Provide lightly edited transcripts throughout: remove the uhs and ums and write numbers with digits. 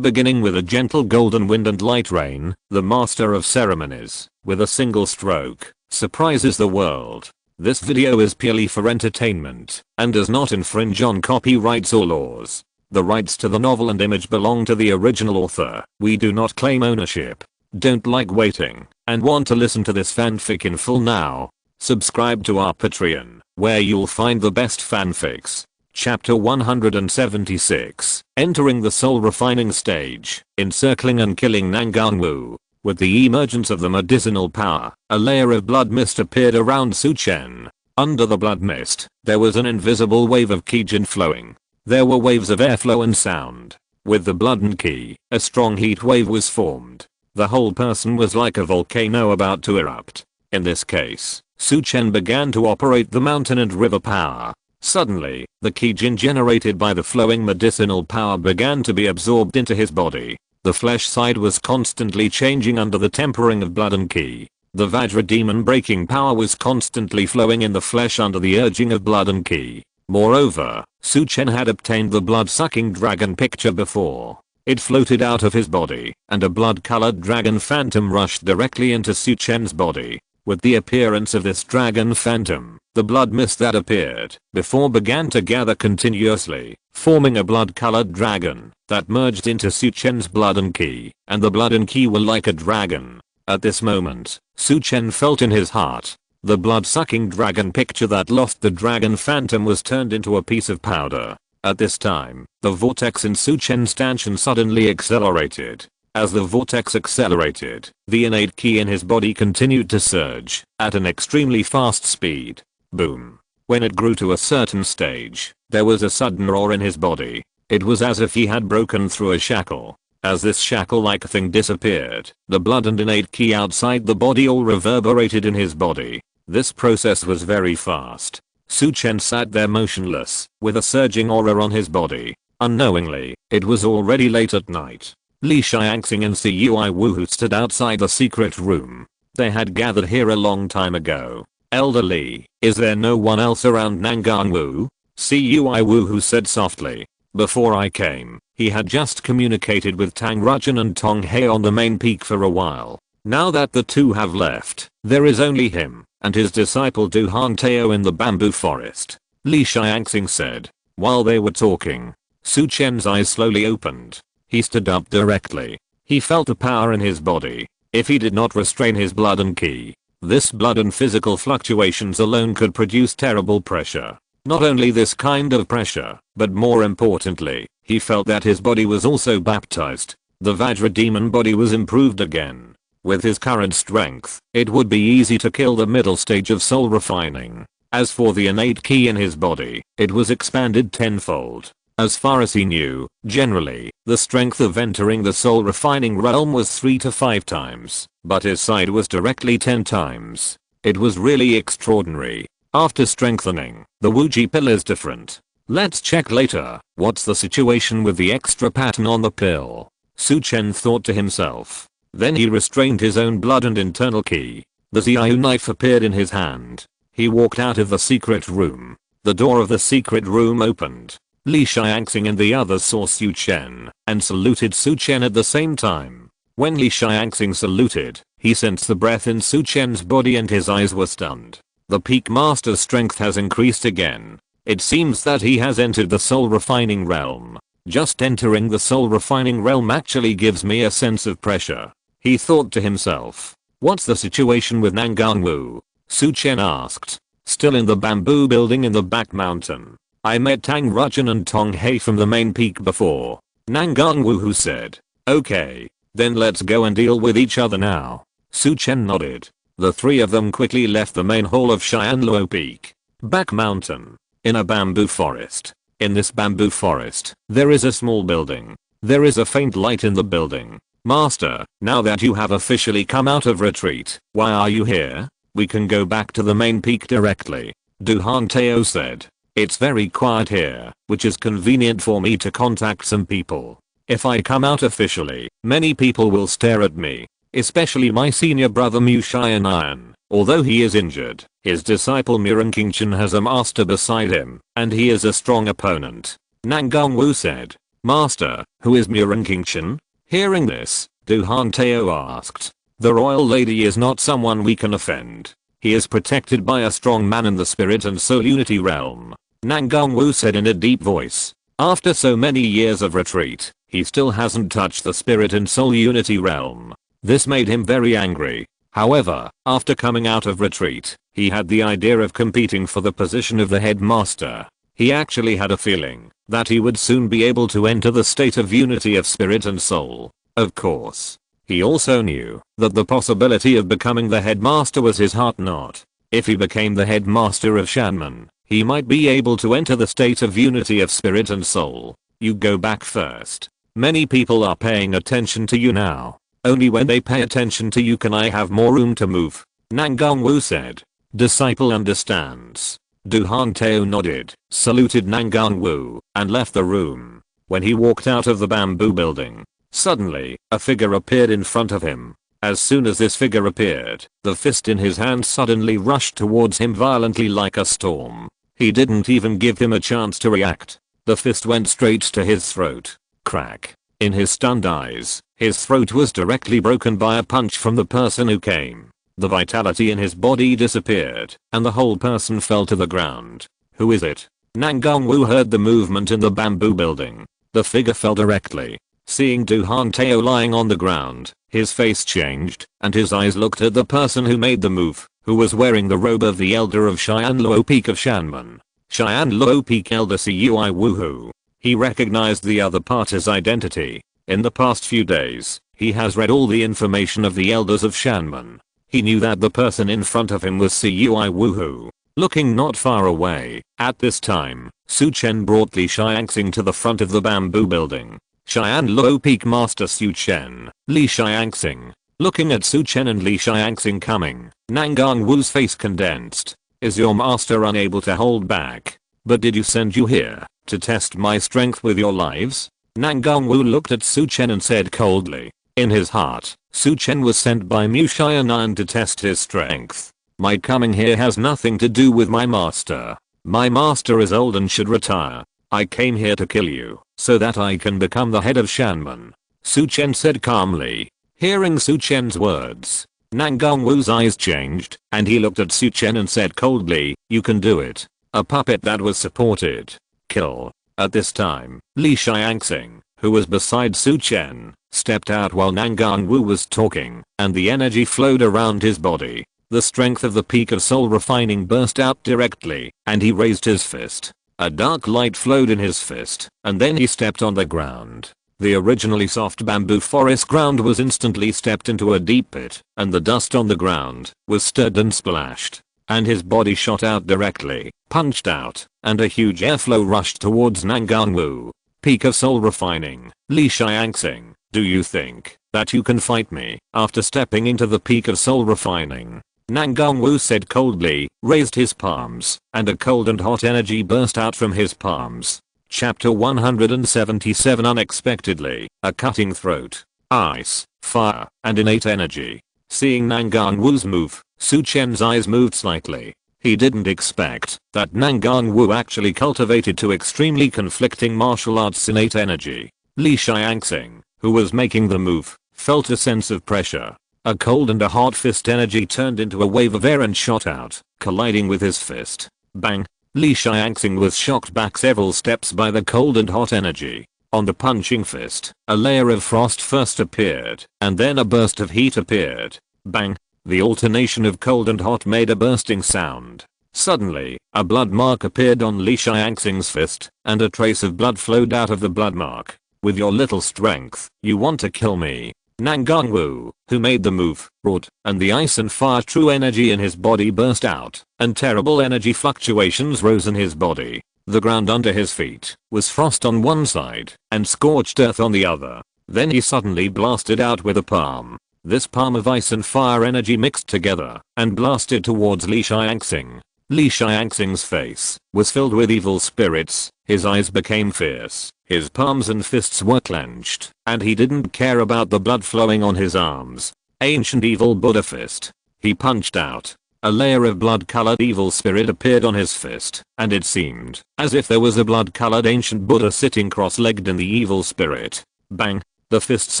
Beginning with a gentle golden wind and light rain, the master of ceremonies, with a single stroke, surprises the world. This video is purely for entertainment, and does not infringe on copyrights or laws. The rights to the novel and image belong to the original author. We do not claim ownership. Don't like waiting, and want to listen to this fanfic in full now? Subscribe to our Patreon, where you'll find the best fanfics. Chapter 176, Entering the Soul Refining Stage, Encircling and Killing Nangang-Wu. With the emergence of the medicinal power, a layer of blood mist appeared around Su Chen. Under the blood mist, there was an invisible wave of Qi flowing. There were waves of airflow and sound. With the blood and Qi, a strong heat wave was formed. The whole person was like a volcano about to erupt. In this case, Su Chen began to operate the mountain and river power. Suddenly, the Qi generated by the flowing medicinal power began to be absorbed into his body. The flesh side was constantly changing under the tempering of blood and Qi. The Vajra demon breaking power was constantly flowing in the flesh under the urging of blood and Qi. Moreover, Su Chen had obtained the blood-sucking dragon picture before. It floated out of his body, and a blood-colored dragon phantom rushed directly into Su Chen's body. With the appearance of this dragon phantom, the blood mist that appeared before began to gather continuously, forming a blood-colored dragon that merged into Su Chen's blood and Qi, and the blood and Qi were like a dragon. At this moment, Su Chen felt in his heart. The blood-sucking dragon picture that lost the dragon phantom was turned into a piece of powder. At this time, the vortex in Su Chen's stanchion suddenly accelerated. As the vortex accelerated, the innate Qi in his body continued to surge at an extremely fast speed. Boom. When it grew to a certain stage, there was a sudden roar in his body. It was as if he had broken through a shackle. As this shackle-like thing disappeared, the blood and innate Qi outside the body all reverberated in his body. This process was very fast. Su Chen sat there motionless, with a surging aura on his body. Unknowingly, it was already late at night. Li Xiangxing and Cui Wu stood outside the secret room. They had gathered here a long time ago. Elder Li, is there no one else around Nangang-Wu? Cui Wu said softly. Before I came, he had just communicated with Tang Rujan and Tong Hei on the main peak for a while. Now that the two have left, there is only him and his disciple Du Han Tao in the bamboo forest. Li Xiangxing said. While they were talking, Su Chen's eyes slowly opened. He stood up directly. He felt a power in his body. If he did not restrain his blood and Qi, this blood and physical fluctuations alone could produce terrible pressure. Not only this kind of pressure, but more importantly, he felt that his body was also baptized. The Vajra demon body was improved again. With his current strength, it would be easy to kill the middle stage of soul refining. As for the innate Qi in his body, it was expanded tenfold. As far as he knew, generally, the strength of entering the soul refining realm was 3 to 5 times, but his side was directly 10 times. It was really extraordinary. After strengthening, the Wuji pill is different. Let's check later. What's the situation with the extra pattern on the pill? Su Chen thought to himself. Then he restrained his own blood and internal Qi. The Xiao knife appeared in his hand. He walked out of the secret room. The door of the secret room opened. Li Xiangxing and the others saw Su Chen and saluted Su Chen at the same time. When Li Xiangxing saluted, he sensed the breath in Su Chen's body and his eyes were stunned. The peak master's strength has increased again. It seems that he has entered the soul refining realm. Just entering the soul refining realm actually gives me a sense of pressure. He thought to himself. What's the situation with Nangang-Wu? Su Chen asked. Still in the bamboo building in the back mountain. I met Tang Rujan and Tong Hei from the main peak before. Nangang-Wu said. Okay, then let's go and deal with each other now. Su Chen nodded. The three of them quickly left the main hall of Xianluo Peak. Back mountain. In a bamboo forest. In this bamboo forest, there is a small building. There is a faint light in the building. Master, now that you have officially come out of retreat, why are you here? We can go back to the main peak directly. Du Han Tao said. It's very quiet here, which is convenient for me to contact some people. If I come out officially, many people will stare at me. Especially my senior brother Mu Xianian. Although he is injured, his disciple Muran Qingchen has a master beside him, and he is a strong opponent. Nangang-Wu said. Master, who is mirroring Chen? Hearing this, Du Hanteo asked. The royal lady is not someone we can offend. He is protected by a strong man in the spirit and soul unity realm. Nangongwu said in a deep voice. After so many years of retreat, he still hasn't touched the spirit and soul unity realm. This made him very angry. However, after coming out of retreat, he had the idea of competing for the position of the headmaster. He actually had a feeling that he would soon be able to enter the state of unity of spirit and soul. Of course, he also knew that the possibility of becoming the headmaster was his heart knot. If he became the headmaster of Shanman, he might be able to enter the state of unity of spirit and soul. You go back first. Many people are paying attention to you now. Only when they pay attention to you can I have more room to move. Nangongwu said. Disciple understands. Du Hanteo nodded, saluted Nangongwu, and left the room. When he walked out of the bamboo building, suddenly, a figure appeared in front of him. As soon as this figure appeared, the fist in his hand suddenly rushed towards him violently like a storm. He didn't even give him a chance to react. The fist went straight to his throat. Crack. In his stunned eyes, his throat was directly broken by a punch from the person who came. The vitality in his body disappeared, and the whole person fell to the ground. Who is it? Nangongwu heard the movement in the bamboo building. The figure fell directly. Seeing Du Hanteo lying on the ground, his face changed, and his eyes looked at the person who made the move, who was wearing the robe of the Elder of Cheyenne Luo Peak of Shanman. Cheyenne Luo Peak Elder Cui Woohoo. He recognized the other party's identity. In the past few days, he has read all the information of the Elders of Shanman. He knew that the person in front of him was Cui Woohoo. Looking not far away, at this time, Su Chen brought Li Xiangxing to the front of the bamboo building. Cheyenne Luo Peak Master Su Chen, Li Xiangxing. Looking at Su Chen and Li Xiangxing coming, Nangongwu's face condensed. Is your master unable to hold back? But did you send you here to test my strength with your lives? Nangongwu looked at Su Chen and said coldly. In his heart, Su Chen was sent by Mu Xiaonan to test his strength. My coming here has nothing to do with my master. My master is old and should retire. I came here to kill you, so that I can become the head of Shanman. Su Chen said calmly. Hearing Su Chen's words, Nangongwu's eyes changed, and he looked at Su Chen and said coldly, you can do it. A puppet that was supported. Kill. At this time, Li Xiangxing, who was beside Su Chen, stepped out while Nangongwu was talking, and the energy flowed around his body. The strength of the peak of soul refining burst out directly, and he raised his fist. A dark light flowed in his fist, and then he stepped on the ground. The originally soft bamboo forest ground was instantly stepped into a deep pit, and the dust on the ground was stirred and splashed. And his body shot out directly, punched out, and a huge airflow rushed towards Nangongwu. Peak of soul refining, Li Xiangxing, do you think that you can fight me after stepping into the peak of soul refining? Nangongwu said coldly, raised his palms, and a cold and hot energy burst out from his palms. Chapter 177 Unexpectedly, a cutting throat, ice, fire, and innate energy. Seeing Nangongwu's move, Su Chen's eyes moved slightly. He didn't expect that Nangongwu actually cultivated two extremely conflicting martial arts innate energy. Li Xiangxing, who was making the move, felt a sense of pressure. A cold and a hot fist energy turned into a wave of air and shot out, colliding with his fist. Bang! Li Xiangxing was shocked back several steps by the cold and hot energy. On the punching fist, a layer of frost first appeared, and then a burst of heat appeared. Bang! The alternation of cold and hot made a bursting sound. Suddenly, a blood mark appeared on Li Xiangxing's fist, and a trace of blood flowed out of the blood mark. With your little strength, you want to kill me? Nangongwu, who made the move, roared, and the ice and fire true energy in his body burst out, and terrible energy fluctuations rose in his body. The ground under his feet was frost on one side, and scorched earth on the other. Then he suddenly blasted out with a palm. This palm of ice and fire energy mixed together, and blasted towards Li Xiangxing. Li Xiangxing's face was filled with evil spirits, his eyes became fierce, his palms and fists were clenched, and he didn't care about the blood flowing on his arms. Ancient evil Buddha fist. He punched out. A layer of blood-colored evil spirit appeared on his fist, and it seemed as if there was a blood-colored ancient Buddha sitting cross-legged in the evil spirit. Bang! The fists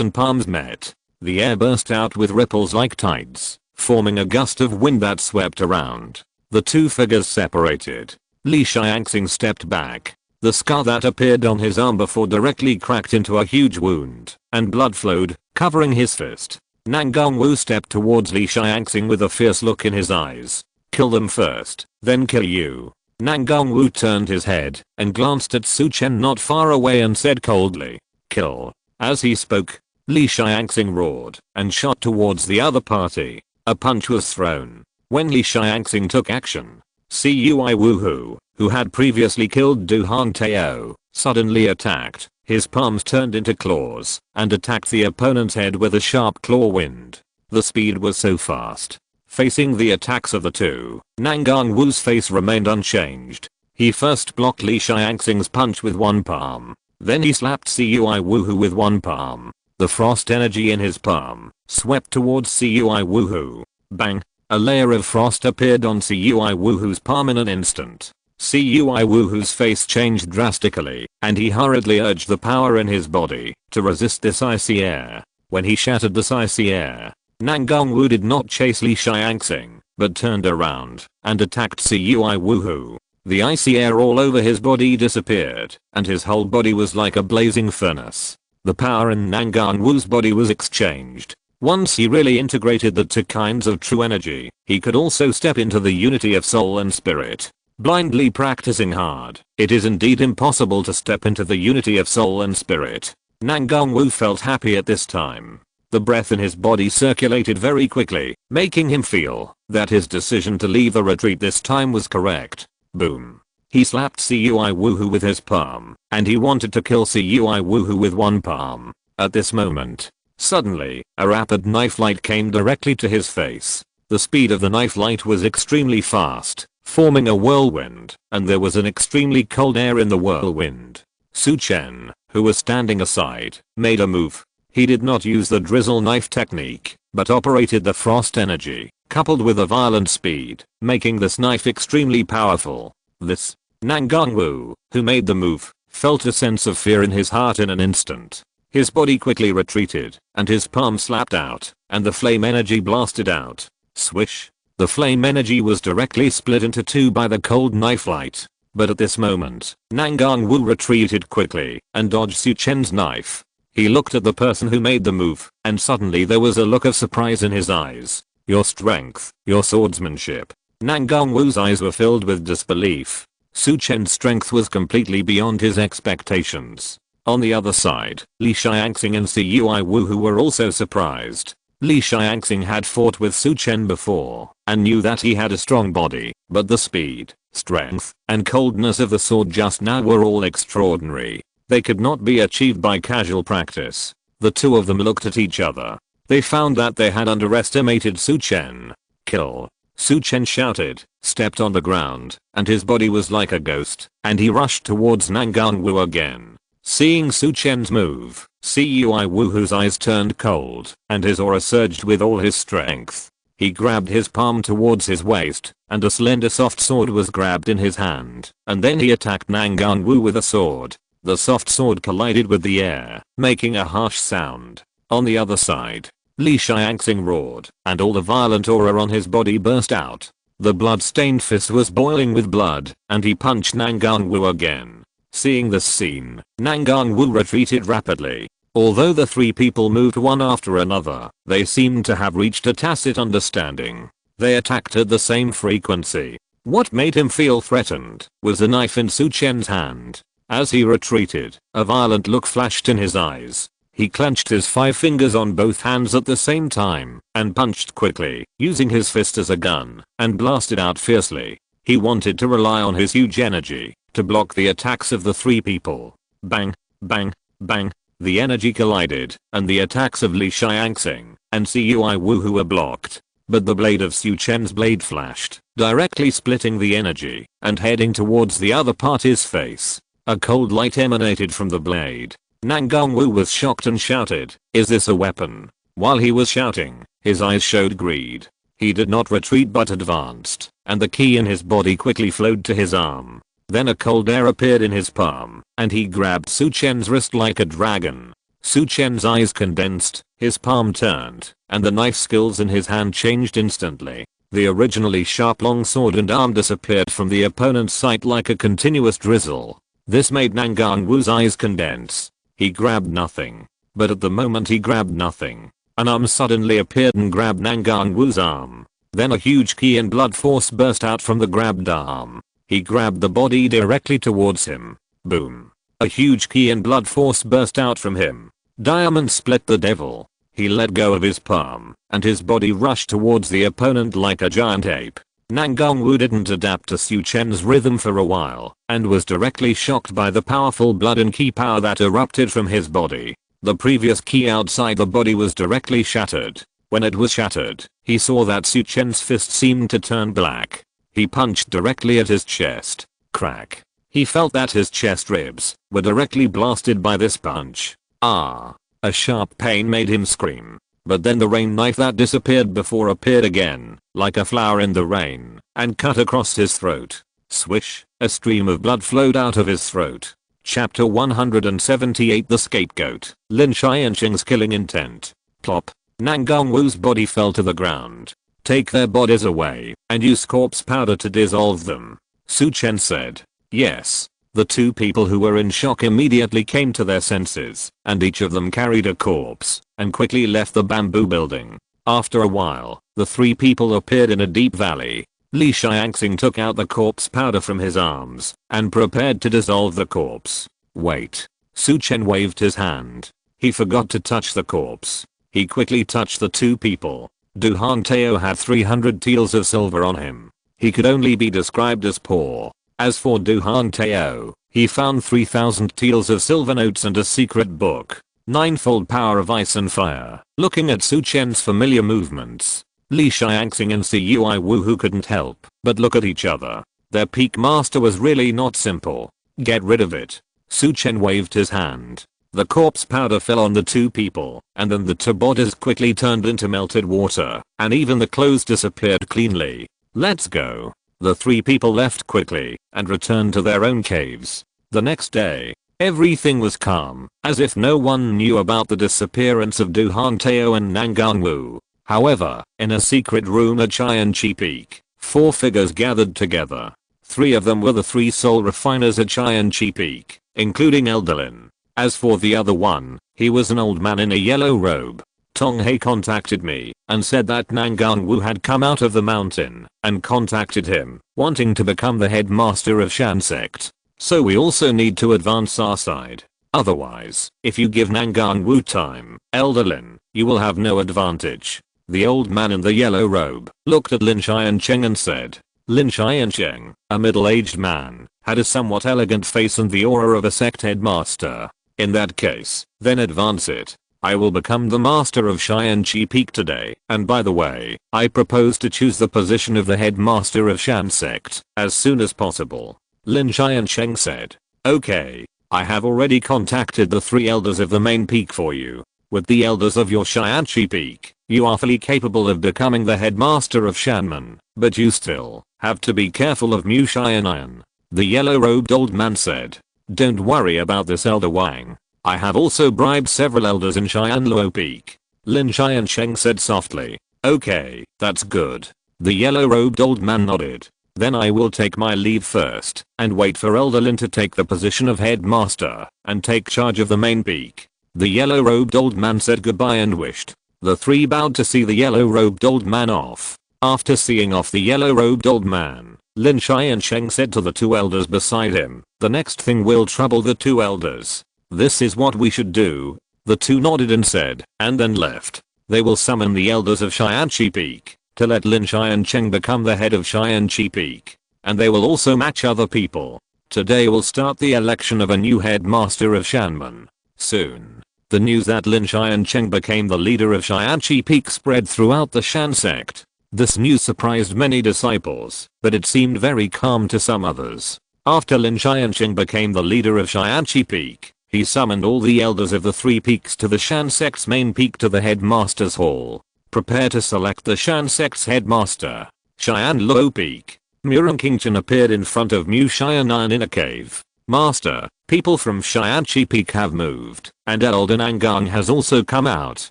and palms met. The air burst out with ripples like tides, forming a gust of wind that swept around. The two figures separated. Li Xiangxing stepped back. The scar that appeared on his arm before directly cracked into a huge wound, and blood flowed, covering his fist. Nan Gongwu stepped towards Li Xiangxing with a fierce look in his eyes. Kill them first, then kill you. Nan Gongwu turned his head and glanced at Su Chen not far away and said coldly, kill. As he spoke, Li Xiangxing roared and shot towards the other party. A punch was thrown. When Li Xiangxing took action, Cui Wuhu, who had previously killed Du Hongtao, suddenly attacked. His palms turned into claws and attacked the opponent's head with a sharp claw wind. The speed was so fast. Facing the attacks of the two, Nan Gongwu's face remained unchanged. He first blocked Li Xiangxing's punch with one palm. Then he slapped Cui Wuhu with one palm. The frost energy in his palm swept towards Cui Wuhu. Bang! A layer of frost appeared on Cui Wuhu's palm in an instant. Cui Wuhu's face changed drastically, and he hurriedly urged the power in his body to resist this icy air. When he shattered this icy air, Nan Gongwu did not chase Li Xiangxing, but turned around and attacked Cui Wuhu. The icy air all over his body disappeared, and his whole body was like a blazing furnace. The power in Nan Gongwu's body was exchanged. Once he really integrated the two kinds of true energy, he could also step into the unity of soul and spirit. Blindly practicing hard, it is indeed impossible to step into the unity of soul and spirit. Nan Gongwu felt happy at this time. The breath in his body circulated very quickly, making him feel that his decision to leave the retreat this time was correct. Boom. He slapped Cui Wuhu with his palm, and he wanted to kill Cui Wuhu with one palm. At this moment, suddenly, a rapid knife light came directly to his face. The speed of the knife light was extremely fast, forming a whirlwind, and there was an extremely cold air in the whirlwind. Su Chen, who was standing aside, made a move. He did not use the drizzle knife technique, but operated the frost energy, coupled with a violent speed, making this knife extremely powerful. This, Nan Gongwu, who made the move, felt a sense of fear in his heart in an instant. His body quickly retreated, and his palm slapped out, and the flame energy blasted out. Swish. The flame energy was directly split into two by the cold knife light. But at this moment, Nan Gongwu retreated quickly and dodged Su Chen's knife. He looked at the person who made the move, and suddenly there was a look of surprise in his eyes. Your strength, your swordsmanship. Nan Gongwu's eyes were filled with disbelief. Su Chen's strength was completely beyond his expectations. On the other side, Li Xiangxing and Cui Wuhu were also surprised. Li Xiangxing had fought with Su Chen before, and knew that he had a strong body, but the speed, strength, and coldness of the sword just now were all extraordinary. They could not be achieved by casual practice. The two of them looked at each other. They found that they had underestimated Su Chen. Kill. Su Chen shouted, stepped on the ground, and his body was like a ghost, and he rushed towards Nan Gongwu again. Seeing Su Chen's move, Cui Wuhu's eyes turned cold, and his aura surged with all his strength. He grabbed his palm towards his waist, and a slender soft sword was grabbed in his hand, and then he attacked Nan Gongwu with a sword. The soft sword collided with the air, making a harsh sound. On the other side, Li Xiangxing roared, and all the violent aura on his body burst out. The blood-stained fist was boiling with blood, and he punched Nan Gongwu again. Seeing this scene, Nan Gongwu retreated rapidly. Although the three people moved one after another, they seemed to have reached a tacit understanding. They attacked at the same frequency. What made him feel threatened was the knife in Su Chen's hand. As he retreated, a violent look flashed in his eyes. He clenched his 5 fingers on both hands at the same time and punched quickly, using his fist as a gun, and blasted out fiercely. He wanted to rely on his huge energy to block the attacks of the three people. Bang, bang, bang. The energy collided, and the attacks of Li Xiangxing and Cui Wuhu were blocked. But the blade of Su Chen's blade flashed, directly splitting the energy and heading towards the other party's face. A cold light emanated from the blade. Nan Gongwu was shocked and shouted, "Is this a weapon?" While he was shouting, his eyes showed greed. He did not retreat but advanced, and the ki in his body quickly flowed to his arm. Then a cold air appeared in his palm, and he grabbed Su Chen's wrist like a dragon. Su Chen's eyes condensed, his palm turned, and the knife skills in his hand changed instantly. The originally sharp long sword and arm disappeared from the opponent's sight like a continuous drizzle. This made Nangang Wu's eyes condense. He grabbed nothing. But at the moment he grabbed nothing, an arm suddenly appeared and grabbed Nangang Wu's arm. Then a huge ki and blood force burst out from the grabbed arm. He grabbed the body directly towards him. Boom. A huge ki and blood force burst out from him. Diamond split the devil. He let go of his palm, and his body rushed towards the opponent like a giant ape. Nangang Wu didn't adapt to Su Chen's rhythm for a while, and was directly shocked by the powerful blood and ki power that erupted from his body. The previous ki outside the body was directly shattered. When it was shattered, he saw that Su Chen's fist seemed to turn black. He punched directly at his chest. Crack. He felt that his chest ribs were directly blasted by this punch. Ah. A sharp pain made him scream. But then the rain knife that disappeared before appeared again, like a flower in the rain, and cut across his throat. Swish. A stream of blood flowed out of his throat. Chapter 178 The Scapegoat. Lin Xianqing's killing intent. Plop. Nangang Wu's body fell to the ground. Take their bodies away, and use corpse powder to dissolve them. Su Chen said. Yes. The two people who were in shock immediately came to their senses, and each of them carried a corpse, and quickly left the bamboo building. After a while, the three people appeared in a deep valley. Li Xianxing took out the corpse powder from his arms, and prepared to dissolve the corpse. Wait. Su Chen waved his hand. He forgot to touch the corpse. He quickly touched the two people. Du Han Teo had 300 taels of silver on him. He could only be described as poor. As for Du Han Teo, he found 3,000 taels of silver notes and a secret book. Ninefold power of ice and fire. Looking at Su Chen's familiar movements, Li Xianxing and Cui Wu who couldn't help but look at each other. Their peak master was really not simple. Get rid of it. Su Chen waved his hand. The corpse powder fell on the two people, and then the two bodies quickly turned into melted water, and even the clothes disappeared cleanly. Let's go. The three people left quickly, and returned to their own caves. The next day, everything was calm, as if no one knew about the disappearance of Du Han Teo and Nangang Wu. However, in a secret room at Qianqi Peak, 4 figures gathered together. 3 of them were the 3 soul refiners at Qianqi Peak, including Elderlin. As for the other one, he was an old man in a yellow robe. Tong Hei contacted me and said that Nangang Wu had come out of the mountain and contacted him, wanting to become the headmaster of Shan sect. So we also need to advance our side. Otherwise, if you give Nangang Wu time, Elderlin, you will have no advantage. The old man in the yellow robe looked at Lin Xianqing and said. Lin Xianqing, a middle-aged man, had a somewhat elegant face and the aura of a sect headmaster. In that case, then advance it. I will become the master of Qianqi Peak today, and by the way, I propose to choose the position of the headmaster of Shan sect as soon as possible. Lin Xianqing said. Okay, I have already contacted the 3 elders of the main peak for you. With the elders of your Qianqi Peak, you are fully capable of becoming the headmaster of Shanman, but you still have to be careful of Mu Xianian. The yellow-robed old man said. Don't worry about this, Elder Wang. I have also bribed several elders in Xianluo Peak. Lin Xianqing said softly. Okay, that's good. The yellow-robed old man nodded. Then I will take my leave first, and wait for Elder Lin to take the position of headmaster, and take charge of the main peak. The yellow-robed old man said goodbye and wished. The 3 bowed to see the yellow-robed old man off. After seeing off the yellow-robed old man, Lin Xianqing said to the 2 elders beside him, the next thing will trouble the 2 elders. This is what we should do. The 2 nodded and said, and then left. They will summon the elders of Qianqi Peak to let Lin Xianqing become the head of Qianqi Peak. And they will also match other people. Today will start the election of a new headmaster of Shanman. Soon, the news that Lin Xianqing became the leader of Qianqi Peak spread throughout the Shan sect. This news surprised many disciples, but it seemed very calm to some others. After Lin Xianqing became the leader of Qianqi Peak, he summoned all the elders of the 3 peaks to the Shan sect's main peak to the headmaster's hall. Prepare to select the Shan sect's headmaster. Cheyenne Luo Peak. Murong Chen appeared in front of Mu Xianan in a cave. Master, people from Xianqi Peak have moved, and Elder Nangang has also come out,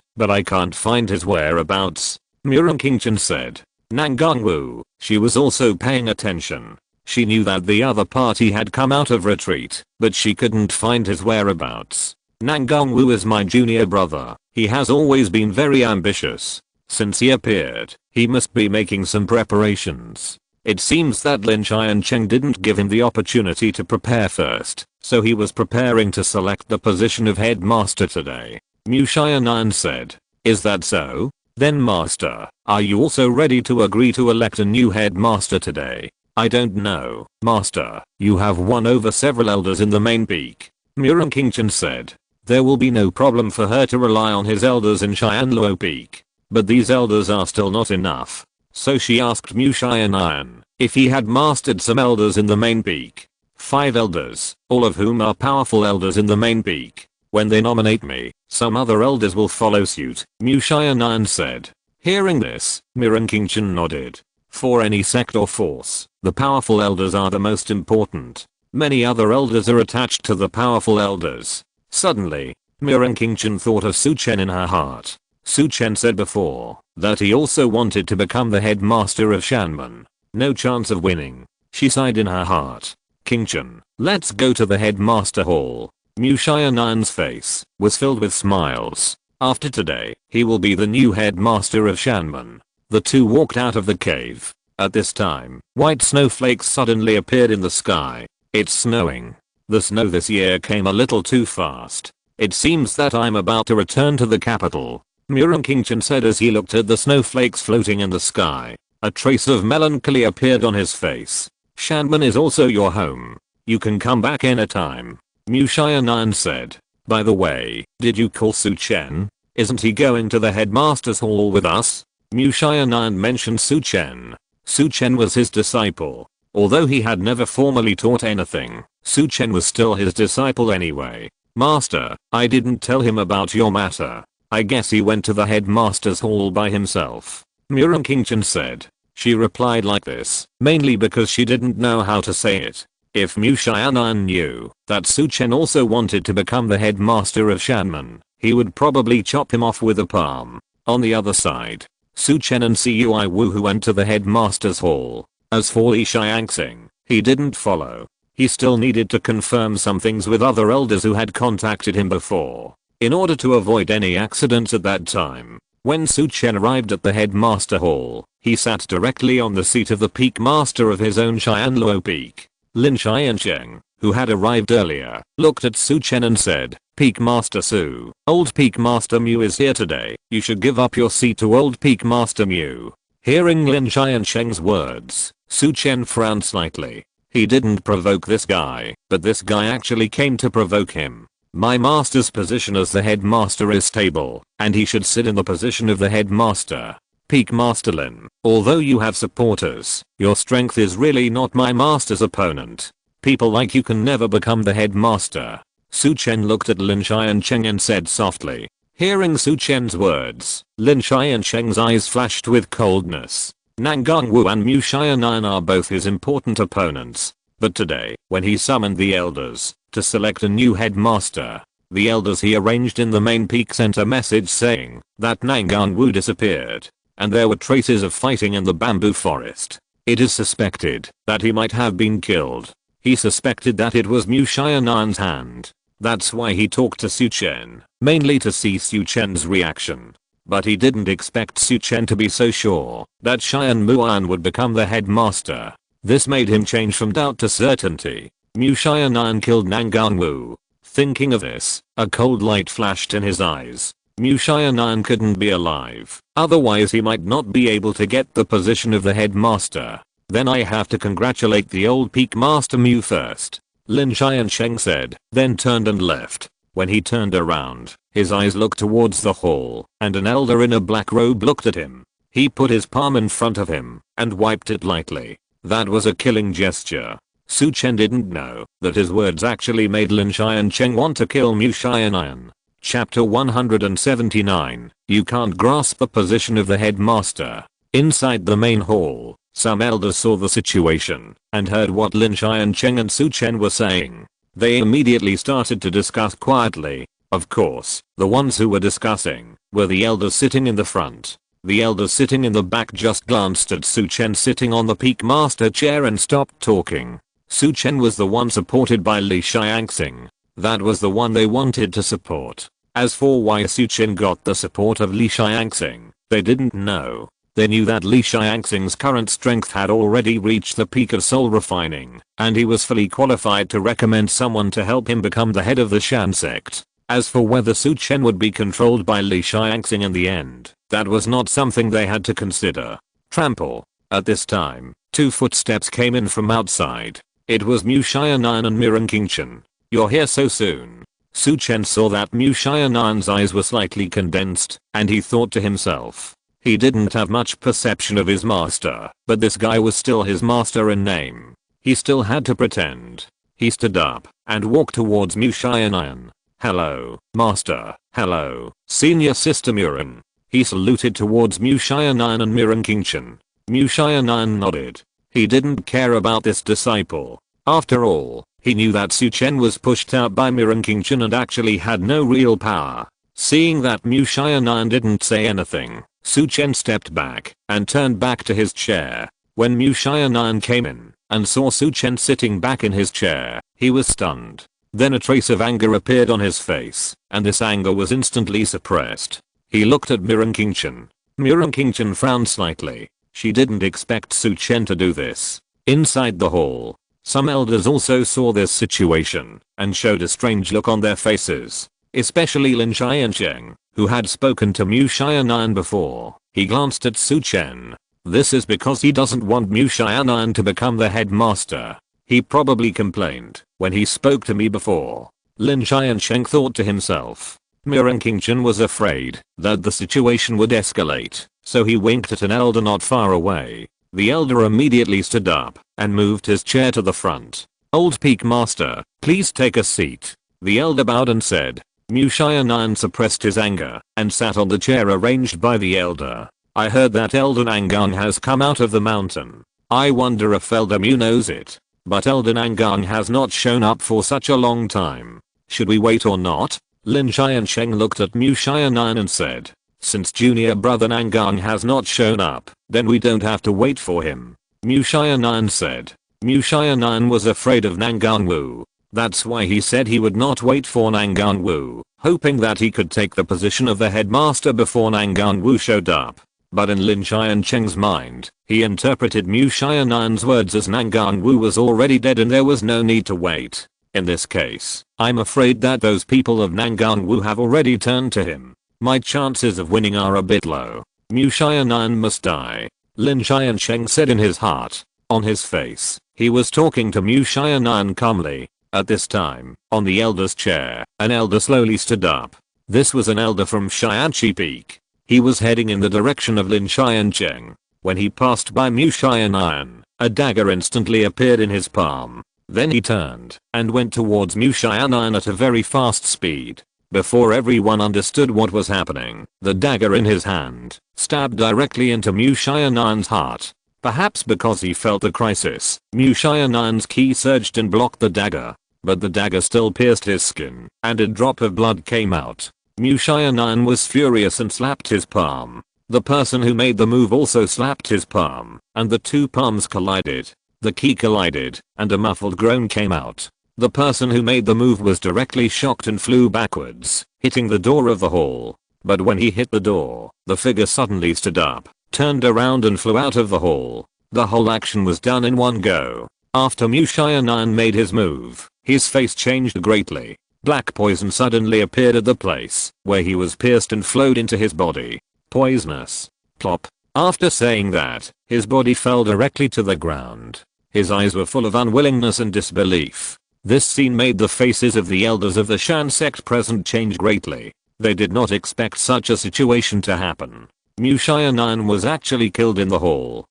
but I can't find his whereabouts. Murong Chen said. Nangang Wu, she was also paying attention. She knew that the other party had come out of retreat, but she couldn't find his whereabouts. Nangang Wu is my junior brother. He has always been very ambitious. Since he appeared, he must be making some preparations. It seems that Lin Chen didn't give him the opportunity to prepare first, so he was preparing to select the position of headmaster today. Mu Xianan said. Is that so? Then master, are you also ready to agree to elect a new headmaster today? I don't know, master, you have won over several elders in the main peak. Murong Chen said. There will be no problem for her to rely on his elders in Xianluo Peak. But these elders are still not enough. So she asked Mu Xianan if he had mastered some elders in the main peak. 5 elders, all of whom are powerful elders in the main peak. When they nominate me, some other elders will follow suit, Mu Xianan said. Hearing this, Murong Chen nodded. For any sect or force, the powerful elders are the most important. Many other elders are attached to the powerful elders. Suddenly, Murong Chen thought of Su Chen in her heart. Su Chen said before that he also wanted to become the headmaster of Shanmen. No chance of winning. She sighed in her heart. Chen, let's go to the headmaster hall. Mu Xianan's face was filled with smiles. After today, he will be the new headmaster of Shanmen. The two walked out of the cave. At this time, white snowflakes suddenly appeared in the sky. It's snowing. The snow this year came a little too fast. It seems that I'm about to return to the capital. Murong Chen said as he looked at the snowflakes floating in the sky. A trace of melancholy appeared on his face. Shanmen is also your home. You can come back anytime. Mu Xianan said. By the way, did you call Su Chen? Isn't he going to the headmaster's hall with us? Mu Xianan mentioned Su Chen. Su Chen was his disciple. Although he had never formally taught anything, Su Chen was still his disciple anyway. Master, I didn't tell him about your matter. I guess he went to the headmaster's hall by himself. Murong Chen said. She replied like this, mainly because she didn't know how to say it. If Mu Xianan knew that Su Chen also wanted to become the headmaster of Shanmen, he would probably chop him off with a palm. On the other side, Su Chen and Cui Wu went to the headmaster's hall. As for Li Xiangxing, he didn't follow. He still needed to confirm some things with other elders who had contacted him before. In order to avoid any accidents at that time, when Su Chen arrived at the headmaster hall, he sat directly on the seat of the peak master of his own Xianluo Peak. Lin Xiancheng, who had arrived earlier, looked at Su Chen and said, Peak Master Su, old Peak Master Mu is here today. You should give up your seat to old Peak Master Mu. Hearing Lin Xiancheng's words, Su Chen frowned slightly. He didn't provoke this guy, but this guy actually came to provoke him. My master's position as the headmaster is stable, and he should sit in the position of the headmaster. Peak Master Lin, although you have supporters, your strength is really not my master's opponent. People like you can never become the headmaster. Su Chen looked at Lin Xiancheng and said softly. Hearing Su Chen's words, Lin Xiancheng's eyes flashed with coldness. Nangang Wu and Mu Xianan are both his important opponents. But today, when he summoned the elders to select a new headmaster, the elders he arranged in the main peak sent a message saying that Nangang Wu disappeared, and there were traces of fighting in the bamboo forest. It is suspected that he might have been killed. He suspected that it was Mu Xianan's hand. That's why he talked to Su Chen, mainly to see Su Chen's reaction. But he didn't expect Su Chen to be so sure that Xian Muan would become the headmaster. This made him change from doubt to certainty. Mu Xianan killed Nangang Wu. Thinking of this, a cold light flashed in his eyes. Mu Xianan couldn't be alive, otherwise he might not be able to get the position of the headmaster. Then I have to congratulate the old peak master Mu first. Lin Xiancheng said, then turned and left. When he turned around, his eyes looked towards the hall, and an elder in a black robe looked at him. He put his palm in front of him, and wiped it lightly. That was a killing gesture. Su Chen didn't know that his words actually made Lin Xiancheng want to kill Mu Xianan. Chapter 179. You can't grasp the position of the headmaster. Inside the main hall, some elders saw the situation and heard what Lin Xian, Chen and Su Chen were saying. They immediately started to discuss quietly. Of course, the ones who were discussing were the elders sitting in the front. The elders sitting in the back just glanced at Su Chen sitting on the peak master chair and stopped talking. Su Chen was the one supported by Li Xiangxing. That was the one they wanted to support. As for why Su Chen got the support of Li Xiangxing, they didn't know. They knew that Li Xiangxing's current strength had already reached the peak of soul refining, and he was fully qualified to recommend someone to help him become the head of the Shan sect. As for whether Su Chen would be controlled by Li Xiangxing in the end, that was not something they had to consider. Trample. At this time, 2 footsteps came in from outside. It was Mu Xiaonan and Mirren Chen. You're here so soon. Su Chen saw that Mu Xiaonan's eyes were slightly condensed, and he thought to himself. He didn't have much perception of his master, but this guy was still his master in name. He still had to pretend. He stood up and walked towards Mu Xiaonan. Hello, master. Hello, senior sister Mirren. He saluted towards Mu Xiaonan and Mirren Chen. Mu Xiaonan nodded. He didn't care about this disciple. After all, he knew that Su Chen was pushed out by Mirren Chen and actually had no real power. Seeing that Mu Xiaonan didn't say anything, Su Chen stepped back and turned back to his chair. When Mu Xiaonan came in and saw Su Chen sitting back in his chair, he was stunned. Then a trace of anger appeared on his face, and this anger was instantly suppressed. He looked at Mirren Chen. Mirren Chen frowned slightly. She didn't expect Su Chen to do this. Inside the hall, some elders also saw this situation and showed a strange look on their faces. Especially Lin Xiancheng, who had spoken to Mu Xiaonan before. He glanced at Su Chen. This is because he doesn't want Mu Xiaonan to become the headmaster. He probably complained when he spoke to me before. Lin Xiancheng thought to himself. Mirren Chen was afraid that the situation would escalate, so he winked at an elder not far away. The elder immediately stood up and moved his chair to the front. Old Peak Master, please take a seat. The elder bowed and said. Mu Xiaonan suppressed his anger and sat on the chair arranged by the elder. I heard that Elder Nangang has come out of the mountain. I wonder if Elder Mu knows it. But Elder Nangang has not shown up for such a long time. Should we wait or not? Lin Xiancheng looked at Mu Xiaonan and said. Since junior brother Nangang has not shown up, then we don't have to wait for him. Mu Xiaonan said. Mu Xiaonan was afraid of Nangang Wu. That's why he said he would not wait for Nangang Wu, hoping that he could take the position of the headmaster before Nangang Wu showed up. But in Lin Xiancheng's mind, he interpreted Mu Xiaonan's words as Nangang Wu was already dead and there was no need to wait. In this case, I'm afraid that those people of Nangang Wu have already turned to him. My chances of winning are a bit low. Mu Xiaonan must die. Lin Xiancheng said in his heart. On his face, he was talking to Mu Xiaonan calmly. At this time, on the elder's chair, an elder slowly stood up. This was an elder from Xianqi Peak. He was heading in the direction of Lin Xiancheng. When he passed by Mu Xiaonan, a dagger instantly appeared in his palm. Then he turned and went towards Mu Xiaonan at a very fast speed. Before everyone understood what was happening, the dagger in his hand stabbed directly into Mu Xiaonan's heart. Perhaps because he felt the crisis, Mu Xiaonan's ki surged and blocked the dagger. But the dagger still pierced his skin, and a drop of blood came out. Mu Xiaonan was furious and slapped his palm. The person who made the move also slapped his palm, and the two palms collided. The ki collided, and a muffled groan came out. The person who made the move was directly shocked and flew backwards, hitting the door of the hall. But when he hit the door, the figure suddenly stood up, turned around and flew out of the hall. The whole action was done in one go. After Mu Xiaonan made his move, his face changed greatly. Black poison suddenly appeared at the place where he was pierced and flowed into his body. Poisonous. Plop. After saying that, his body fell directly to the ground. His eyes were full of unwillingness and disbelief. This scene made the faces of the elders of the Shan sect present change greatly. They did not expect such a situation to happen. Mu Xiaonan was actually killed in the hall.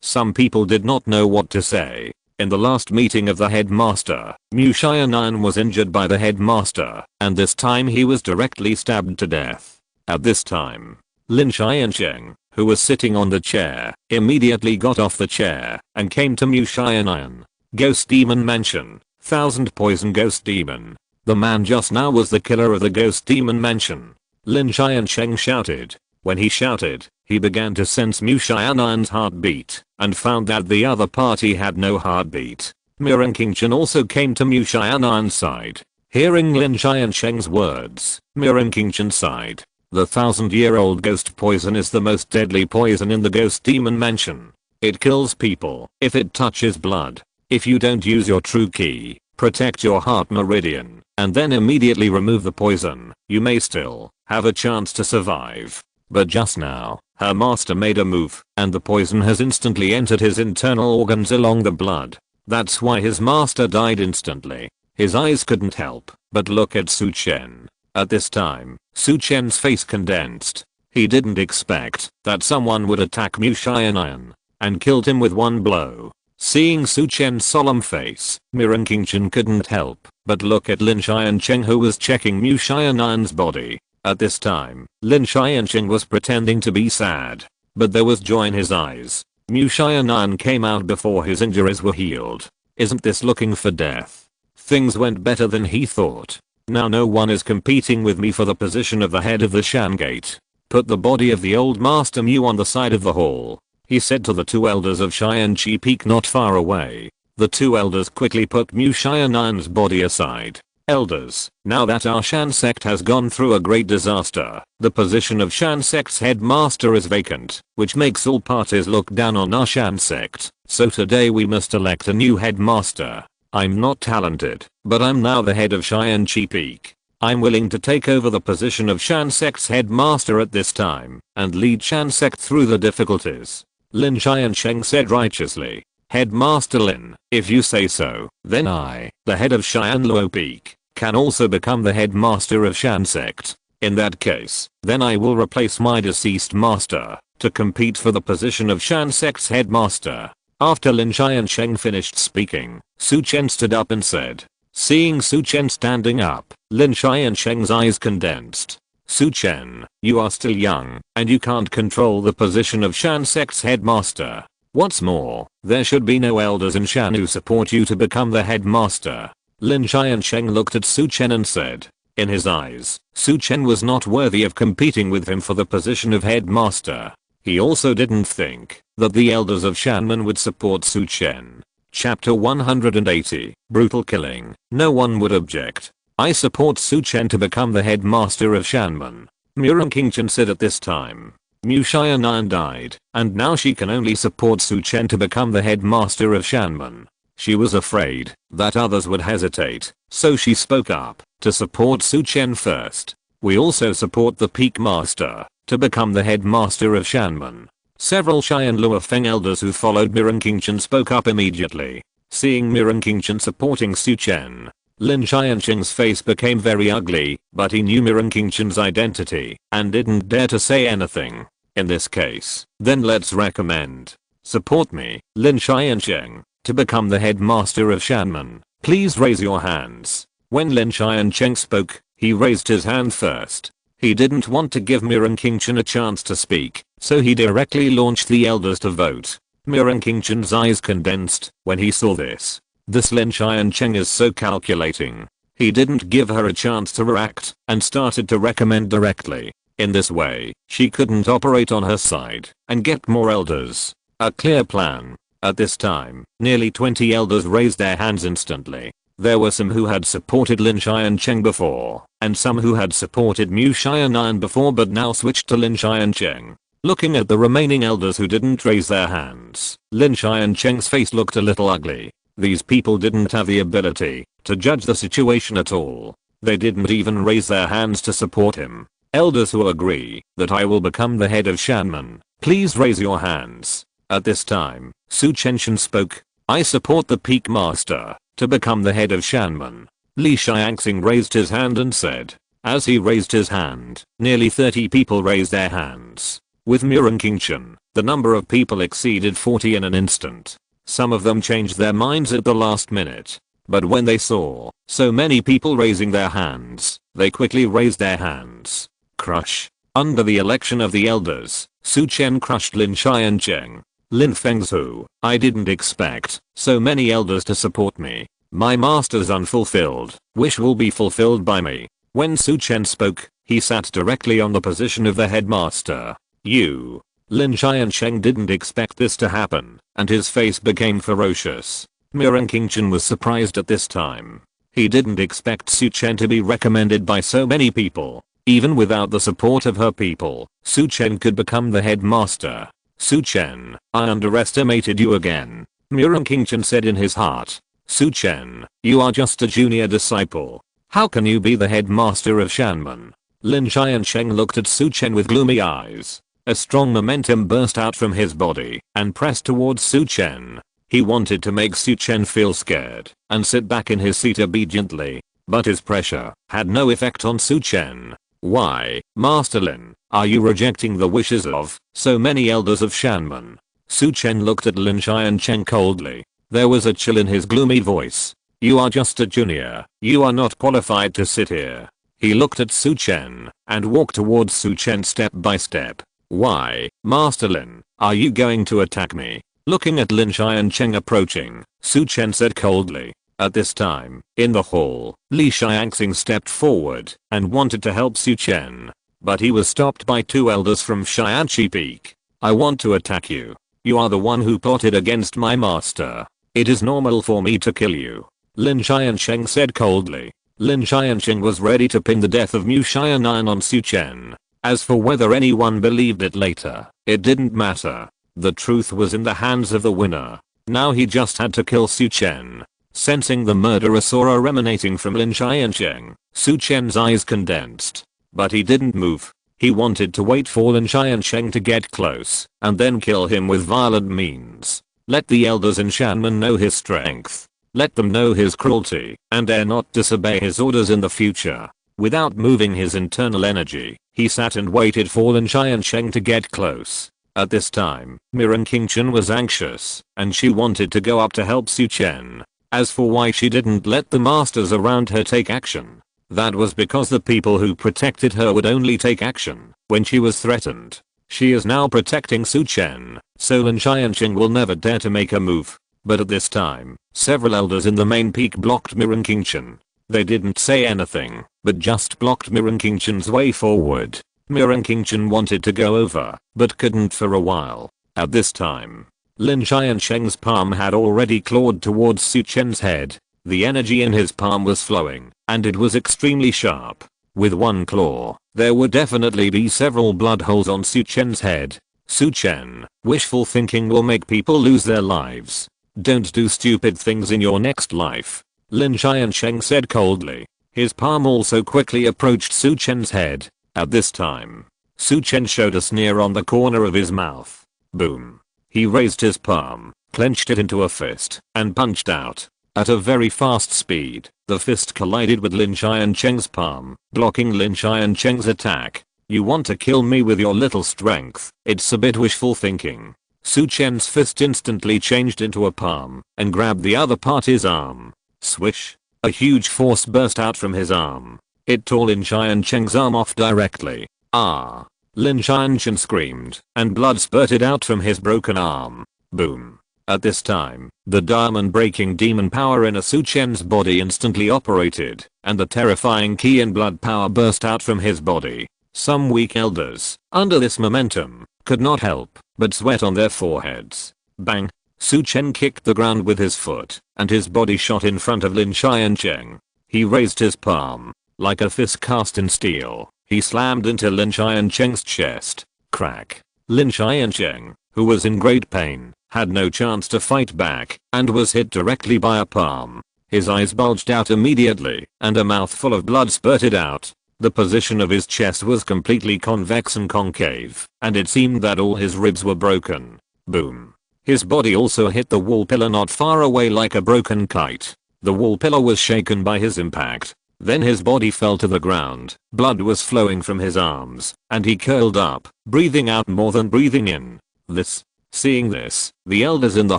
Some people did not know what to say. In the last meeting of the headmaster, Mu Xiaonan was injured by the headmaster, and this time he was directly stabbed to death. At this time, Lin Xiancheng, who was sitting on the chair, immediately got off the chair and came to Mu Xiaonan. Ghost Demon Mansion, 1000 Poison Ghost Demon. The man just now was the killer of the Ghost Demon Mansion. Lin Xiancheng shouted. When he shouted, he began to sense Mu Xiaonan's heartbeat and found that the other party had no heartbeat. Mirren Chen also came to Mu Xiaonan's side. Hearing Lin Xiancheng's words, Mirren Chen sighed. The 1000-year-old ghost poison is the most deadly poison in the Ghost Demon Mansion. It kills people if it touches blood. If you don't use your true key, protect your heart meridian, and then immediately remove the poison, you may still have a chance to survive. But just now, her master made a move, and the poison has instantly entered his internal organs along the blood. That's why his master died instantly. His eyes couldn't help but look at Su Chen. At this time, Su Chen's face condensed. He didn't expect that someone would attack Mu Xiaonan and killed him with one blow. Seeing Su Chen's solemn face, Mirren Chen couldn't help but look at Lin Xiancheng, who was checking Mu Xiaonan's body. At this time, Lin Xiancheng was pretending to be sad, but there was joy in his eyes. Mu Xiaonan came out before his injuries were healed. Isn't this looking for death? Things went better than he thought. Now no one is competing with me for the position of the head of the Shan Gate. Put the body of the old master Mu on the side of the hall, he said to the two elders of Xianqi Peak not far away. The two elders quickly put Mu Xiaonan's body aside. Elders, now that our Shan sect has gone through a great disaster, the position of Shan sect's headmaster is vacant, which makes all parties look down on our Shan sect. So today we must elect a new headmaster. I'm not talented, but I'm now the head of Xianqi Peak. I'm willing to take over the position of Shan sect's headmaster at this time and lead Shan sect through the difficulties. Lin Xiancheng said righteously. Headmaster Lin, if you say so, then I, the head of Xianluo Peak, can also become the headmaster of Shan sect. In that case, then I will replace my deceased master to compete for the position of Shan sect's headmaster. After Lin Xiancheng finished speaking, Su Chen stood up and said. Seeing Su Chen standing up, Lin Xiancheng's eyes condensed. Su Chen, you are still young, and you can't control the position of Shan sect's headmaster. What's more, there should be no elders in Shan who support you to become the headmaster. Lin Xiancheng looked at Su Chen and said. In his eyes, Su Chen was not worthy of competing with him for the position of headmaster. He also didn't think that the elders of Shanman would support Su Chen. Chapter 180, Brutal Killing. No one would object. I support Su Chen to become the headmaster of Shanman. Mirren Chen said at this time. Mu Xiaonan died, and now she can only support Su Chen to become the headmaster of Shanman. She was afraid that others would hesitate, so she spoke up to support Su Chen first. We also support the Peak Master to become the headmaster of Shanman. Several Xianluo Feng elders who followed Mirren Chen spoke up immediately. Seeing Mirren Chen supporting Su Chen, Lin Xiancheng's face became very ugly, but he knew Mirren Chen's identity and didn't dare to say anything. In this case, then let's recommend. Support me, Lin Xiancheng, to become the headmaster of Shanman. Please raise your hands. When Lin Xiancheng spoke, he raised his hand first. He didn't want to give Mirren Chen a chance to speak, so he directly launched the elders to vote. Mirren Chen's eyes condensed when he saw this. This Lin Xiancheng is so calculating. He didn't give her a chance to react and started to recommend directly. In this way, she couldn't operate on her side and get more elders. A clear plan. At this time, nearly 20 elders raised their hands instantly. There were some who had supported Lin Xiancheng before, and some who had supported Mu Xiaonan before but now switched to Lin Xiancheng. Looking at the remaining elders who didn't raise their hands, Lin Xiancheng's face looked a little ugly. These people didn't have the ability to judge the situation at all. They didn't even raise their hands to support him. Elders who agree that I will become the head of Shanman, please raise your hands. At this time, Su Chen spoke. I support the Peak Master to become the head of Shanman. Li Xiangxing raised his hand and said. As he raised his hand, nearly 30 people raised their hands. With Mirren Chen, the number of people exceeded 40 in an instant. Some of them changed their minds at the last minute. But when they saw so many people raising their hands, they quickly raised their hands. Crush. Under the election of the elders, Su Chen crushed Lin Xiancheng. Lin Fengzhu, I didn't expect so many elders to support me. My master's unfulfilled wish will be fulfilled by me. When Su Chen spoke, he sat directly on the position of the headmaster. You. Lin Xiancheng didn't expect this to happen, and his face became ferocious. Mirren Chen was surprised at this time. He didn't expect Su Chen to be recommended by so many people. Even without the support of her people, Su Chen could become the headmaster. Su Chen, I underestimated you again. Mirren Chen said in his heart. Su Chen, you are just a junior disciple. How can you be the headmaster of Shanmen? Lin Xiancheng looked at Su Chen with gloomy eyes. A strong momentum burst out from his body and pressed towards Su Chen. He wanted to make Su Chen feel scared and sit back in his seat obediently, but his pressure had no effect on Su Chen. Why, Master Lin, are you rejecting the wishes of so many elders of Shanmen? Su Chen looked at Lin Xiancheng coldly. There was a chill in his gloomy voice. You are just a junior. You are not qualified to sit here. He looked at Su Chen and walked towards Su Chen step by step. Why, Master Lin, are you going to attack me? Looking at Lin Xiancheng approaching, Su Chen said coldly. At this time, in the hall, Li Xiangxing stepped forward and wanted to help Su Chen. But he was stopped by two elders from Xianqi Peak. I want to attack you. You are the one who plotted against my master. It is normal for me to kill you. Lin Xiancheng said coldly. Lin Xiancheng was ready to pin the death of Mu Xianan on Su Chen. As for whether anyone believed it later, it didn't matter. The truth was in the hands of the winner. Now he just had to kill Su Chen. Sensing the murderous aura emanating from Lin Xiancheng, Su Chen's eyes condensed. But he didn't move. He wanted to wait for Lin Xiancheng to get close and then kill him with violent means. Let the elders in Shanmen know his strength. Let them know his cruelty and dare not disobey his orders in the future. Without moving his internal energy, he sat and waited for Lin Xiancheng to get close. At this time, Mirren Chen was anxious, and she wanted to go up to help Su Chen. As for why she didn't let the masters around her take action, that was because the people who protected her would only take action when she was threatened. She is now protecting Su Chen, so Lin Xiancheng will never dare to make a move. But at this time, several elders in the main peak blocked Mirren Chen. They didn't say anything, but just blocked Mirren Chen's way forward. Mirren Chen wanted to go over, but couldn't for a while. At this time, Lin Xiancheng's palm had already clawed towards Su Chen's head. The energy in his palm was flowing, and it was extremely sharp. With one claw, there would definitely be several blood holes on Su Chen's head. Su Chen, wishful thinking will make people lose their lives. Don't do stupid things in your next life. Lin Xiancheng said coldly. His palm also quickly approached Su Chen's head. At this time, Su Chen showed a sneer on the corner of his mouth. Boom. He raised his palm, clenched it into a fist, and punched out. At a very fast speed, the fist collided with Lin Xiancheng's palm, blocking Lin Xiancheng's attack. You want to kill me with your little strength? It's a bit wishful thinking. Su Chen's fist instantly changed into a palm and grabbed the other party's arm. Swish. A huge force burst out from his arm. It tore Lin Xiancheng's arm off directly. Ah! Lin Xiancheng screamed, and blood spurted out from his broken arm. Boom. At this time, the diamond-breaking demon power in Su Chen's body instantly operated, and the terrifying ki and blood power burst out from his body. Some weak elders, under this momentum, could not help but sweat on their foreheads. Bang! Su Chen kicked the ground with his foot, and his body shot in front of Lin Xiancheng. He raised his palm. Like a fist cast in steel, he slammed into Lin Xiancheng's chest. Crack. Lin Xiancheng, who was in great pain, had no chance to fight back, and was hit directly by a palm. His eyes bulged out immediately, and a mouthful of blood spurted out. The position of his chest was completely convex and concave, and it seemed that all his ribs were broken. Boom. His body also hit the wall pillar not far away like a broken kite. The wall pillar was shaken by his impact. Then his body fell to the ground, blood was flowing from his arms, and he curled up, breathing out more than breathing in. This Seeing this, the elders in the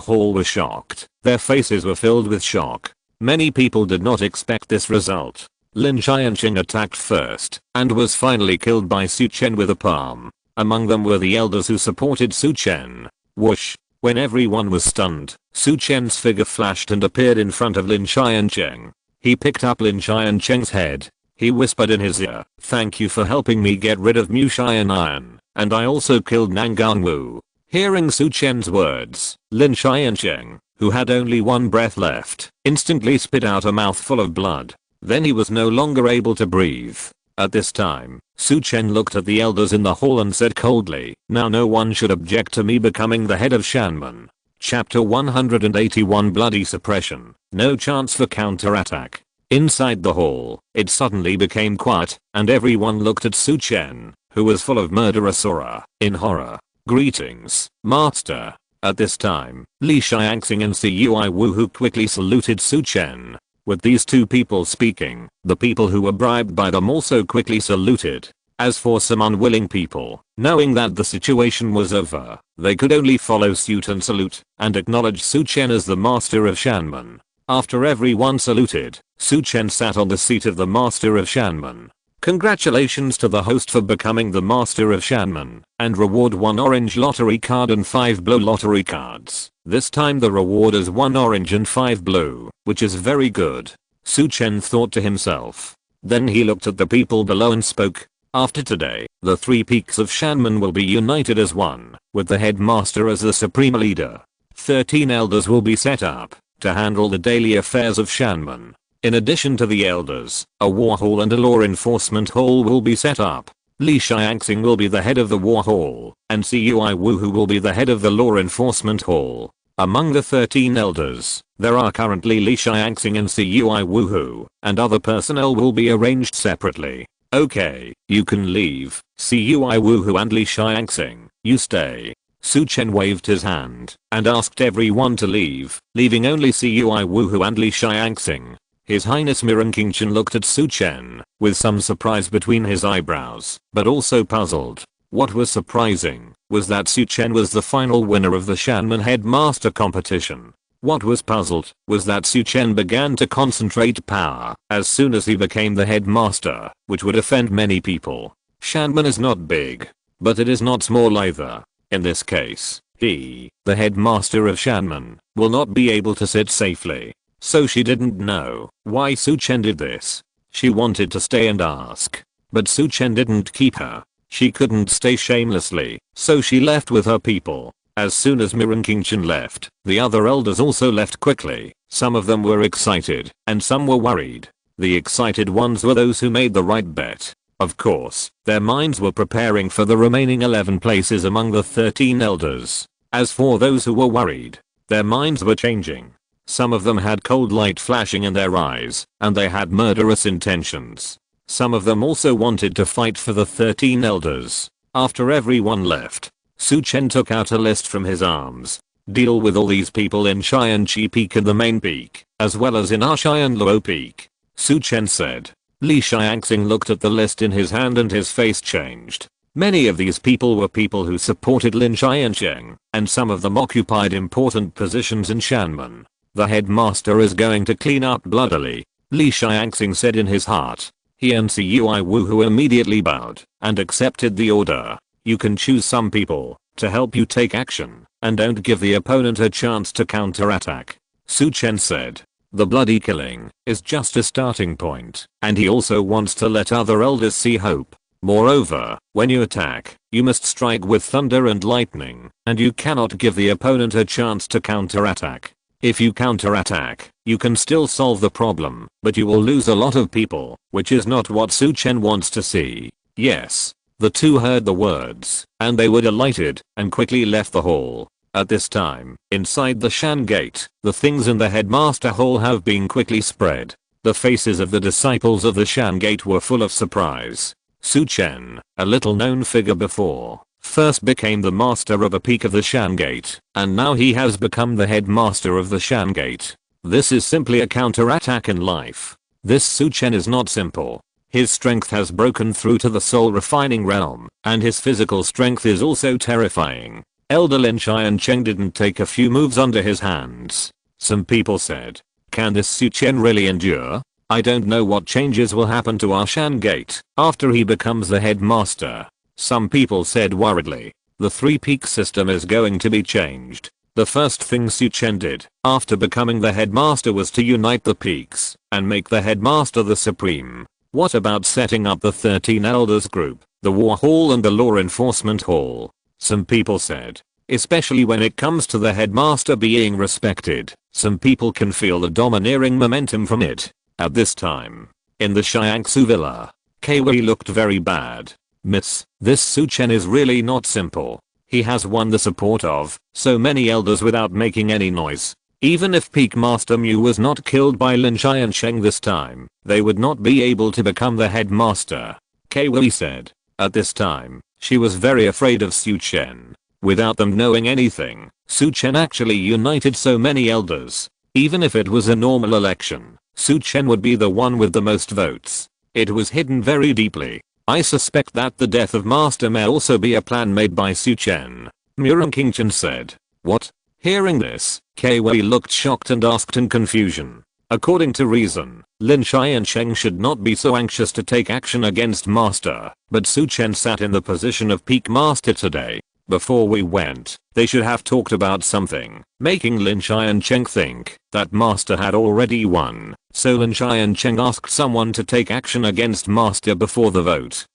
hall were shocked. Their faces were filled with shock. Many people did not expect this result. Lin Xianqing attacked first and was finally killed by Su Chen with a palm. Among them were the elders who supported Su Chen. Whoosh! When everyone was stunned, Su Chen's figure flashed and appeared in front of Lin Xianqing. He picked up Lin Xianqing's head. He whispered in his ear, "Thank you for helping me get rid of Mu Xianian, and I also killed Nangang Wu." Hearing Su Chen's words, Lin Xianqing, who had only one breath left, instantly spit out a mouthful of blood. Then he was no longer able to breathe. At this time, Su Chen looked at the elders in the hall and said coldly, "Now no one should object to me becoming the head of Shanman." Chapter 181 Bloody Suppression. No chance for counterattack. Inside the hall, it suddenly became quiet, and everyone looked at Su Chen, who was full of murderous aura, in horror. "Greetings, Master." At this time, Li Xianxing and Cui Wu who quickly saluted Su Chen. With these two people speaking, the people who were bribed by them also quickly saluted. As for some unwilling people, knowing that the situation was over, they could only follow suit and salute, and acknowledge Su Chen as the master of Shanman. After everyone saluted, Su Chen sat on the seat of the master of Shanman. Congratulations to the host for becoming the master of Shanman, and reward 1 orange lottery card and 5 blue lottery cards. This time the reward is 1 orange and 5 blue, which is very good. Su Chen thought to himself. Then he looked at the people below and spoke. After today, the 3 peaks of Shanman will be united as one, with the headmaster as the supreme leader. 13 elders will be set up to handle the daily affairs of Shanman. In addition to the elders, a war hall and a law enforcement hall will be set up. Li Xianxing will be the head of the war hall, and Cui Wu who will be the head of the law enforcement hall. Among the 13 elders, there are currently Li Xianxing and Cui Wu who, and other personnel will be arranged separately. Okay, you can leave. Cui Wu who and Li Xianxing, you stay. Su Chen waved his hand and asked everyone to leave, leaving only Cui Wu who and Li Xianxing. His Highness Mirren Chen looked at Su Chen with some surprise between his eyebrows, but also puzzled. What was surprising was that Su Chen was the final winner of the Shanman Headmaster competition. What was puzzled was that Su Chen began to concentrate power as soon as he became the headmaster, which would offend many people. Shanman is not big, but it is not small either. In this case, he, the headmaster of Shanman, will not be able to sit safely. So she didn't know why Su Chen did this. She wanted to stay and ask, but Su Chen didn't keep her. She couldn't stay shamelessly, so she left with her people. As soon as Mirren Chen left, the other elders also left quickly. Some of them were excited, and some were worried. The excited ones were those who made the right bet. Of course, their minds were preparing for the remaining 11 places among the 13 elders. As for those who were worried, their minds were changing. Some of them had cold light flashing in their eyes, and they had murderous intentions. Some of them also wanted to fight for the 13 elders. After everyone left, Su Chen took out a list from his arms. Deal with all these people in Xianqi Peak and the main peak, as well as in Xian Luo Peak. Su Chen said. Li Xianxing looked at the list in his hand and his face changed. Many of these people were people who supported Lin Xianxing, and some of them occupied important positions in Shanman. The headmaster is going to clean up bloodily, Li Xianxing said in his heart. He and Cui Wu who immediately bowed and accepted the order. You can choose some people to help you take action, and don't give the opponent a chance to counterattack. Su Chen said. The bloody killing is just a starting point, and he also wants to let other elders see hope. Moreover, when you attack, you must strike with thunder and lightning, and you cannot give the opponent a chance to counterattack. If you counterattack, you can still solve the problem, but you will lose a lot of people, which is not what Su Chen wants to see. Yes. The two heard the words, and they were delighted, and quickly left the hall. At this time, inside the Shan Gate, the things in the headmaster hall have been quickly spread. The faces of the disciples of the Shan Gate were full of surprise. Su Chen, a little known figure before, first became the master of a peak of the Shan Gate, and now he has become the headmaster of the Shan Gate. This is simply a counterattack in life. This Su Chen is not simple. His strength has broken through to the soul refining realm, and his physical strength is also terrifying. Elder Lin Chen didn't take a few moves under his hands. Some people said, can this Su Chen really endure? I don't know what changes will happen to our Shan Gate after he becomes the headmaster. Some people said worriedly, the three-peak system is going to be changed. The first thing Su Chen did after becoming the headmaster was to unite the peaks and make the headmaster the supreme. What about setting up the 13 elders group, the war hall and the law enforcement hall? Some people said, especially when it comes to the headmaster being respected, some people can feel the domineering momentum from it. At this time, in the Xiangsu villa, Kei looked very bad. Miss, this Su Chen is really not simple. He has won the support of so many elders without making any noise. Even if Peak Master Mu was not killed by Lin Xiansheng this time, they would not be able to become the headmaster. Kei said. At this time, she was very afraid of Su Chen. Without them knowing anything, Su Chen actually united so many elders. Even if it was a normal election, Su Chen would be the one with the most votes. It was hidden very deeply. I suspect that the death of Master may also be a plan made by Su Chen. King Chen said. What? Hearing this, Kei looked shocked and asked in confusion. According to reason, Lin Xiansheng should not be so anxious to take action against Master, but Su Chen sat in the position of Peak Master today. Before we went, they should have talked about something, making Lin Xiansheng think that Master had already won. So Lin Xiansheng asked someone to take action against Master before the vote.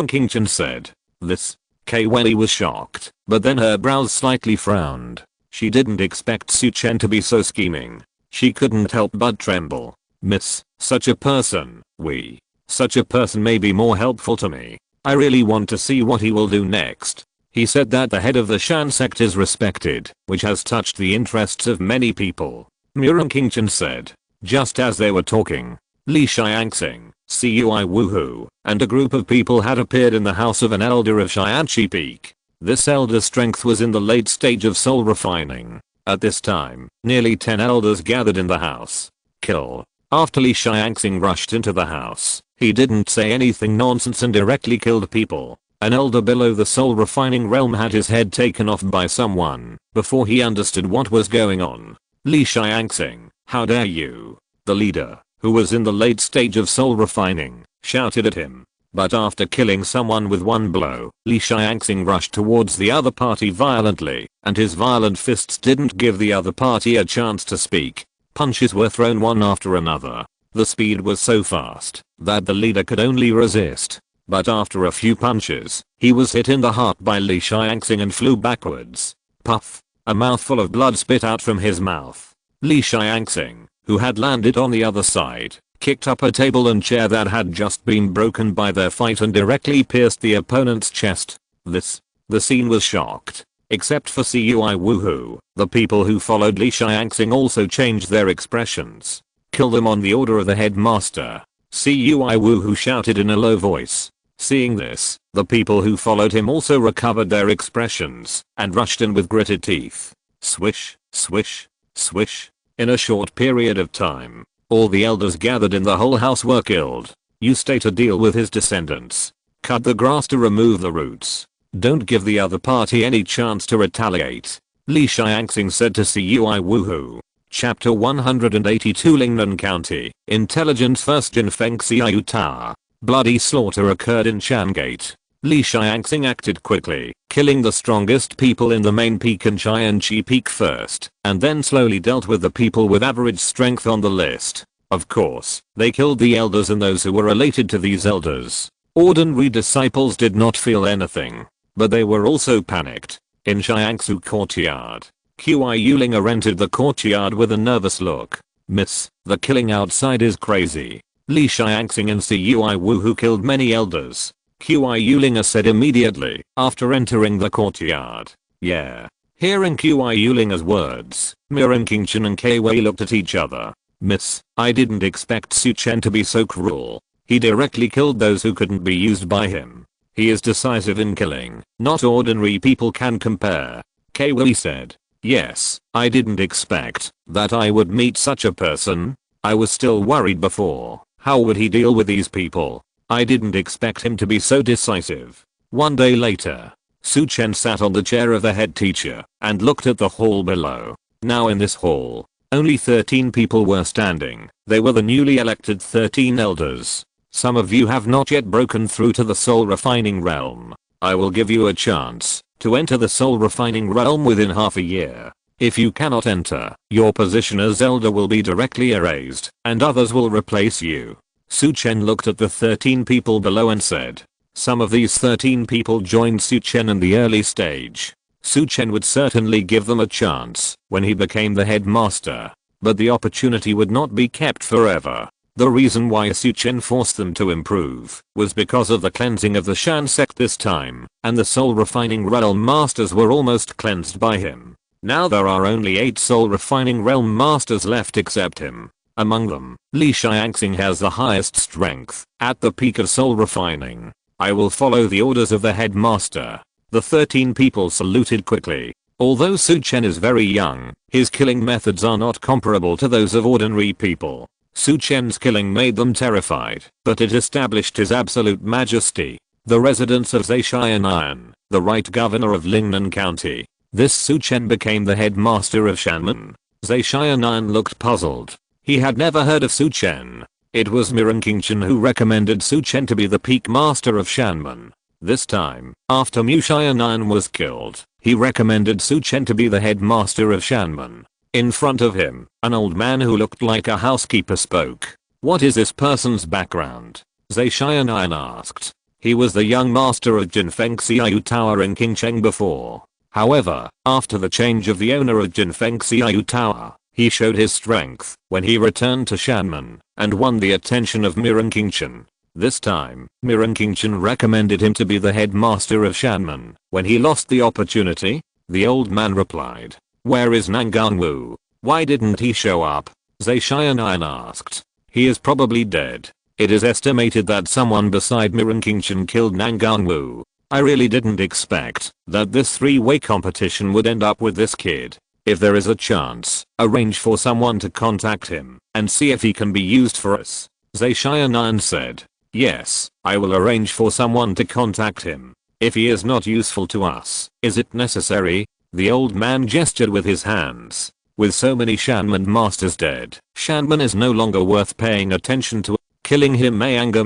King Chen said. This. Kei was shocked, but then her brows slightly frowned. She didn't expect Su Chen to be so scheming. She couldn't help but tremble. Miss, such a person may be more helpful to me. I really want to see what he will do next. He said that the head of the Shan sect is respected, which has touched the interests of many people. King Chen said. Just as they were talking, Li Xiangxing, Cui Wuhu, and a group of people had appeared in the house of an elder of Xianqi Peak. This elder's strength was in the late stage of soul refining. At this time, nearly 10 elders gathered in the house. Kill. After Li Xiangxing rushed into the house, he didn't say anything nonsense and directly killed people. An elder below the soul refining realm had his head taken off by someone before he understood what was going on. Li Xiangxing, how dare you? The leader, who was in the late stage of soul refining, shouted at him. But after killing someone with one blow, Li Xiangxing rushed towards the other party violently, and his violent fists didn't give the other party a chance to speak. Punches were thrown one after another. The speed was so fast that the leader could only resist. But after a few punches, he was hit in the heart by Li Xiangxing and flew backwards. Puff. A mouthful of blood spit out from his mouth. Li Xiangxing, who had landed on the other side, kicked up a table and chair that had just been broken by their fight and directly pierced the opponent's chest. The scene was shocked. Except for Cui Wuhu, the people who followed Li Xiangxing also changed their expressions. Kill them on the order of the headmaster. Cui Wuhu shouted in a low voice. Seeing this, the people who followed him also recovered their expressions and rushed in with gritted teeth. Swish, swish, swish. In a short period of time, all the elders gathered in the whole house were killed. You state a deal with his descendants. Cut the grass to remove the roots. Don't give the other party any chance to retaliate. Li Xiangxing said to Cui Wuhu. Chapter 182 Lingnan County, Intelligence 1st Jin Feng Xiu Ta. Bloody slaughter occurred in Changate. Li Xiangxing acted quickly, killing the strongest people in the main peak and Qianqi Peak first, and then slowly dealt with the people with average strength on the list. Of course, they killed the elders and those who were related to these elders. Ordinary disciples did not feel anything, but they were also panicked. In Xiangsu courtyard, Qi Yulinger entered the courtyard with a nervous look. Miss, the killing outside is crazy. Li Xiangxing and Cui Wuhu killed many elders. Qi Yulinger said immediately after entering the courtyard. Yeah. Hearing Qi Yulinger's words, King Chen and Kei looked at each other. Miss, I didn't expect Su Chen to be so cruel. He directly killed those who couldn't be used by him. He is decisive in killing. Not ordinary people can compare. Kei said. Yes, I didn't expect that I would meet such a person. I was still worried before. How would he deal with these people? I didn't expect him to be so decisive. One day later, Su Chen sat on the chair of the head teacher and looked at the hall below. Now in this hall, only 13 people were standing. They were the newly elected 13 elders. Some of you have not yet broken through to the soul refining realm. I will give you a chance to enter the soul refining realm within half a year. If you cannot enter, your position as elder will be directly erased and others will replace you. Su Chen looked at the 13 people below and said. Some of these 13 people joined Su Chen in the early stage. Su Chen would certainly give them a chance when he became the headmaster, but the opportunity would not be kept forever. The reason why Su Chen forced them to improve was because of the cleansing of the Shan sect this time, and the soul refining realm masters were almost cleansed by him. Now there are only 8 soul refining realm masters left except him. Among them, Li Xiangxing has the highest strength at the peak of soul refining. I will follow the orders of the headmaster. The 13 people saluted quickly. Although Su Chen is very young, his killing methods are not comparable to those of ordinary people. Su Chen's killing made them terrified, but it established his absolute majesty. The residents of Zaishianan, the right governor of Lingnan County. This Su Chen became the headmaster of Shanmen. Zaishianan looked puzzled. He had never heard of Su Chen. It was Chen who recommended Su Chen to be the peak master of Shanmen. This time, after Mu Xiaonan was killed, he recommended Su Chen to be the headmaster of Shanmen. In front of him, an old man who looked like a housekeeper spoke. What is this person's background? Zaishianan asked. He was the young master of Jinfeng Xiaoyu Tower in Qingcheng before. However, after the change of the owner of Jinfeng Xiaoyu Tower, he showed his strength when he returned to Shanmen and won the attention of Chen. This time, Chen recommended him to be the headmaster of Shanmen. When he lost the opportunity, the old man replied, "Where is Nanganwu? Why didn't he show up?" Zaishianan asked. "He is probably dead. It is estimated that someone beside Chen killed Nanganwu. I really didn't expect that this 3-way competition would end up with this kid. If there is a chance, arrange for someone to contact him and see if he can be used for us." Zaishianan said. "Yes, I will arrange for someone to contact him. If he is not useful to us, is it necessary?" The old man gestured with his hands. With so many Shanmen masters dead, Shanmen is no longer worth paying attention to. Killing him may anger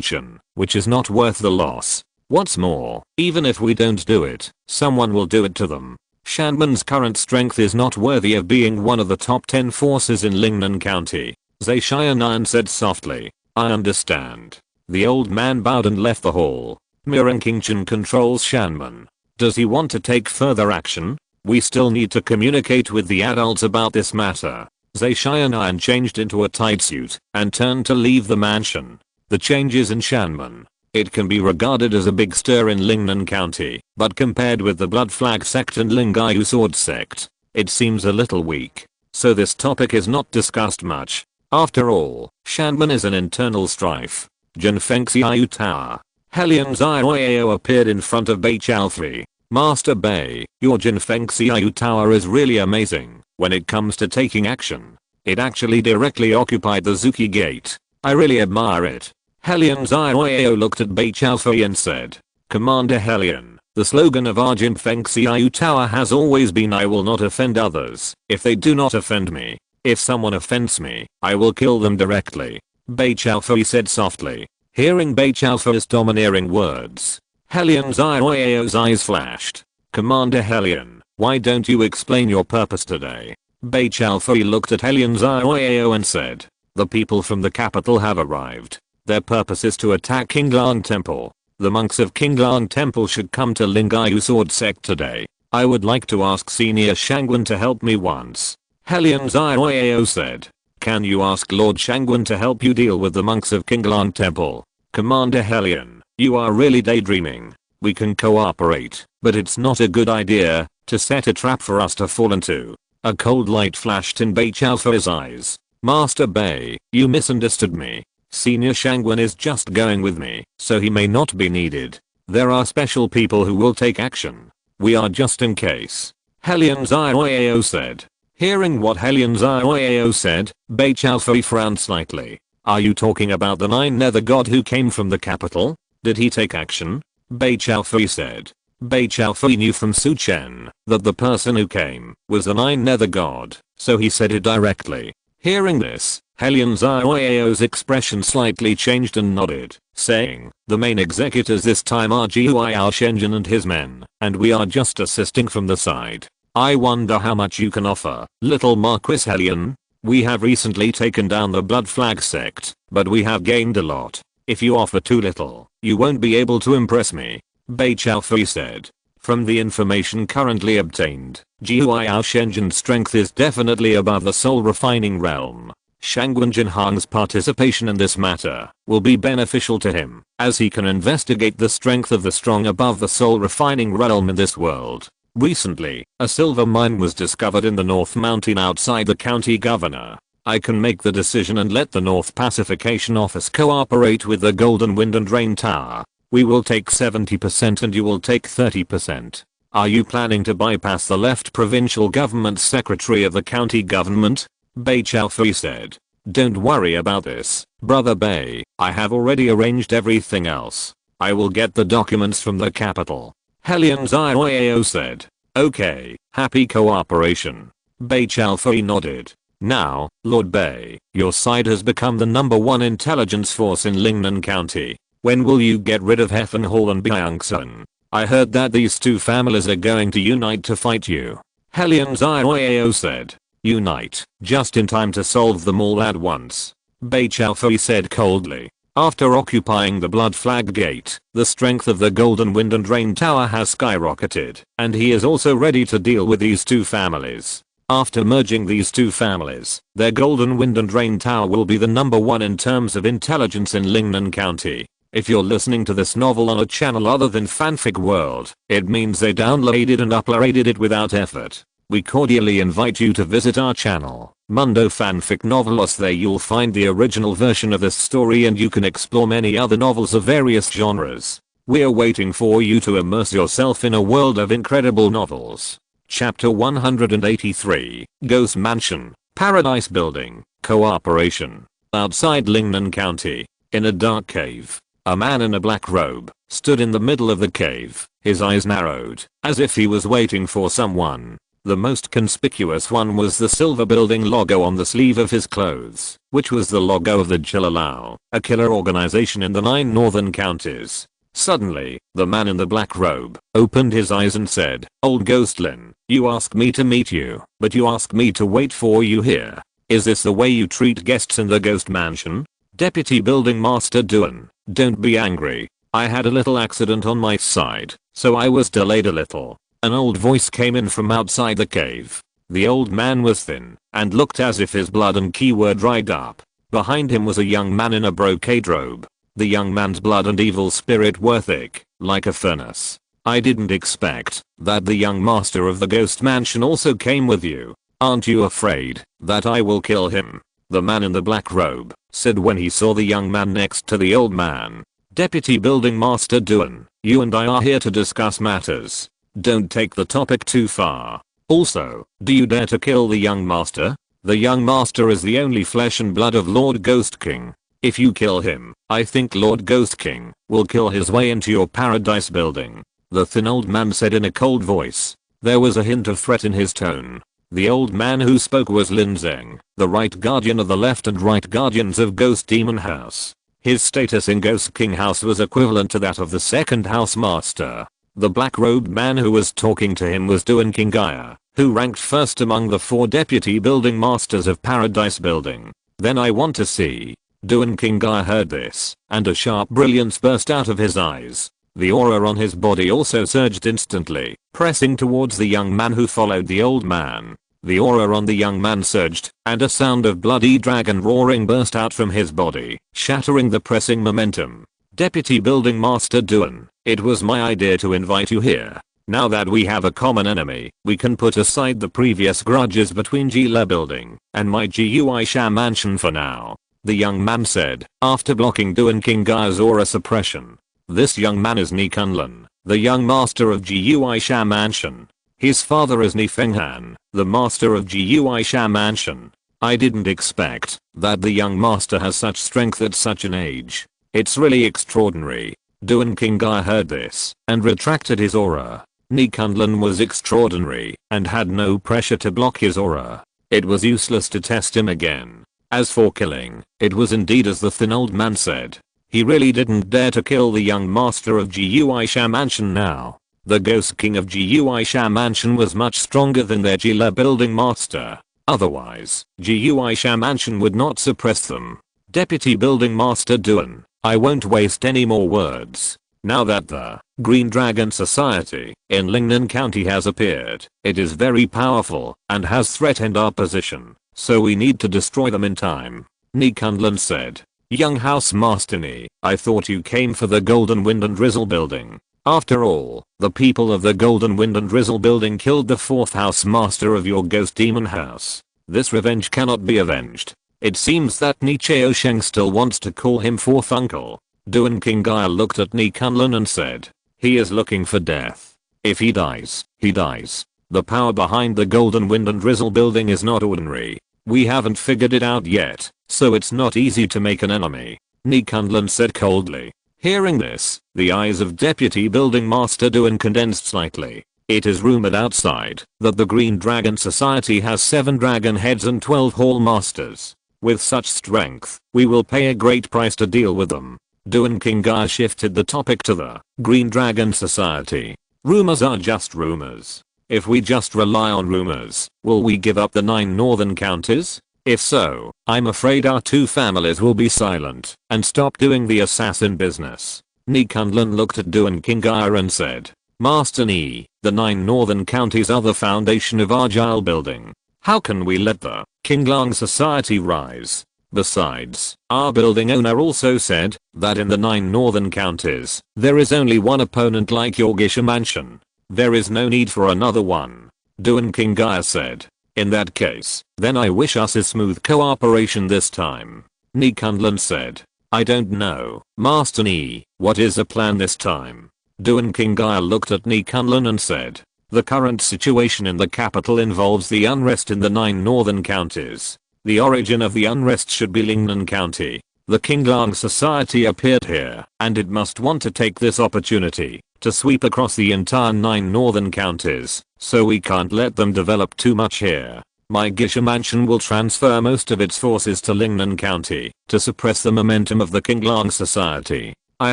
Chen, which is not worth the loss. What's more, even if we don't do it, someone will do it to them. Shanmen's current strength is not worthy of being one of the top 10 forces in Lingnan County. Zaishianan said softly. "I understand." The old man bowed and left the hall. Chen controls Shanmen. Does he want to take further action? We still need to communicate with the adults about this matter. Zaishianan changed into a tight suit and turned to leave the mansion. The changes in Shanmen. It can be regarded as a big stir in Lingnan County, but compared with the Blood Flag sect and Lingayu Sword sect, it seems a little weak. So this topic is not discussed much. After all, Shanmen is an internal strife. Jinfeng Xiaoyu Tower. Helion Zioyao appeared in front of Bei Chalfi. "Master Bei, your Jinfeng Xiaoyu Tower is really amazing when it comes to taking action. It actually directly occupied the Zuki Gate. I really admire it." Helion Zioyao looked at Bei Chalfi and said, "Commander Helion, the slogan of our Jinfeng Xiaoyu Tower has always been I will not offend others if they do not offend me. If someone offends me, I will kill them directly." Bei Chalfi said softly. Hearing Bei Chalfi's domineering words, Helion Zioyao's eyes flashed. "Commander Helion, why don't you explain your purpose today?" Bei Chalfi looked at Helion Zioyao and said, "The people from the capital have arrived. Their purpose is to attack Qinglang Temple. The monks of Qinglang Temple should come to Lingayu Sword Sect today. I would like to ask Senior Shangguan to help me once." Helion Zioyao said. "Can you ask Lord Shangguan to help you deal with the monks of Qinglang Temple?" "Commander Helion, you are really daydreaming. We can cooperate, but it's not a good idea to set a trap for us to fall into." A cold light flashed in Bei Chalfi's eyes. "Master Bei, you misunderstood me. Senior Shangguan is just going with me, so he may not be needed. There are special people who will take action. We are just in case." Helion Zioyao said. Hearing what Helion Zioyao said, Bei Chalfi frowned slightly. "Are you talking about the 9 nether god who came from the capital? Did he take action?" Bei Chalfi said. Bei Chaofei knew from Su Chen that the person who came was a 9 nether god, so he said it directly. Hearing this, Helion Zioao's expression slightly changed and nodded, saying, the main executors this time are Guiyao Shenjin and his men, and we are just assisting from the side. I wonder how much you can offer, little Marquis Helion. We have recently taken down the Blood Flag sect, but we have gained a lot. If you offer too little, you won't be able to impress me. Bei Chaofei said. From the information currently obtained, Guiyao Shenjin's strength is definitely above the soul refining realm. Shangguan Jinhang's participation in this matter will be beneficial to him, as he can investigate the strength of the strong above the soul refining realm in this world. Recently, a silver mine was discovered in the North Mountain outside the county governor. I can make the decision and let the North Pacification Office cooperate with the Golden Wind and Rain Tower. We will take 70% and you will take 30%. Are you planning to bypass the left provincial government secretary of the county government? Bei Chaofei said. Don't worry about this, brother Bei, I have already arranged everything else. I will get the documents from the capital. Helion Zioao said. Okay, happy cooperation. Bei Chaofei nodded. Now, Lord Bei, your side has become the #1 intelligence force in Lingnan County. When will you get rid of Hefen Hall and Byangsun? I heard that these two families are going to unite to fight you. Helion Zioao said. Unite, just in time to solve them all at once. Bei Chaofei said coldly. After occupying the Blood Flag Gate, the strength of the Golden Wind and Rain Tower has skyrocketed, and he is also ready to deal with these two families. After merging these two families, their Golden Wind and Rain Tower will be the #1 in terms of intelligence in Lingnan County. If you're listening to this novel on a channel other than Fanfic World, it means they downloaded and uploaded it without effort. We cordially invite you to visit our channel, Mundo Fanfic Novelos. There you'll find the original version of this story and you can explore many other novels of various genres. We're waiting for you to immerse yourself in a world of incredible novels. Chapter 183, Ghost Mansion, Paradise Building, Cooperation. Outside Lingnan County, in a dark cave, a man in a black robe stood in the middle of the cave, his eyes narrowed, as if he was waiting for someone. The most conspicuous one was the silver building logo on the sleeve of his clothes, which was the logo of the Jilalao, a killer organization in the 9 northern counties. Suddenly, the man in the black robe opened his eyes and said, Old Ghostlin, you asked me to meet you, but you asked me to wait for you here. Is this the way you treat guests in the ghost mansion? Deputy Building Master Duan, don't be angry. I had a little accident on my side, so I was delayed a little. An old voice came in from outside the cave. The old man was thin and looked as if his blood and ki were dried up. Behind him was a young man in a brocade robe. The young man's blood and evil spirit were thick, like a furnace. I didn't expect that the young master of the ghost mansion also came with you. Aren't you afraid that I will kill him? The man in the black robe said when he saw the young man next to the old man. Deputy Building Master Duan, you and I are here to discuss matters. Don't take the topic too far. Also, do you dare to kill the young master? The young master is the only flesh and blood of Lord Ghost King. If you kill him, I think Lord Ghost King will kill his way into your paradise building. The thin old man said in a cold voice. There was a hint of threat in his tone. The old man who spoke was Lin Zeng, the right guardian of the left and right guardians of Ghost Demon House. His status in Ghost King House was equivalent to that of the second house master. The black-robed man who was talking to him was Duan Kingaya, who ranked first among the 4 deputy building masters of Paradise Building. Then I want to see. Duan Kingaya heard this, and a sharp brilliance burst out of his eyes. The aura on his body also surged instantly, pressing towards the young man who followed the old man. The aura on the young man surged, and a sound of bloody dragon roaring burst out from his body, shattering the pressing momentum. Deputy Building Master Duan, it was my idea to invite you here. Now that we have a common enemy, we can put aside the previous grudges between Jila Building and my GUI Sha Mansion for now. The young man said, after blocking Duan Kingaya's aura suppression. This young man is Ni Kunlun, the young master of GUI Sha Mansion. His father is Ni Fenghan, the master of GUI Sha Mansion. I didn't expect that the young master has such strength at such an age. It's really extraordinary. Duan Kingai heard this and retracted his aura. Ni Kunlun was extraordinary and had no pressure to block his aura. It was useless to test him again. As for killing, it was indeed as the thin old man said. He really didn't dare to kill the young master of GUI Sha Mansion now. The ghost king of GUI Sha Mansion was much stronger than their Gila building master. Otherwise, GUI Sha Mansion would not suppress them. Deputy Building Master Duan, I won't waste any more words. Now that the Green Dragon Society in Lingnan County has appeared, it is very powerful and has threatened our position, so we need to destroy them in time. Ni Kunlun said. Young House Master Ni, I thought you came for the Golden Wind and Drizzle building. After all, the people of the Golden Wind and Drizzle building killed the 4th House Master of your Ghost Demon House. This revenge cannot be avenged. It seems that Ni Cheo Sheng still wants to call him 4th uncle. Duan Kingai looked at Ni Kunlun and said. He is looking for death. If he dies, he dies. The power behind the Golden Wind and Drizzle building is not ordinary. We haven't figured it out yet, so it's not easy to make an enemy. Ni Kunlun said coldly. Hearing this, the eyes of Deputy Building Master Duan condensed slightly. It is rumored outside that the Green Dragon Society has 7 dragon heads and 12 hall masters. With such strength, we will pay a great price to deal with them. Duan Kingai shifted the topic to the Green Dragon Society. Rumors are just rumors. If we just rely on rumors, will we give up the 9 northern counties? If so, I'm afraid our 2 families will be silent and stop doing the assassin business. Ni Kunlun looked at Duan Kingai and said, Master Ni, the 9 northern counties are the foundation of Argyle building. How can we let the Qinglang Society rise? Besides, our building owner also said that in the 9 northern counties, there is only one opponent like your Gisha Mansion. There is no need for another one. Duan Kingai said. In that case, then I wish us a smooth cooperation this time. Ni Kunlun said. I don't know, Master Ni, what is the plan this time? Duan Kingai looked at Ni Kunlun and said. The current situation in the capital involves the unrest in the 9 northern counties. The origin of the unrest should be Lingnan County. The Qinglang Society appeared here, and it must want to take this opportunity to sweep across the entire 9 northern counties, so we can't let them develop too much here. My Gisha Mansion will transfer most of its forces to Lingnan County to suppress the momentum of the Qinglang Society. I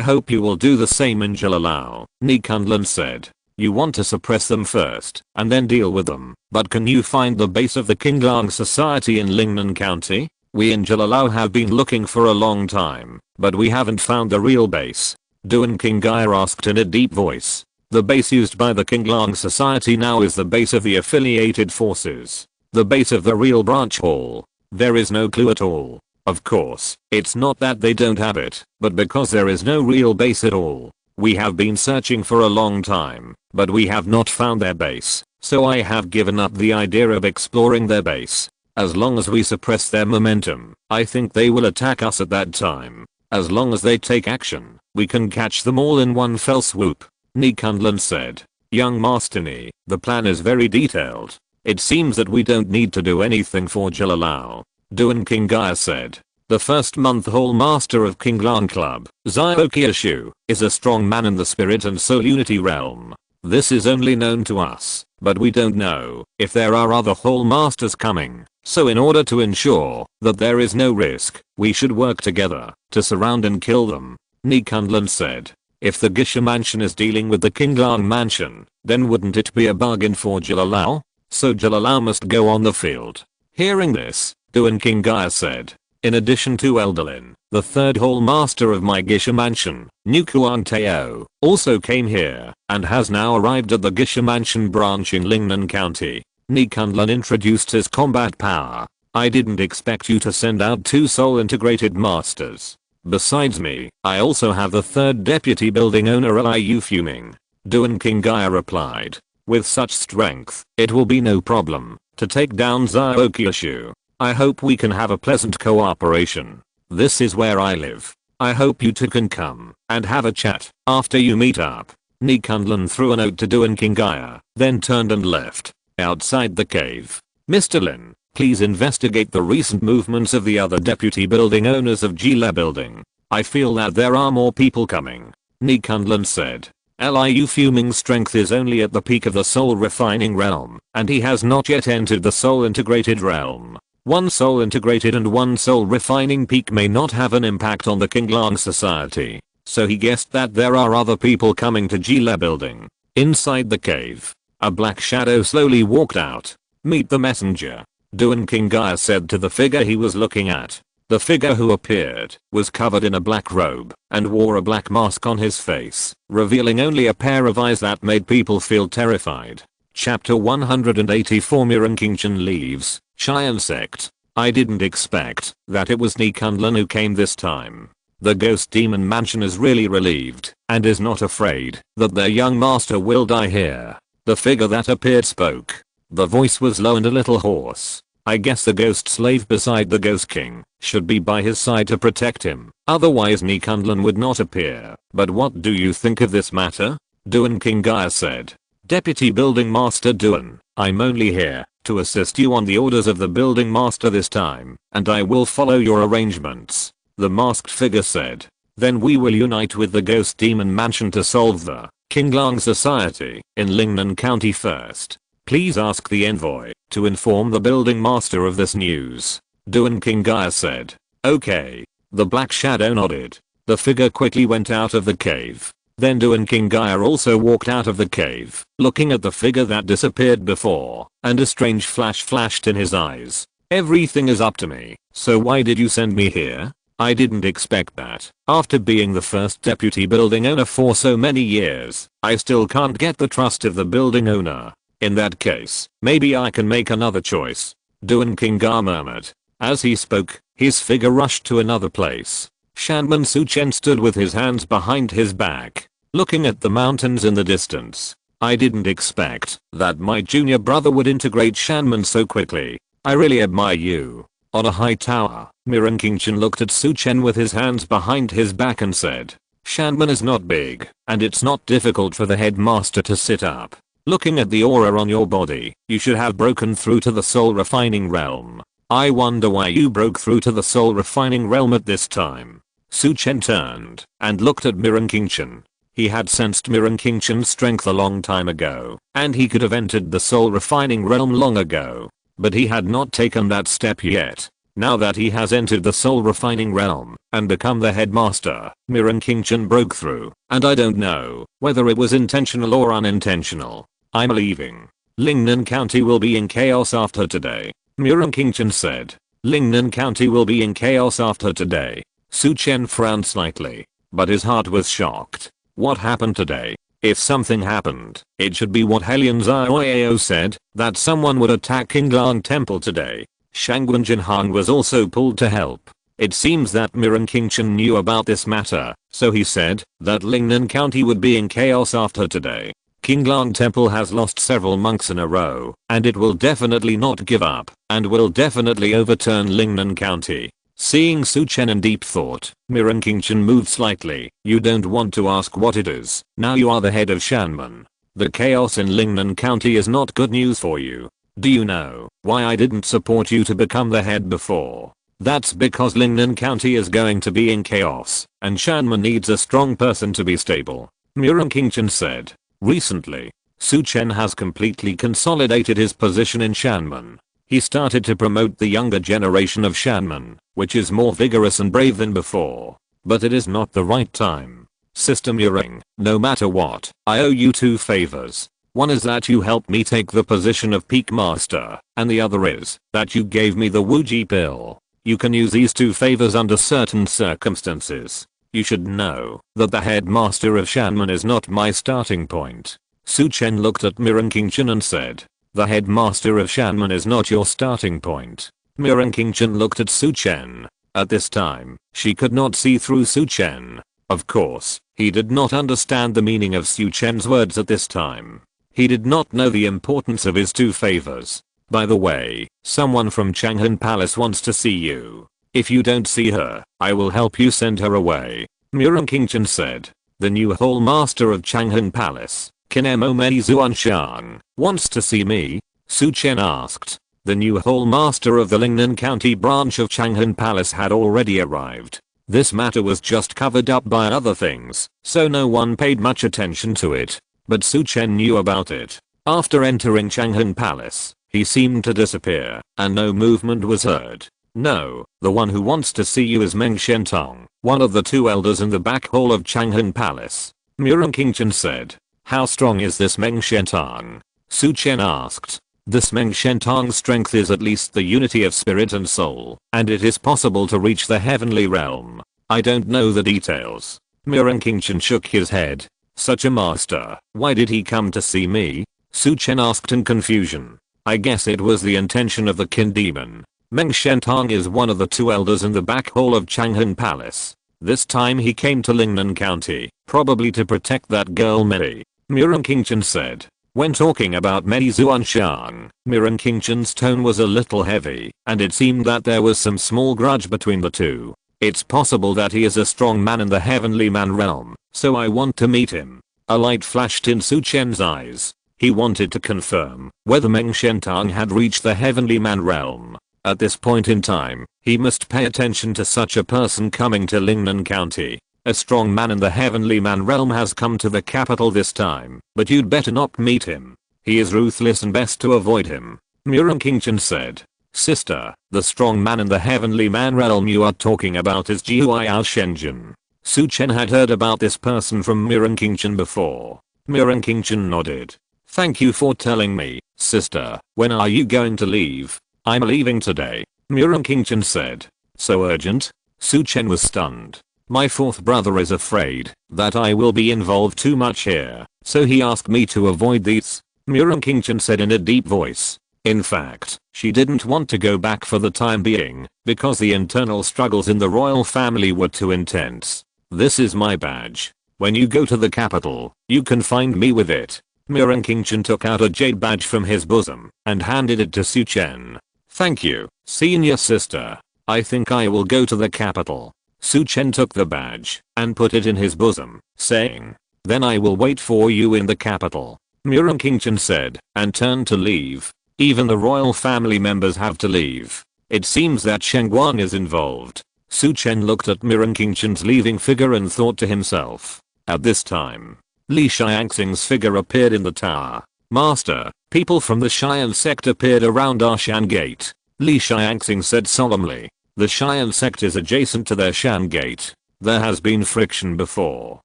hope you will do the same in Jilalao, Ni Kunlun said. You want to suppress them first, and then deal with them, but can you find the base of the Qinglang Society in Lingnan County? We in Jilalao have been looking for a long time, but we haven't found the real base. Duan Kingai asked in a deep voice. The base used by the Qinglang Society now is the base of the affiliated forces. The base of the real branch hall. There is no clue at all. Of course, it's not that they don't have it, but because there is no real base at all. We have been searching for a long time, but we have not found their base, so I have given up the idea of exploring their base. As long as we suppress their momentum, I think they will attack us at that time. As long as they take action, we can catch them all in one fell swoop. Ni Kunlun said. Young Master Ni, the plan is very detailed. It seems that we don't need to do anything for Jilalao. Duan Kingai said. The first month Hall Master of Qinglang Club, Zio Kyushu, is a strong man in the spirit and soul unity realm. This is only known to us, but we don't know if there are other Hall Masters coming. So in order to ensure that there is no risk, we should work together to surround and kill them. Ni Kunlun said. If the Gisha Mansion is dealing with the Qinglang Mansion, then wouldn't it be a bargain for Jilalao? So Jilalao must go on the field. Hearing this, Duan Kingai said. In addition to Eldolin, the 3rd Hall Master of my Gisha Mansion, Nukuang Teo, also came here and has now arrived at the Gisha Mansion branch in Lingnan County. Ni Kunlun introduced his combat power. I didn't expect you to send out 2 soul integrated masters. Besides me, I also have the 3rd deputy building owner Liu Fuming. Duan Kingai replied. With such strength, it will be no problem to take down Zio Kyushu. I hope we can have a pleasant cooperation. This is where I live. I hope you two can come and have a chat after you meet up. Ni Kunlun threw a note to Duan Kingai, then turned and left. Outside the cave. Mr. Lin, please investigate the recent movements of the other deputy building owners of Gila building. I feel that there are more people coming. Ni Kunlun said. Liu Fuming's strength is only at the peak of the soul refining realm, and he has not yet entered the soul integrated realm. One soul integrated and one soul refining peak may not have an impact on the Qinglang society, so he guessed that there are other people coming to Jile building. Inside the cave, a black shadow slowly walked out. Meet the messenger, Duan Qingaya said to the figure he was looking at. The figure who appeared was covered in a black robe and wore a black mask on his face, revealing only a pair of eyes that made people feel terrified. Chapter 184 Miranqingchen leaves, Cheyenne sect. I didn't expect that it was Ni Kunlun who came this time. The ghost demon mansion is really relieved and is not afraid that their young master will die here. The figure that appeared spoke. The voice was low and a little hoarse. I guess the ghost slave beside the ghost king should be by his side to protect him, otherwise Ni Kunlun would not appear. But what do you think of this matter? Duan Qingaya said. Deputy Building Master Duan, I'm only here to assist you on the orders of the Building Master this time, and I will follow your arrangements. The masked figure said. Then we will unite with the ghost demon mansion to solve the Qinglang society in Lingnan County first. Please ask the envoy to inform the building master of this news. Duan Qingaya said. Okay. The black shadow nodded. The figure quickly went out of the cave. Then Duan Qingaya also walked out of the cave, looking at the figure that disappeared before, and a strange flash flashed in his eyes. Everything is up to me, so why did you send me here? I didn't expect that. After being the first deputy building owner for so many years, I still can't get the trust of the building owner. In that case, maybe I can make another choice. Duan Qingaya murmured. As he spoke, his figure rushed to another place. Shanman Su Chen stood with his hands behind his back, looking at the mountains in the distance. I didn't expect that my junior brother would integrate Shanman so quickly. I really admire you. On a high tower, Miranqingchen looked at Su Chen with his hands behind his back and said, Shanman is not big, and it's not difficult for the headmaster to sit up. Looking at the aura on your body, you should have broken through to the soul refining realm. I wonder why you broke through to the soul refining realm at this time. Su Chen turned and looked at Miranqingchen. He had sensed Miranqingchen's strength a long time ago, and he could have entered the soul refining realm long ago. But he had not taken that step yet. Now that he has entered the soul refining realm and become the headmaster, Miranqingchen broke through, and I don't know whether it was intentional or unintentional. I'm leaving. Lingnan County will be in chaos after today. Miranqingchen said. Lingnan County will be in chaos after today. Su Chen frowned slightly, but his heart was shocked. What happened today? If something happened, it should be what Helian Zioyao said, that someone would attack Qinglang Temple today. Shangwen Jinhang was also pulled to help. It seems that Miranqingchen knew about this matter, so he said that Lingnan County would be in chaos after today. Qinglang Temple has lost several monks in a row, and it will definitely not give up, and will definitely overturn Lingnan County. Seeing Su Chen in deep thought, Miranqingchen moved slightly. You don't want to ask what it is. Now you are the head of Shanman. The chaos in Lingnan County is not good news for you. Do you know why I didn't support you to become the head before? That's because Lingnan County is going to be in chaos, and Shanman needs a strong person to be stable. Miranqingchen said. Recently, Su Chen has completely consolidated his position in Shanman. He started to promote the younger generation of Shanman, which is more vigorous and brave than before. But it is not the right time. Sister Muring, no matter what, I owe you two favors. One is that you helped me take the position of Peak Master, and the other is that you gave me the Wuji pill. You can use these two favors under certain circumstances. You should know that the headmaster of Shanman is not my starting point. Su Chen looked at Miranqingchen and said, the headmaster of Shanman is not your starting point. Miranqingchen looked at Su Chen. At this time, she could not see through Su Chen. Of course, he did not understand the meaning of Su Chen's words at this time. He did not know the importance of his two favors. By the way, someone from Changhan Palace wants to see you. If you don't see her, I will help you send her away. Miranqingchen said. The new Hall Master of Changhan Palace, Kinemo Mei Zuanshan, wants to see me? Su Chen asked. The new Hall Master of the Lingnan County branch of Changhan Palace had already arrived. This matter was just covered up by other things, so no one paid much attention to it. But Su Chen knew about it. After entering Chang'an Palace, he seemed to disappear, and no movement was heard. No, the one who wants to see you is Meng Shentong, one of the two elders in the back hall of Chang'an Palace. Murong Qingchen said. How strong is this Meng Shentong? Su Chen asked. This Meng Shentong's strength is at least the unity of spirit and soul, and it is possible to reach the heavenly realm. I don't know the details. Murong Qingchen shook his head. Such a master, why did he come to see me? Su Chen asked in confusion. I guess it was the intention of the Kin demon. Meng Shentong is one of the two elders in the back hall of Chang'an Palace. This time he came to Lingnan County, probably to protect that girl Mei. Murong Qingchen said. When talking about Mei Zuanshan, Murong Qingchen's tone was a little heavy, and it seemed that there was some small grudge between the two. It's possible that he is a strong man in the heavenly man realm, so I want to meet him. A light flashed in Su Chen's eyes. He wanted to confirm whether Meng Shentong had reached the heavenly man realm. At this point in time, he must pay attention to such a person coming to Lingnan County. A strong man in the heavenly man realm has come to the capital this time, but you'd better not meet him. He is ruthless and best to avoid him. Murong Qingchen said. Sister, the strong man in the heavenly man realm you are talking about is Jihuayao Shenjin. Su Chen had heard about this person from Murong Qingchen before. Murong Qingchen nodded. Thank you for telling me, sister. When are you going to leave? I'm leaving today. Murong Qingchen said. So urgent? Su Chen was stunned. My fourth brother is afraid that I will be involved too much here, so he asked me to avoid these. Murong Qingchen said in a deep voice. In fact, she didn't want to go back for the time being, because the internal struggles in the royal family were too intense. This is my badge. When you go to the capital, you can find me with it. Murong Qingchen took out a jade badge from his bosom and handed it to Su Chen. Thank you, senior sister. I think I will go to the capital. Su Chen took the badge and put it in his bosom, saying, then I will wait for you in the capital. Murong Qingchen said, and turned to leave. Even the royal family members have to leave. It seems that Shengguang is involved. Su Chen looked at Murong Qingchen's leaving figure and thought to himself. At this time, Li Xiangxing's figure appeared in the tower. Master, people from the Xian sect appeared around our Shan gate. Li Xiangxing said solemnly. The Xian sect is adjacent to their Shan gate. There has been friction before.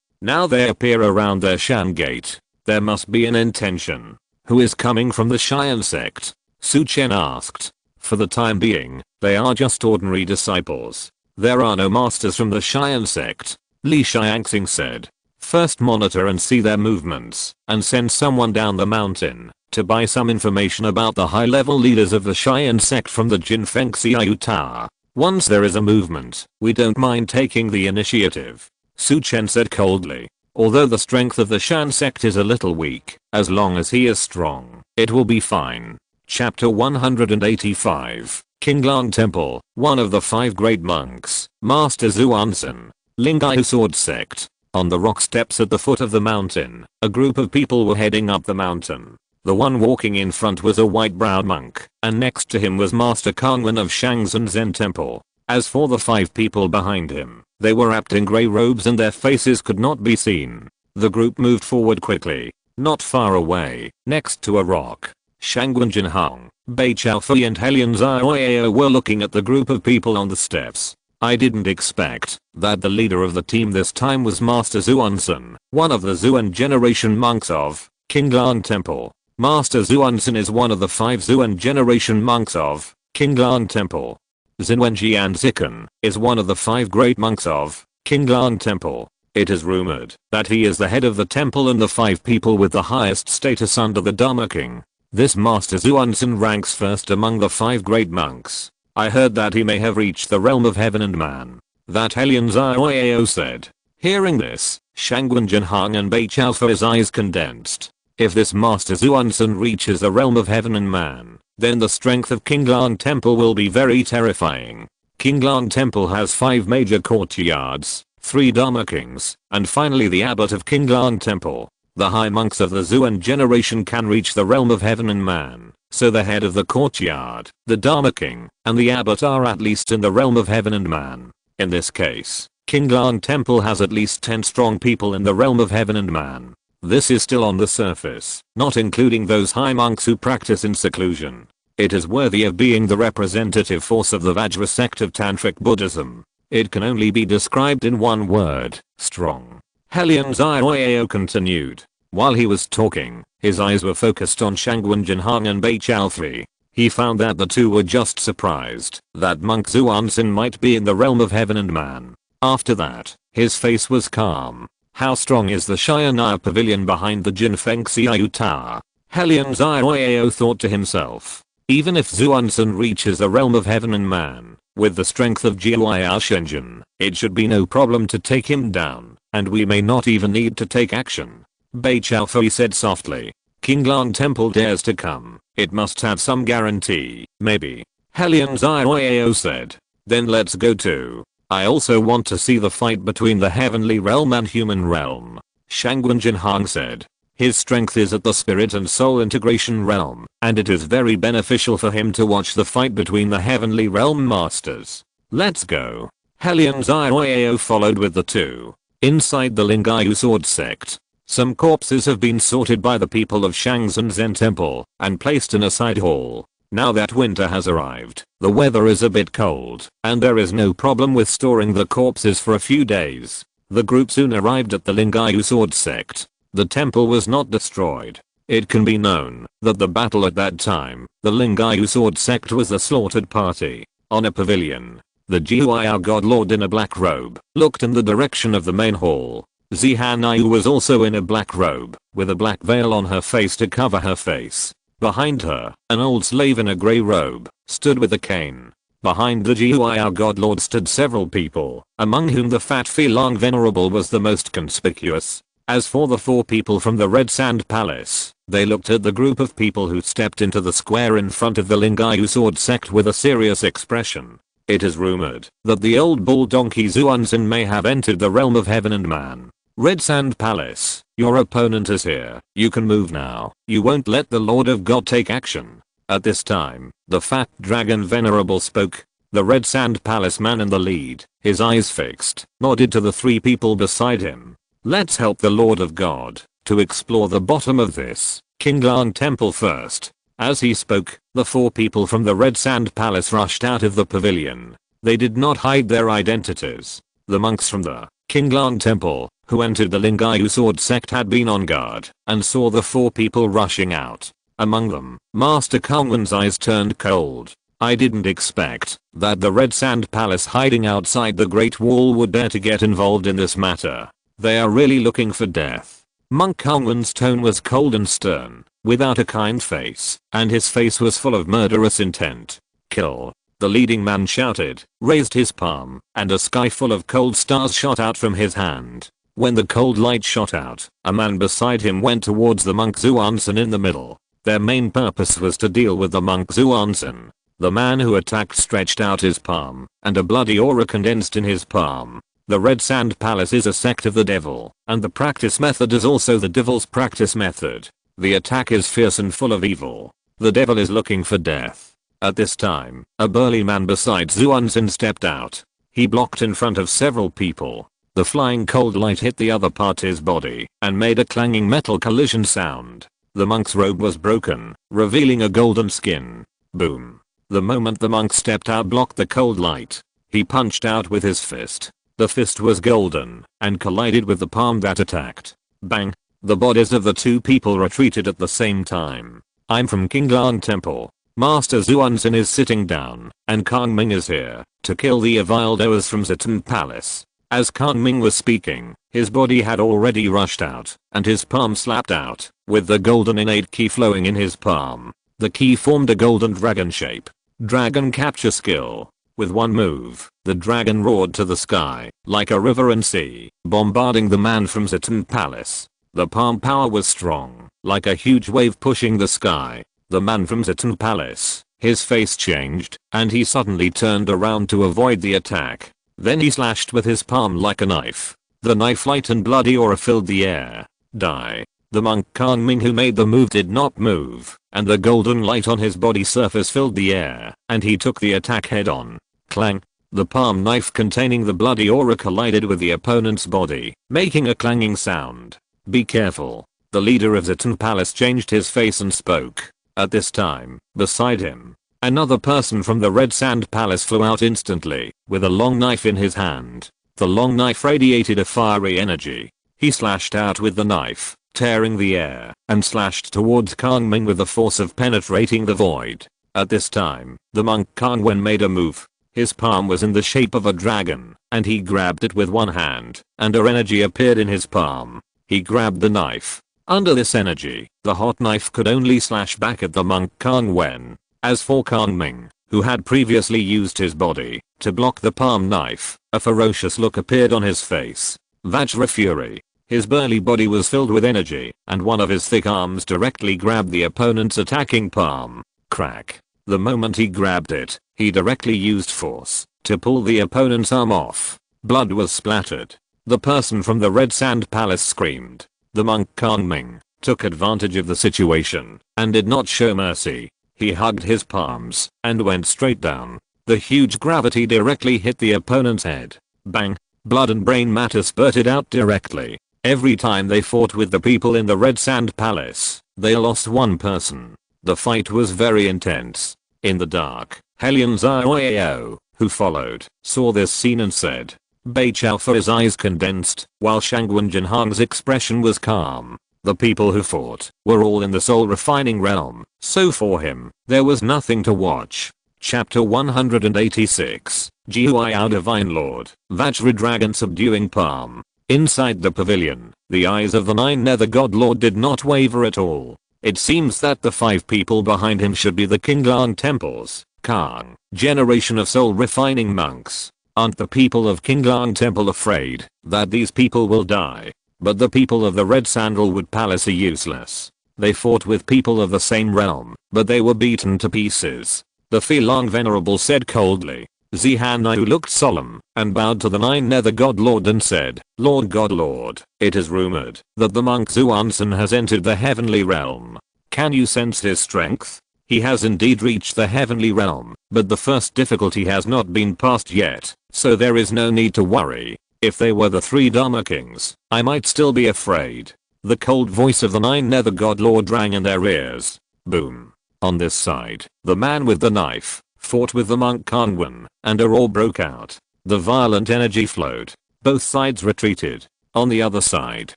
Now they appear around their Shan gate. There must be an intention. Who is coming from the Xian sect? Su Chen asked. For the time being, they are just ordinary disciples. There are no masters from the Xian sect. Li Xiangxing said. First monitor and see their movements, and send someone down the mountain to buy some information about the high-level leaders of the Xian sect from the Jinfeng Xiaoyu Tower. Once there is a movement, we don't mind taking the initiative. Su Chen said coldly. Although the strength of the Shan sect is a little weak, as long as he is strong, it will be fine. Chapter 185. Qinglang Temple, one of the 5 great monks, Master Zuansen, Lingai Sword Sect. On the rock steps at the foot of the mountain, a group of people were heading up the mountain. The one walking in front was a white-browed monk, and next to him was Master Kangwen of Shangzhen Zen Temple. As for the 5 people behind him, they were wrapped in grey robes and their faces could not be seen. The group moved forward quickly. Not far away, next to a rock, Shangwen Jinhong, Bei Chaofei and Helian Zhaoyao were looking at the group of people on the steps. I didn't expect that the leader of the team this time was Master Zuansen, one of the Zuan generation monks of Qinglang Temple. Master Zuansen is one of the 5 Zuan generation monks of Qinglang Temple. Zinwenji and Zikan is one of the 5 great monks of Qinglang Temple. It is rumored that he is the head of the temple and the 5 people with the highest status under the Dharma King. This Master Zuansen ranks first among the 5 great monks. I heard that he may have reached the realm of heaven and man. That Helian Zhaoyao said. Hearing this, Shangwen Jinhong and Bei Chaofei's eyes condensed. If this Master Zuansen reaches the realm of heaven and man, then the strength of Qinglang Temple will be very terrifying. Qinglang Temple has 5 major courtyards, 3 Dharma Kings, and finally the abbot of Qinglang Temple. The high monks of the Zuan generation can reach the realm of heaven and man, so the head of the courtyard, the Dharma King, and the abbot are at least in the realm of heaven and man. In this case, Qinglang Temple has at least 10 strong people in the realm of heaven and man. This is still on the surface, not including those high monks who practice in seclusion. It is worthy of being the representative force of the Vajra sect of Tantric Buddhism. It can only be described in one word: strong. Helion Zioyao continued. While he was talking, his eyes were focused on Shangwen Jinhang and Bei Chaofi. He found that the two were just surprised that monk Zuanzin might be in the realm of heaven and man. After that, his face was calm. How strong is the Shianaya pavilion behind the Jinfeng Xiaoyu Tower? Helion Zioyao thought to himself. Even if Zuanzin reaches the realm of heaven and man, with the strength of Jiuyao Shenzhen, it should be no problem to take him down, and we may not even need to take action. Bei Chaofei said softly. Qinglang Temple dares to come. It must have some guarantee, maybe. Helion Zioyao said. Then let's go too. I also want to see the fight between the heavenly realm and human realm. Shangwen Jinhang said. His strength is at the spirit and soul integration realm, and it is very beneficial for him to watch the fight between the heavenly realm masters. Let's go. Helion Zioyao followed with the two. Inside the Lingayu sword sect, some corpses have been sorted by the people of Shangzhen Zen Temple and placed in a side hall. Now that winter has arrived, the weather is a bit cold, and there is no problem with storing the corpses for a few days. The group soon arrived at the Lingayu sword sect. The temple was not destroyed. It can be known that the battle at that time, the Lingayu sword sect was the slaughtered party. On a pavilion, the Jiuyao god lord in a black robe looked in the direction of the main hall. Zihanayu was also in a black robe, with a black veil on her face to cover her face. Behind her, an old slave in a grey robe stood with a cane. Behind the Jiuyao god lord stood several people, among whom the fat Filang Venerable was the most conspicuous. As for the 4 people from the Red Sand Palace, they looked at the group of people who stepped into the square in front of the Lingayu sword sect with a serious expression. It is rumored that the old bull donkey Zuanzin may have entered the realm of heaven and man. Red Sand Palace, your opponent is here. You can move now. You won't let the Lord of God take action. At this time, the fat dragon Venerable spoke. The Red Sand Palace man in the lead, his eyes fixed, nodded to the 3 people beside him. Let's help the Lord of God to explore the bottom of this Qinglang Temple first. As he spoke, the 4 people from the Red Sand Palace rushed out of the pavilion. They did not hide their identities. The monks from the Qinglang Temple who entered the Lingayu sword sect had been on guard and saw the 4 people rushing out. Among them, Master Kangwen's eyes turned cold. I didn't expect that the Red Sand Palace hiding outside the Great Wall would dare to get involved in this matter. They are really looking for death. Monk Kangwen's tone was cold and stern, without a kind face, and his face was full of murderous intent. Kill. The leading man shouted, raised his palm, and a sky full of cold stars shot out from his hand. When the cold light shot out, a man beside him went towards the monk Zuanzin in the middle. Their main purpose was to deal with the monk Zuanzin. The man who attacked stretched out his palm, and a bloody aura condensed in his palm. The Red Sand Palace is a sect of the devil, and the practice method is also the devil's practice method. The attack is fierce and full of evil. The devil is looking for death. At this time, a burly man beside Zuanzin stepped out. He blocked in front of several people. The flying cold light hit the other party's body and made a clanging metal collision sound. The monk's robe was broken, revealing a golden skin. Boom. The moment the monk stepped out blocked the cold light. He punched out with his fist. The fist was golden and collided with the palm that attacked. Bang. The bodies of the 2 people retreated at the same time. I'm from Qinglang Temple. Master Zuanzin is sitting down, and Kangming is here to kill the Evildoers from Zitan Palace. As Kangming was speaking, his body had already rushed out, and his palm slapped out, with the golden innate key flowing in his palm. The key formed a golden dragon shape. Dragon capture skill. With one move, the dragon roared to the sky, like a river and sea, bombarding the man from Zitan Palace. The palm power was strong, like a huge wave pushing the sky. The man from Zitan Palace, his face changed, and he suddenly turned around to avoid the attack. Then he slashed with his palm like a knife. The knife light and bloody aura filled the air. Die. The monk Kangming who made the move did not move, and the golden light on his body surface filled the air, and he took the attack head on. Clang. The palm knife containing the bloody aura collided with the opponent's body, making a clanging sound. "Be careful." The leader of the Palace changed his face and spoke. At this time, beside him, another person from the Red Sand Palace flew out instantly, with a long knife in his hand. The long knife radiated a fiery energy. He slashed out with the knife, tearing the air, and slashed towards Kang Ming with the force of penetrating the void. At this time, the monk Kang Wen made a move. His palm was in the shape of a dragon, and he grabbed it with one hand, and her energy appeared in his palm. He grabbed the knife. Under this energy, the hot knife could only slash back at the monk Kang Wen. As for Kang Ming, who had previously used his body to block the palm knife, a ferocious look appeared on his face. Vajra fury. His burly body was filled with energy, and one of his thick arms directly grabbed the opponent's attacking palm. Crack. The moment he grabbed it, he directly used force to pull the opponent's arm off. Blood was splattered. The person from the Red Sand Palace screamed. The monk Kang Ming took advantage of the situation and did not show mercy. He hugged his palms and went straight down. The huge gravity directly hit the opponent's head. Bang! Blood and brain matter spurted out directly. Every time they fought with the people in the Red Sand Palace, they lost one person. The fight was very intense. In the dark, Helion Zhao, who followed, saw this scene and said, Bei Chao, for his eyes condensed, while Shangwen Jinhang's expression was calm. The people who fought were all in the soul refining realm, so for him, there was nothing to watch. Chapter 186, Jihuayao Divine Lord, Vajra Dragon subduing palm. Inside the pavilion, the eyes of the Nine Nether God Lord did not waver at all. It seems that the 5 people behind him should be the Qinglang Temple's Kang generation of soul refining monks. Aren't the people of Qinglang Temple afraid that these people will die? But the people of the Red Sandalwood Palace are useless. They fought with people of the same realm, but they were beaten to pieces. The Filong Venerable said coldly. Zihan looked solemn and bowed to the Nine Nether God Lord and said, Lord God Lord, it is rumored that the monk Zuansen has entered the heavenly realm. Can you sense his strength? He has indeed reached the heavenly realm, but the first difficulty has not been passed yet, so there is no need to worry. If they were the 3 Dharma Kings, I might still be afraid. The cold voice of the Nine Nether God Lord rang in their ears. Boom. On this side, the man with the knife fought with the monk Kang Wen, and a roar broke out. The violent energy flowed. Both sides retreated. On the other side,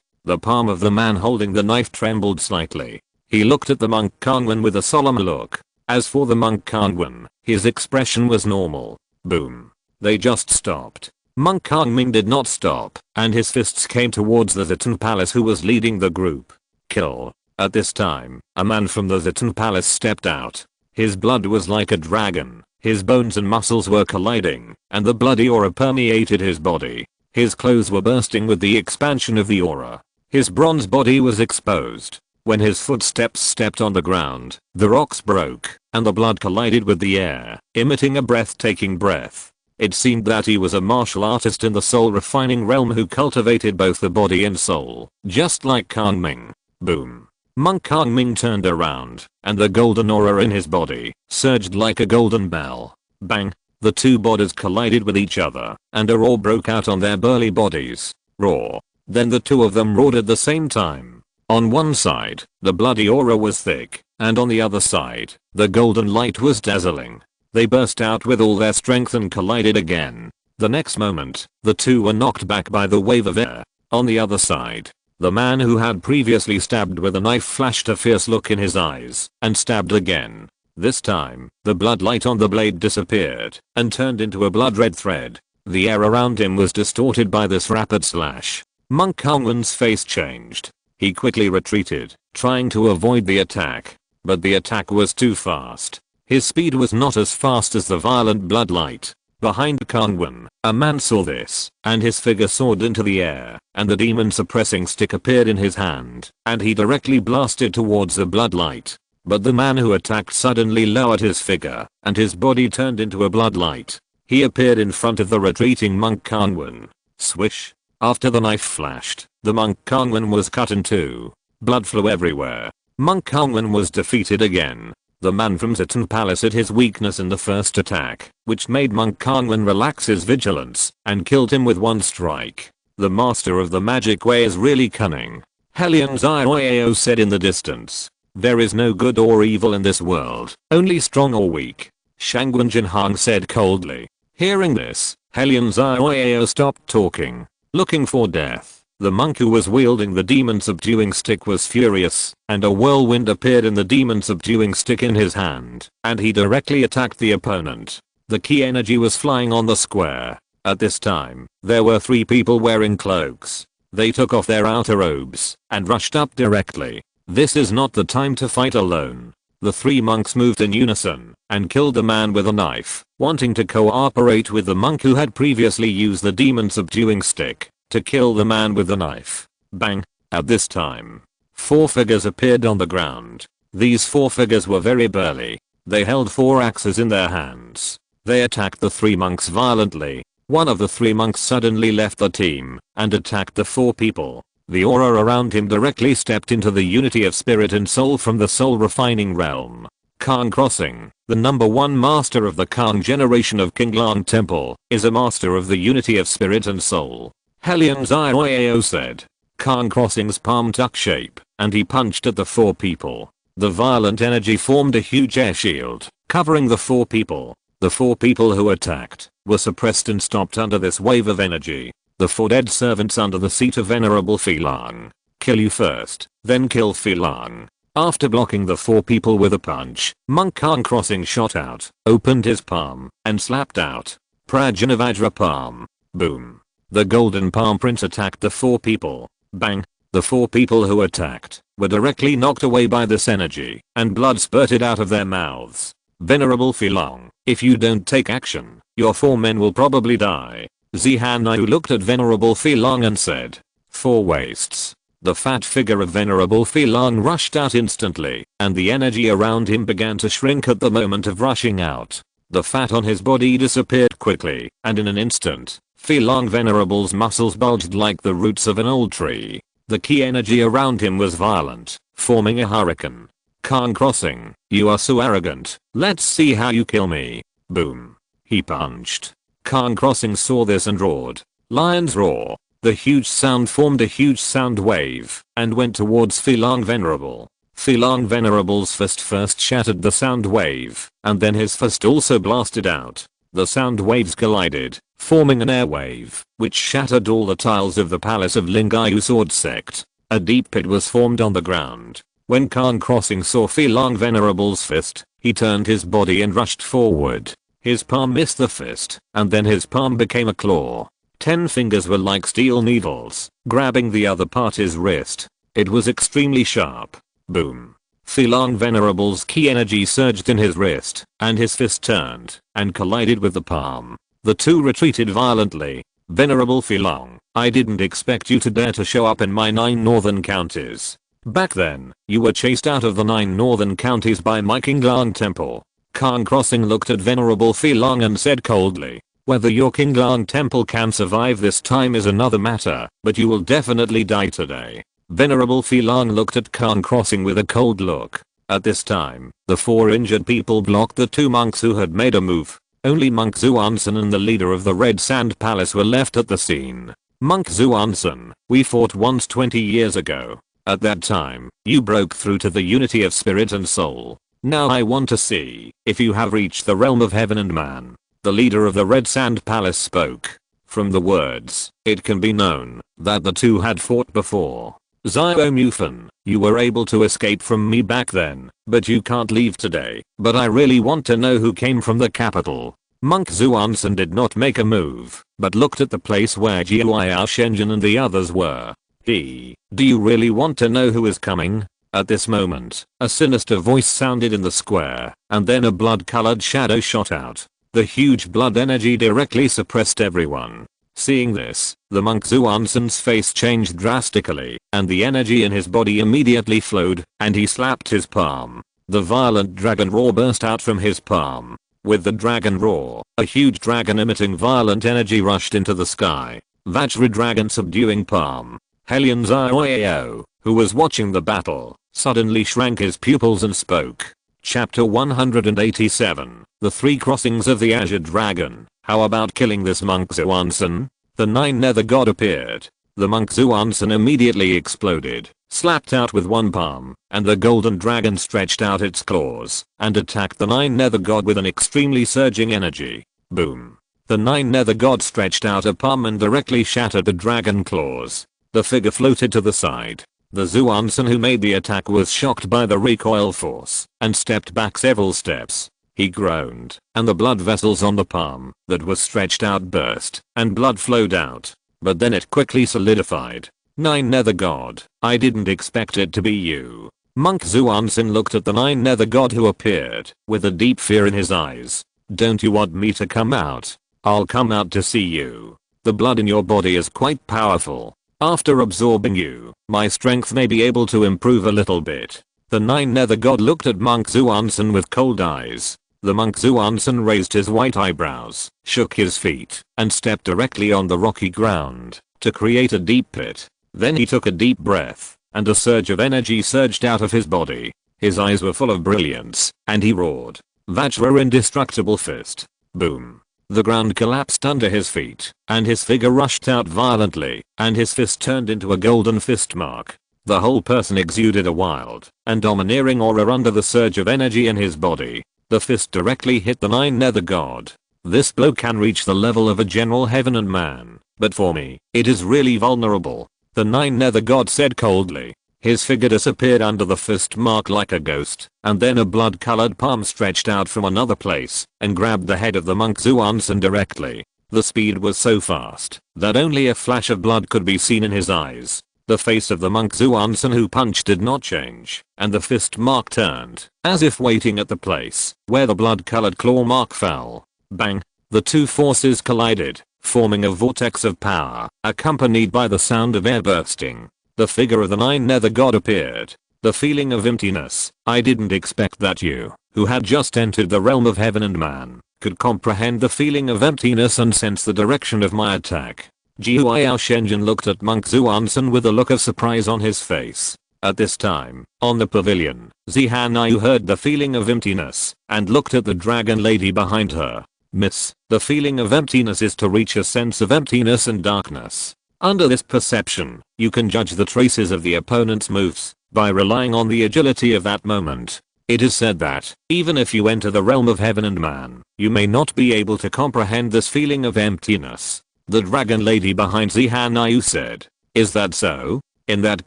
the palm of the man holding the knife trembled slightly. He looked at the monk Kang Wen with a solemn look. As for the monk Kang Wen, his expression was normal. Boom. They just stopped. Monk Kang Ming did not stop, and his fists came towards the Zitan Palace who was leading the group. Kill. At this time, a man from the Zitan Palace stepped out. His blood was like a dragon. His bones and muscles were colliding, and the bloody aura permeated his body. His clothes were bursting with the expansion of the aura. His bronze body was exposed. When his footsteps stepped on the ground, the rocks broke, and the blood collided with the air, emitting a breathtaking breath. It seemed that he was a martial artist in the soul refining realm who cultivated both the body and soul, just like Kang Ming. Boom. Monk Kang Ming turned around, and the golden aura in his body surged like a golden bell. Bang! The 2 bodies collided with each other, and a roar broke out on their burly bodies. Roar. Then the 2 of them roared at the same time. On one side, the bloody aura was thick, and on the other side, the golden light was dazzling. They burst out with all their strength and collided again. The next moment, the 2 were knocked back by the wave of air. On the other side, the man who had previously stabbed with a knife flashed a fierce look in his eyes and stabbed again. This time, the blood light on the blade disappeared and turned into a blood red thread. The air around him was distorted by this rapid slash. Monk Kang Wen's face changed. He quickly retreated, trying to avoid the attack. But the attack was too fast. His speed was not as fast as the violent blood light. Behind Kang Wen, a man saw this, and his figure soared into the air, and the demon suppressing stick appeared in his hand, and he directly blasted towards the blood light. But the man who attacked suddenly lowered his figure, and his body turned into a blood light. He appeared in front of the retreating monk Kang Wen. Swish. After the knife flashed, the monk Kang Wen was cut in 2. Blood flew everywhere. Monk Kang Wen was defeated again. The man from Zatan Palace hid his weakness in the first attack, which made Monk Kangwan relax his vigilance and killed him with one strike. The master of the magic way is really cunning. Helion Zioyao said in the distance. There is no good or evil in this world, only strong or weak. Shangwan Jinhang said coldly. Hearing this, Helion Zioyao stopped talking, looking for death. The monk who was wielding the demon subduing stick was furious, and a whirlwind appeared in the demon subduing stick in his hand, and he directly attacked the opponent. The key energy was flying on the square. At this time, there were 3 people wearing cloaks. They took off their outer robes and rushed up directly. This is not the time to fight alone. The 3 monks moved in unison and killed the man with a knife, wanting to cooperate with the monk who had previously used the demon subduing stick to kill the man with the knife. Bang! At this time, 4 figures appeared on the ground. These 4 figures were very burly. They held 4 axes in their hands. They attacked the 3 monks violently. One of the 3 monks suddenly left the team and attacked the 4 people. The aura around him directly stepped into the unity of spirit and soul from the soul refining realm. Kang Crossing, the number 1 master of the Kang generation of Qinglang Temple, is a master of the unity of spirit and soul. Helion Zioyao said. Kang Crossing's palm took shape, and he punched at the 4 people. The violent energy formed a huge air shield, covering the 4 people. The 4 people who attacked were suppressed and stopped under this wave of energy. The 4 dead servants under the seat of Venerable Filang. Kill you first, then kill Filang. After blocking the 4 people with a punch, Monk Kang Crossing shot out, opened his palm, and slapped out. Prajanavajra palm. Boom. The golden palm print attacked the 4 people. Bang. The 4 people who attacked were directly knocked away by this energy, and blood spurted out of their mouths. Venerable Filang, if you don't take action, your 4 men will probably die. Zihan Yu looked at Venerable Filang and said. 4 wastes. The fat figure of Venerable Filang rushed out instantly, and the energy around him began to shrink at the moment of rushing out. The fat on his body disappeared quickly, and in an instant, Filang Venerable's muscles bulged like the roots of an old tree. The key energy around him was violent, forming a hurricane. Kang Crossing, you are so arrogant, let's see how you kill me. Boom. He punched. Kang Crossing saw this and roared. Lion's roar. The huge sound formed a huge sound wave and went towards Filang Venerable. Filang Venerable's fist first shattered the sound wave, and then his fist also blasted out. The sound waves collided, forming an air wave, which shattered all the tiles of the Palace of Lingayu Sword Sect. A deep pit was formed on the ground. When Kang Crossing saw Filang Venerable's fist, he turned his body and rushed forward. His palm missed the fist, and then his palm became a claw. 10 fingers were like steel needles, grabbing the other part his wrist. It was extremely sharp. Boom. Filang Venerable's key energy surged in his wrist, and his fist turned and collided with the palm. The 2 retreated violently. Venerable Filang, I didn't expect you to dare to show up in my 9 northern counties. Back then, you were chased out of the 9 northern counties by my Qinglang Temple. Kang Crossing looked at Venerable Filang and said coldly. Whether your Qinglang Temple can survive this time is another matter, but you will definitely die today. Venerable Filang looked at Kang Crossing with a cold look. At this time, the 4 injured people blocked the 2 monks who had made a move. Only Monk Zuansen and the leader of the Red Sand Palace were left at the scene. Monk Zuansen, we fought once 20 years ago. At that time, you broke through to the unity of spirit and soul. Now I want to see if you have reached the realm of heaven and man. The leader of the Red Sand Palace spoke. From the words, it can be known that the 2 had fought before. Zio Mufan, you were able to escape from me back then, but you can't leave today. But I really want to know who came from the capital. Monk Zuansen did not make a move, but looked at the place where Jiao Shenzhen and the others were. Do you really want to know who is coming? At this moment, a sinister voice sounded in the square, and then a blood-colored shadow shot out. The huge blood energy directly suppressed everyone. Seeing this, the monk Zuansen's face changed drastically, and the energy in his body immediately flowed, and he slapped his palm. The violent dragon roar burst out from his palm. With the dragon roar, a huge dragon emitting violent energy rushed into the sky. Vajra dragon subduing palm. Helion Zioyao, who was watching the battle, suddenly shrank his pupils and spoke. Chapter 187, The Three Crossings of the Azure Dragon. How about killing this monk Zuansen? The nine nether god appeared. The monk Zuansen immediately exploded, slapped out with one palm, and the golden dragon stretched out its claws and attacked the nine nether god with an extremely surging energy. Boom. The nine nether god stretched out a palm and directly shattered the dragon claws. The figure floated to the side. The Zuansen who made the attack was shocked by the recoil force and stepped back several steps. He groaned, and the blood vessels on the palm that was stretched out burst, and blood flowed out. But then it quickly solidified. Nine nether god, I didn't expect it to be you. Monk Zuansen looked at the nine nether god who appeared, with a deep fear in his eyes. Don't you want me to come out? I'll come out to see you. The blood in your body is quite powerful. After absorbing you, my strength may be able to improve a little bit. The nine nether god looked at Monk Zuansen with cold eyes. The monk Zuansen raised his white eyebrows, shook his feet, and stepped directly on the rocky ground to create a deep pit. Then he took a deep breath, and a surge of energy surged out of his body. His eyes were full of brilliance, and he roared, Vajra indestructible fist. Boom. The ground collapsed under his feet, and his figure rushed out violently, and his fist turned into a golden fist mark. The whole person exuded a wild and domineering aura under the surge of energy in his body. The fist directly hit the nine nether god. This blow can reach the level of a general heaven and man, but for me, it is really vulnerable. The nine nether god said coldly. His figure disappeared under the fist mark like a ghost, and then a blood-colored palm stretched out from another place and grabbed the head of the monk Zuansen directly. The speed was so fast that only a flash of blood could be seen in his eyes. The face of the monk Zuansen who punched did not change, and the fist mark turned, as if waiting at the place where the blood-colored claw mark fell. Bang! The two forces collided, forming a vortex of power, accompanied by the sound of air bursting. The figure of the nine nether god appeared. The feeling of emptiness. I didn't expect that you, who had just entered the realm of heaven and man, could comprehend the feeling of emptiness and sense the direction of my attack. Jihuayao Shenjin looked at Monk Zuansen with a look of surprise on his face. At this time, on the pavilion, Zihanayu heard the feeling of emptiness and looked at the dragon lady behind her. Miss, the feeling of emptiness is to reach a sense of emptiness and darkness. Under this perception, you can judge the traces of the opponent's moves by relying on the agility of that moment. It is said that, even if you enter the realm of heaven and man, you may not be able to comprehend this feeling of emptiness. The dragon lady behind Zihanayu said. Is that so? In that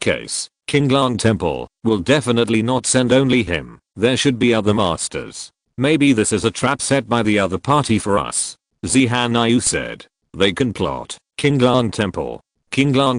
case, Qinglang Temple will definitely not send only him. There should be other masters. Maybe this is a trap set by the other party for us. Zihanayu said. They can plot. Qinglang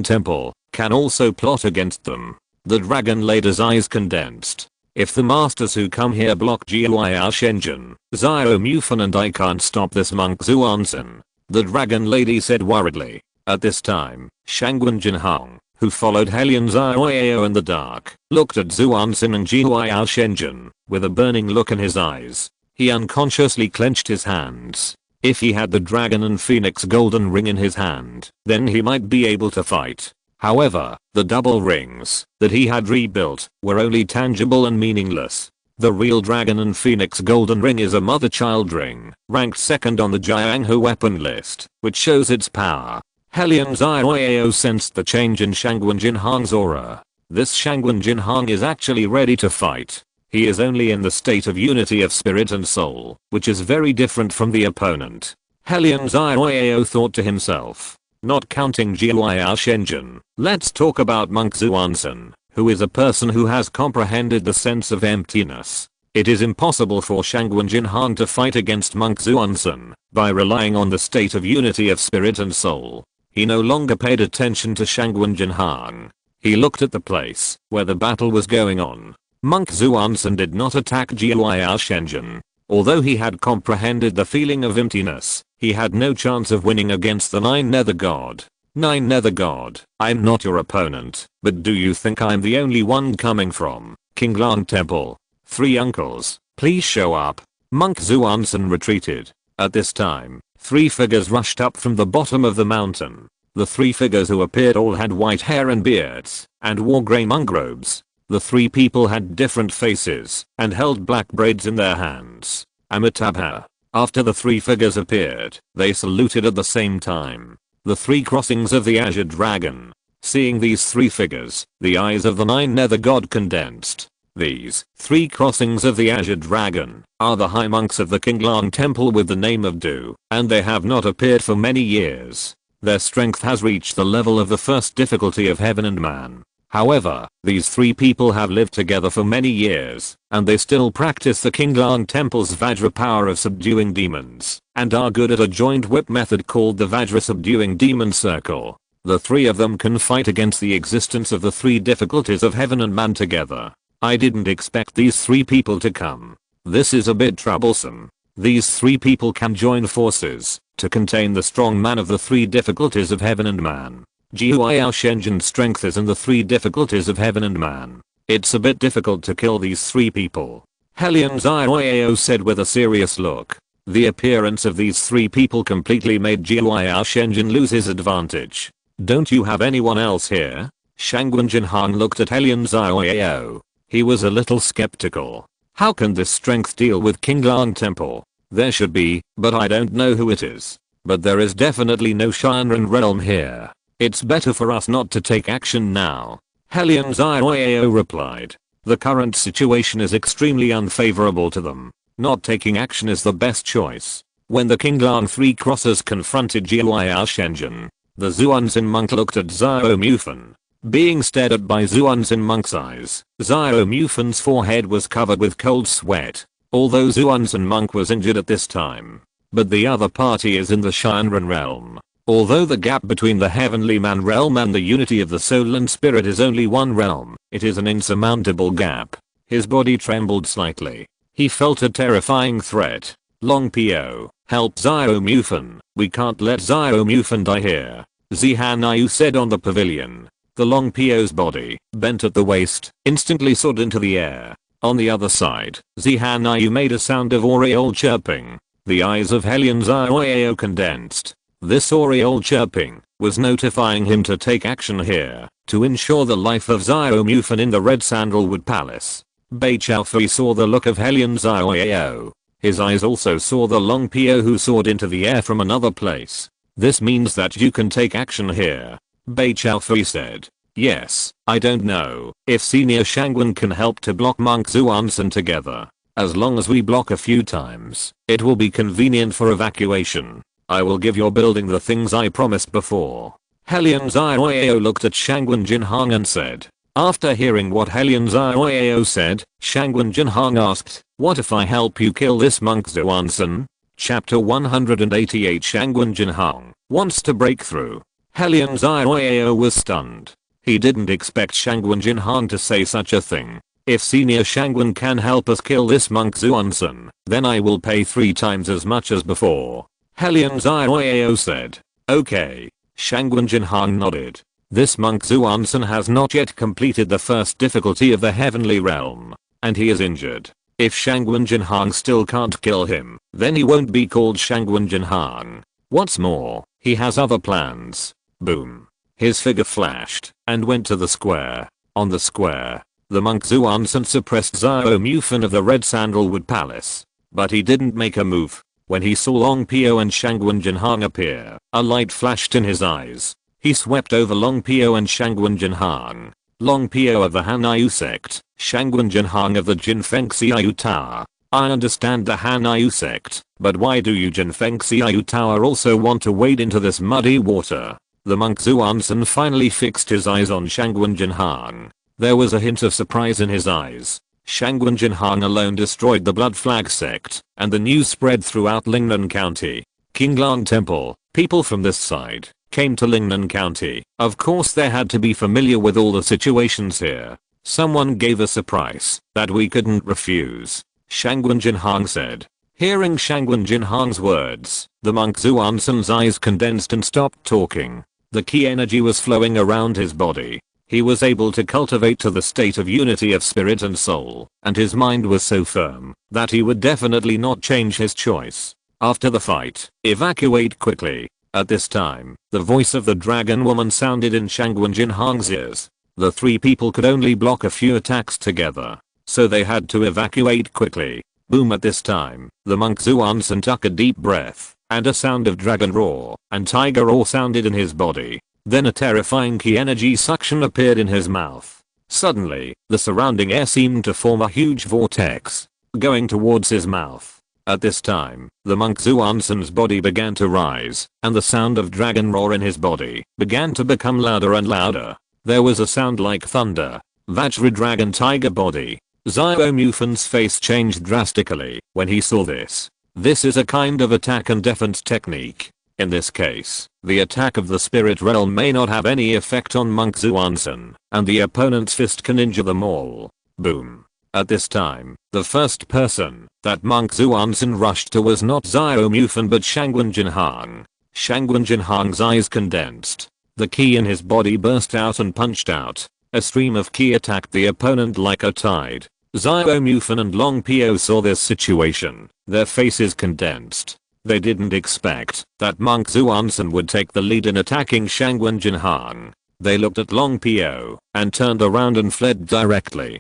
Temple can also plot against them. The dragon lady's eyes condensed. If the masters who come here block Jihuayao Shenjin, Xiao Mufan and I can't stop this monk Zuansen. The dragon lady said worriedly. At this time, Shangwen Jinhong, who followed Helion Xiaoyao in the dark, looked at Zuansen and Jihuayao Shenjin with a burning look in his eyes. He unconsciously clenched his hands. If he had the dragon and phoenix golden ring in his hand, then he might be able to fight. However, the double rings that he had rebuilt were only tangible and meaningless. The real dragon and phoenix golden ring is a mother-child ring, ranked second on the Jianghu weapon list, which shows its power. Helion Xiaoyao sensed the change in Shangwen Jinhong's aura. This Shangwen Jinhong is actually ready to fight. He is only in the state of unity of spirit and soul, which is very different from the opponent. Helion Xiaoyao thought to himself. Not counting Jihuayao Shenjin, let's talk about Monk Zuansen, who is a person who has comprehended the sense of emptiness. It is impossible for Shangwen Jinhong to fight against Monk Zuansen by relying on the state of unity of spirit and soul. He no longer paid attention to Shangwen Jinhong. He looked at the place where the battle was going on. Monk Zuansen did not attack Jihuayao Shenjin. Although he had comprehended the feeling of emptiness, he had no chance of winning against the Nine Nether God. Nine Nether God, I'm not your opponent, but do you think I'm the only one coming from Qinglang Temple? Three uncles, please show up. Monk Zuansen retreated. At this time, three figures rushed up from the bottom of the mountain. The three figures who appeared all had white hair and beards, and wore grey monk robes. The three people had different faces and held black braids in their hands. Amitabha. After the three figures appeared, they saluted at the same time. The three crossings of the Azure Dragon. Seeing these three figures, the eyes of the nine nether god condensed. These three crossings of the Azure Dragon are the high monks of the Qinglang Temple with the name of Du, and they have not appeared for many years. Their strength has reached the level of the first difficulty of heaven and man. However, these three people have lived together for many years, and they still practice the Qinglang Temple's Vajra power of subduing demons, and are good at a joint whip method called the Vajra subduing demon circle. The three of them can fight against the existence of the three difficulties of heaven and man together. I didn't expect these three people to come. This is a bit troublesome. These three people can join forces to contain the strong man of the three difficulties of heaven and man. Jiuao Shenjin's strength is in the three difficulties of heaven and man. It's a bit difficult to kill these three people. Helion Zioao said with a serious look. The appearance of these three people completely made Jiuao Shenjin lose his advantage. Don't you have anyone else here? Shangwen Jinhang looked at Helion Zioao. He was a little skeptical. How can this strength deal with Qinglang Temple? There should be, but I don't know who it is. But there is definitely no Shinran realm here. It's better for us not to take action now. Helion Zioao replied. The current situation is extremely unfavorable to them. Not taking action is the best choice. When the Qinglang three crossers confronted Jiuao Shenjin, the Zuanzin monk looked at Xiao Mufan. Being stared at by Zuanzin monk's eyes, Xiao Mufan's forehead was covered with cold sweat. Although Zuanzin monk was injured at this time. But the other party is in the Shinran realm. Although the gap between the heavenly man realm and the unity of the soul and spirit is only one realm, it is an insurmountable gap. His body trembled slightly. He felt a terrifying threat. Long Po, help Xiao Mufan. We can't let Xiao Mufan die here. Zihan Ayu said on the pavilion. The Long Po's body, bent at the waist, instantly soared into the air. On the other side, Zihan Ayu made a sound of aureole chirping. The eyes of Helion Zioao condensed. This aureole chirping was notifying him to take action here to ensure the life of Xiao Mufan in the Red Sandalwood Palace. Bei Chaofei saw the look of Helion Zioao. His eyes also saw the Long Po who soared into the air from another place. This means that you can take action here. Bei Chaofei said. Yes, I don't know if Senior Shangwen can help to block Monk Zuanzin together. As long as we block a few times, it will be convenient for evacuation. I will give your building the things I promised before. Helion Zioao looked at Shangwen Jinhang and said. After hearing what Helion Zioao said, Shangwen Jinhang asked, what if I help you kill this monk Zuanzin? Chapter 188 Shangwen Jinhang wants to break through. Helion Zioao was stunned. He didn't expect Shangwen Jinhang to say such a thing. If Senior Shangwen can help us kill this monk Zuanzin, then I will pay 3 times as much as before. Helion Zioao said. Okay. Shangwen Jinhang nodded. This monk Zuanzin has not yet completed the first difficulty of the heavenly realm, and he is injured. If Shangwen Jinhang still can't kill him, then he won't be called Shangwen Jinhang. What's more, he has other plans. Boom. His figure flashed and went to the square. On the square, the monk Zuanzin suppressed Xiao Mufan of the Red Sandalwood Palace. But he didn't make a move. When he saw Long Po and Shangwen Jinhang appear, a light flashed in his eyes. He swept over Long Po and Shangwen Jinhang. Long Po of the Hanayu sect, Shangwen Jinhang of the Jinfeng Xiaoyu Tower. I understand the Hanayu sect, but why do you Jinfeng Xiaoyu Tower also want to wade into this muddy water? The monk Zuanzin finally fixed his eyes on Shangwen Jinhang. There was a hint of surprise in his eyes. Shangwen Jinhang alone destroyed the Blood Flag sect, and the news spread throughout Lingnan County. Qinglang Temple, people from this side, came to Lingnan County. Of course they had to be familiar with all the situations here. Someone gave us a price that we couldn't refuse. Shangwen Jinhang said. Hearing Shangwen Jinhang's words, the monk Zuanzin's eyes condensed and stopped talking. The ki energy was flowing around his body. He was able to cultivate to the state of unity of spirit and soul, and his mind was so firm that he would definitely not change his choice. After the fight, evacuate quickly. At this time, the voice of the dragon woman sounded in Shangwen Jinhang's ears. The three people could only block a few attacks together, so they had to evacuate quickly. Boom! At this time, the monk Zuansen took a deep breath, and a sound of dragon roar and tiger roar sounded in his body. Then a terrifying ki energy suction appeared in his mouth. Suddenly, the surrounding air seemed to form a huge vortex, going towards his mouth. At this time, the monk Zuansen's body began to rise, and the sound of dragon roar in his body began to become louder and louder. There was a sound like thunder. Vajra dragon tiger body. Xiao Mufen's face changed drastically when he saw this. This is a kind of attack and defense technique. In this case, the attack of the spirit realm may not have any effect on Monk Zuansen, and the opponent's fist can injure them all. Boom. At this time, the first person that Monk Zuansen rushed to was not Xiao Mufen but Shangwen Jinhang. Shangwen Jinhang's eyes condensed. The ki in his body burst out and punched out. A stream of ki attacked the opponent like a tide. Xiao Mufen and Long Pio saw this situation. Their faces condensed. They didn't expect that Monk Zuansen would take the lead in attacking Shangwen Jinhang. They looked at Long Pio and turned around and fled directly.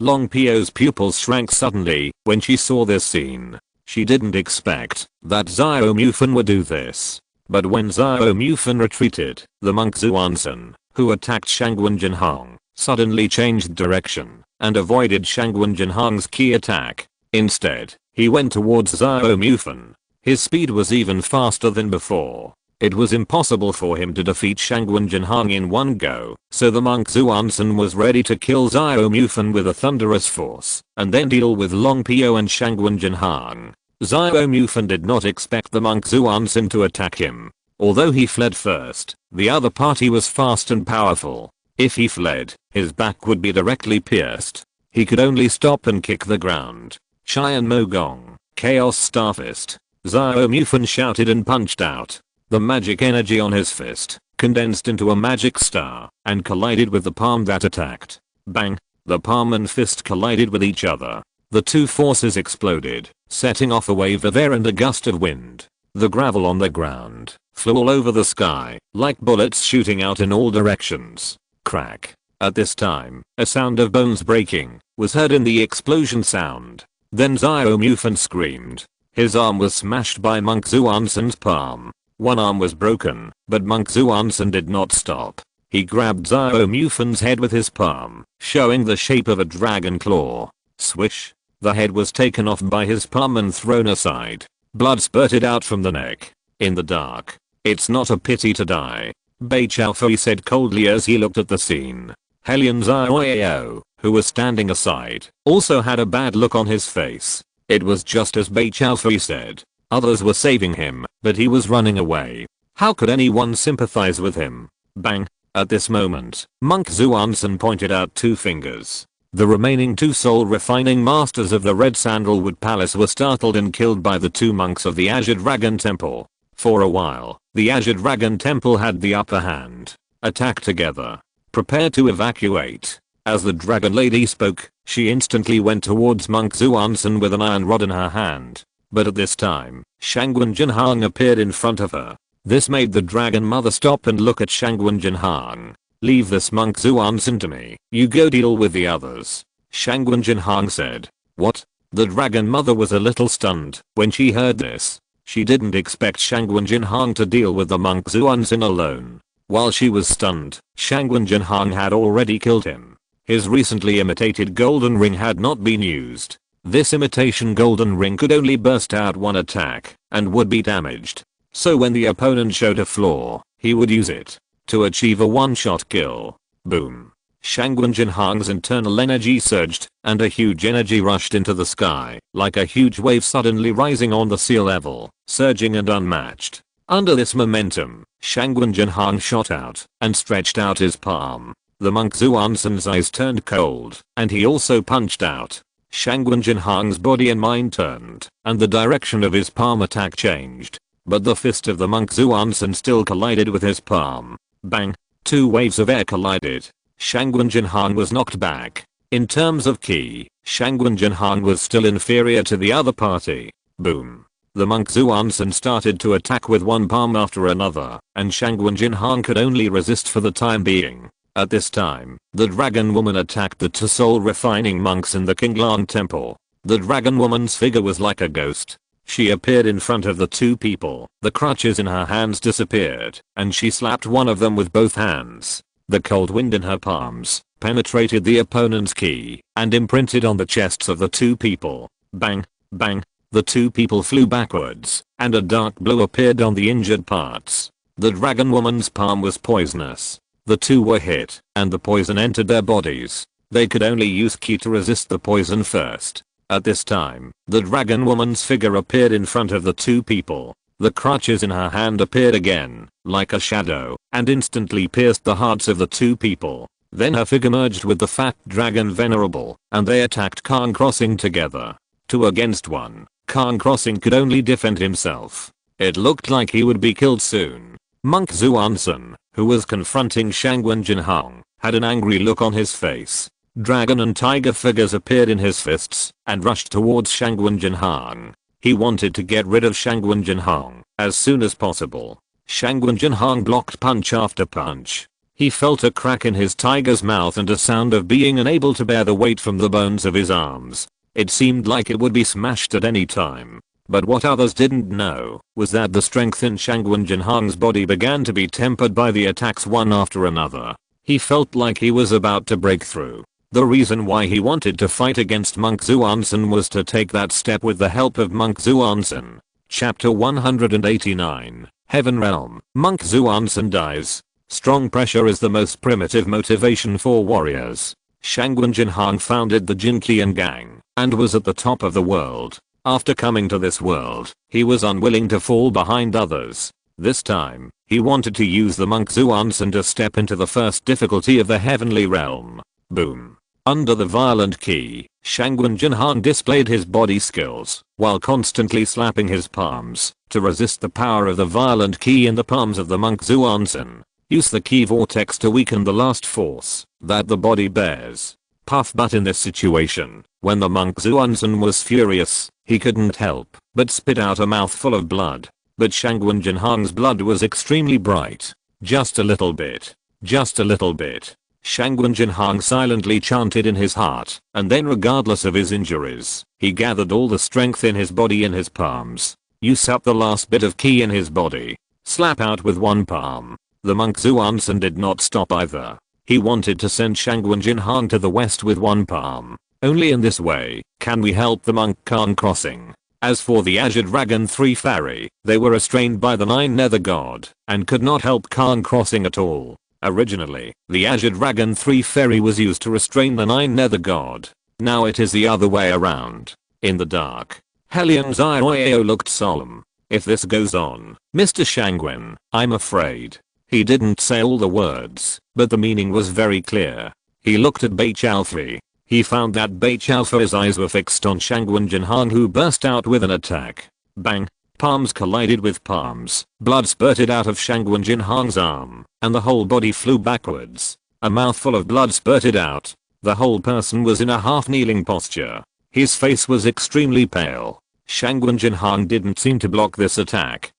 Long Pio's pupils shrank suddenly when she saw this scene. She didn't expect that Xiao Mufen would do this. But when Xiao Mufen retreated, the monk Zuansen, who attacked Shangwen Jinhang, suddenly changed direction and avoided Shangwen Jinhang's ki attack. Instead, he went towards Xiao Mufen. His speed was even faster than before. It was impossible for him to defeat Shangwen Jinhang in one go, so the monk Zuansen was ready to kill Xiao Mufen with a thunderous force, and then deal with Long Pio and Shangwen Jinhang. Xiao Mufen did not expect the monk Zuansen to attack him. Although he fled first, the other party was fast and powerful. If he fled, his back would be directly pierced. He could only stop and kick the ground. Qian Mogong, Chaos Starfist. Xiao Mufen shouted and punched out. The magic energy on his fist condensed into a magic star and collided with the palm that attacked. Bang! The palm and fist collided with each other. The two forces exploded, setting off a wave of air and a gust of wind. The gravel on the ground flew all over the sky, like bullets shooting out in all directions. Crack. At this time, a sound of bones breaking was heard in the explosion sound. Then Xiao Mufen screamed. His arm was smashed by Monk Zuansen's palm. One arm was broken, but Monk Zuansen did not stop. He grabbed Xiao Mufen's head with his palm, showing the shape of a dragon claw. Swish. The head was taken off by his palm and thrown aside. Blood spurted out from the neck. In the dark. It's not a pity to die. Bei Chaofei said coldly as he looked at the scene. Helian Xiaoyao, who was standing aside, also had a bad look on his face. It was just as Bei Chaofei said. Others were saving him, but he was running away. How could anyone sympathize with him? Bang. At this moment, Monk Zuansen pointed out two fingers. The remaining two soul refining masters of the Red Sandalwood Palace were startled and killed by the two monks of the Azure Dragon Temple. For a while, the Azure Dragon Temple had the upper hand. Attack together. Prepare to evacuate. As the Dragon Lady spoke, she instantly went towards Monk Zuansen with an iron rod in her hand. But at this time, Shangwen Jinhang appeared in front of her. This made the Dragon Mother stop and look at Shangwen Jinhang. Leave this Monk Zuansen to me. You go deal with the others. Shangwen Jinhang said. What? The Dragon Mother was a little stunned when she heard this. She didn't expect Shangwen Jinhang to deal with the Monk Zuansen alone. While she was stunned, Shangwen Jinhang had already killed him. His recently imitated golden ring had not been used. This imitation golden ring could only burst out one attack and would be damaged. So when the opponent showed a flaw, he would use it to achieve a one-shot kill. Boom. Shangwen Jinhang's internal energy surged, and a huge energy rushed into the sky, like a huge wave suddenly rising on the sea level, surging and unmatched. Under this momentum, Shangwen Jinhang shot out and stretched out his palm. The monk Zuansen's eyes turned cold, and he also punched out. Shangwen Jinhang's body and mind turned, and the direction of his palm attack changed. But the fist of the monk Zuansen still collided with his palm. Bang. Two waves of air collided. Shangwen Jinhang was knocked back. In terms of ki, Shangwen Jinhang was still inferior to the other party. Boom. The monk Zuansen started to attack with one palm after another, and Shangwen Jinhang could only resist for the time being. At this time, the dragon woman attacked the two soul refining monks in the Qinglang temple. The dragon woman's figure was like a ghost. She appeared in front of the two people, the crutches in her hands disappeared, and she slapped one of them with both hands. The cold wind in her palms penetrated the opponent's ki and imprinted on the chests of the two people. Bang, bang, the two people flew backwards, and a dark blue appeared on the injured parts. The dragon woman's palm was poisonous. The two were hit, and the poison entered their bodies. They could only use ki to resist the poison first. At this time, the dragon woman's figure appeared in front of the two people. The crutches in her hand appeared again, like a shadow, and instantly pierced the hearts of the two people. Then her figure merged with the fat dragon venerable, and they attacked Khan Crossing together. 2 against 1, Khan Crossing could only defend himself. It looked like he would be killed soon. Monk Zuansen, who was confronting Shangwen Jinhong, had an angry look on his face. Dragon and tiger figures appeared in his fists and rushed towards Shangwen Jinhong. He wanted to get rid of Shangwen Jinhong as soon as possible. Shangwen Jinhong blocked punch after punch. He felt a crack in his tiger's mouth and a sound of being unable to bear the weight from the bones of his arms. It seemed like it would be smashed at any time. But what others didn't know was that the strength in Shangwen Jinhong's body began to be tempered by the attacks one after another. He felt like he was about to break through. The reason why he wanted to fight against Monk Zuansen was to take that step with the help of Monk Zuansen. Chapter 189, Heaven Realm. Monk Zuansen dies. Strong pressure is the most primitive motivation for warriors. Shangwen Jinhong founded the Jinqian gang and was at the top of the world. After coming to this world, he was unwilling to fall behind others. This time, he wanted to use the Monk Zuansen to step into the first difficulty of the heavenly realm. Boom. Under the violent ki, Shangwen Jinhong displayed his body skills while constantly slapping his palms to resist the power of the violent ki in the palms of the Monk Zuansen. Use the ki vortex to weaken the last force that the body bears. Puff. But in this situation, when the Monk Zuansen was furious, he couldn't help but spit out a mouthful of blood. But Shangwen Jinhong's blood was extremely bright. Just a little bit. Just a little bit. Shangwen Jinhong silently chanted in his heart, and then regardless of his injuries, he gathered all the strength in his body in his palms. Use up the last bit of ki in his body. Slap out with one palm. The Monk Zuansen did not stop either. He wanted to send Shangwen Jinhong to the west with one palm. Only in this way can we help the monk Khan Crossing. As for the Azure Dragon 3 Fairy, they were restrained by the 9 Nether God and could not help Khan Crossing at all. Originally, the Azure Dragon 3 Fairy was used to restrain the 9 Nether God. Now it is the other way around. In the dark, Helion Zioyao looked solemn. If this goes on, Mr. Shangwen, I'm afraid. He didn't say all the words, but the meaning was very clear. He looked at Beichalfi. He found that Beichalfi's eyes were fixed on Shangwen Jinhong, who burst out with an attack. Bang! Palms collided with palms. Blood spurted out of Shangwen Jinhong's arm, and the whole body flew backwards. A mouthful of blood spurted out. The whole person was in a half-kneeling posture. His face was extremely pale. Shangwen Jinhong didn't seem to block this attack.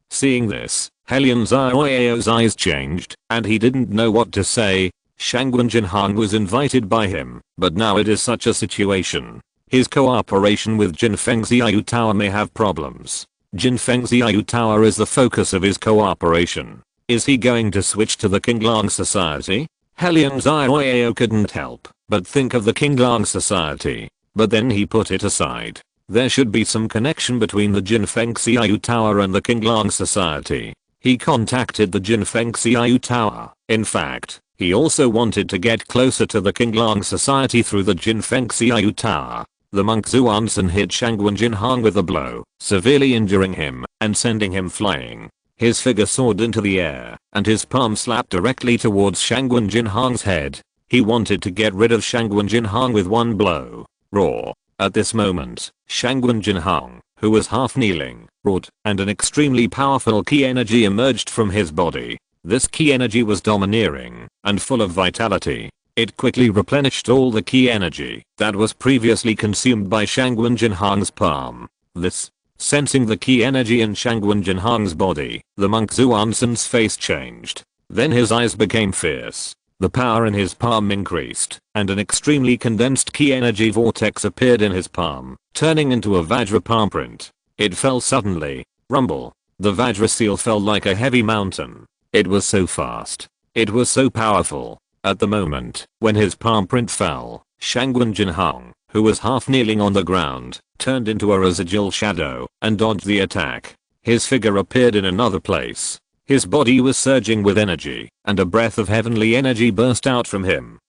Seeing this, Helion Zioyao's eyes changed, and he didn't know what to say. Shangwen Jinhong was invited by him, but now it is such a situation. His cooperation with Jinfeng Xiaoyu Tower may have problems. Jinfeng Xiaoyu Tower is the focus of his cooperation. Is he going to switch to the Qinglang Society? Helion Zioyao couldn't help but think of the Qinglang Society, but then he put it aside. There should be some connection between the Jinfeng Xiaoyu Tower and the Qinglang Society. He contacted the Jinfeng Xiaoyu Tower. In fact, he also wanted to get closer to the Qinglang Society through the Jinfeng Xiaoyu Tower. The monk Zuansen hit Shangwen Jinhong with a blow, severely injuring him and sending him flying. His figure soared into the air, and his palm slapped directly towards Shangwen Jinhong's head. He wanted to get rid of Shangwen Jinhong with one blow. Roar. At this moment, Shangwen Jinhong, who was half kneeling, roared, and an extremely powerful ki energy emerged from his body. This ki energy was domineering and full of vitality. It quickly replenished all the ki energy that was previously consumed by Shangwen Jinhong's palm. Sensing the ki energy in Shangwen Jinhong's body, the monk Zuansen's face changed. Then his eyes became fierce. The power in his palm increased, and an extremely condensed ki energy vortex appeared in his palm, turning into a Vajra palm print. It fell suddenly. Rumble. The Vajra seal fell like a heavy mountain. It was so fast. It was so powerful. At the moment, when his palm print fell, Shangwen Jinhang, who was half kneeling on the ground, turned into a residual shadow and dodged the attack. His figure appeared in another place. His body was surging with energy, and a breath of heavenly energy burst out from him.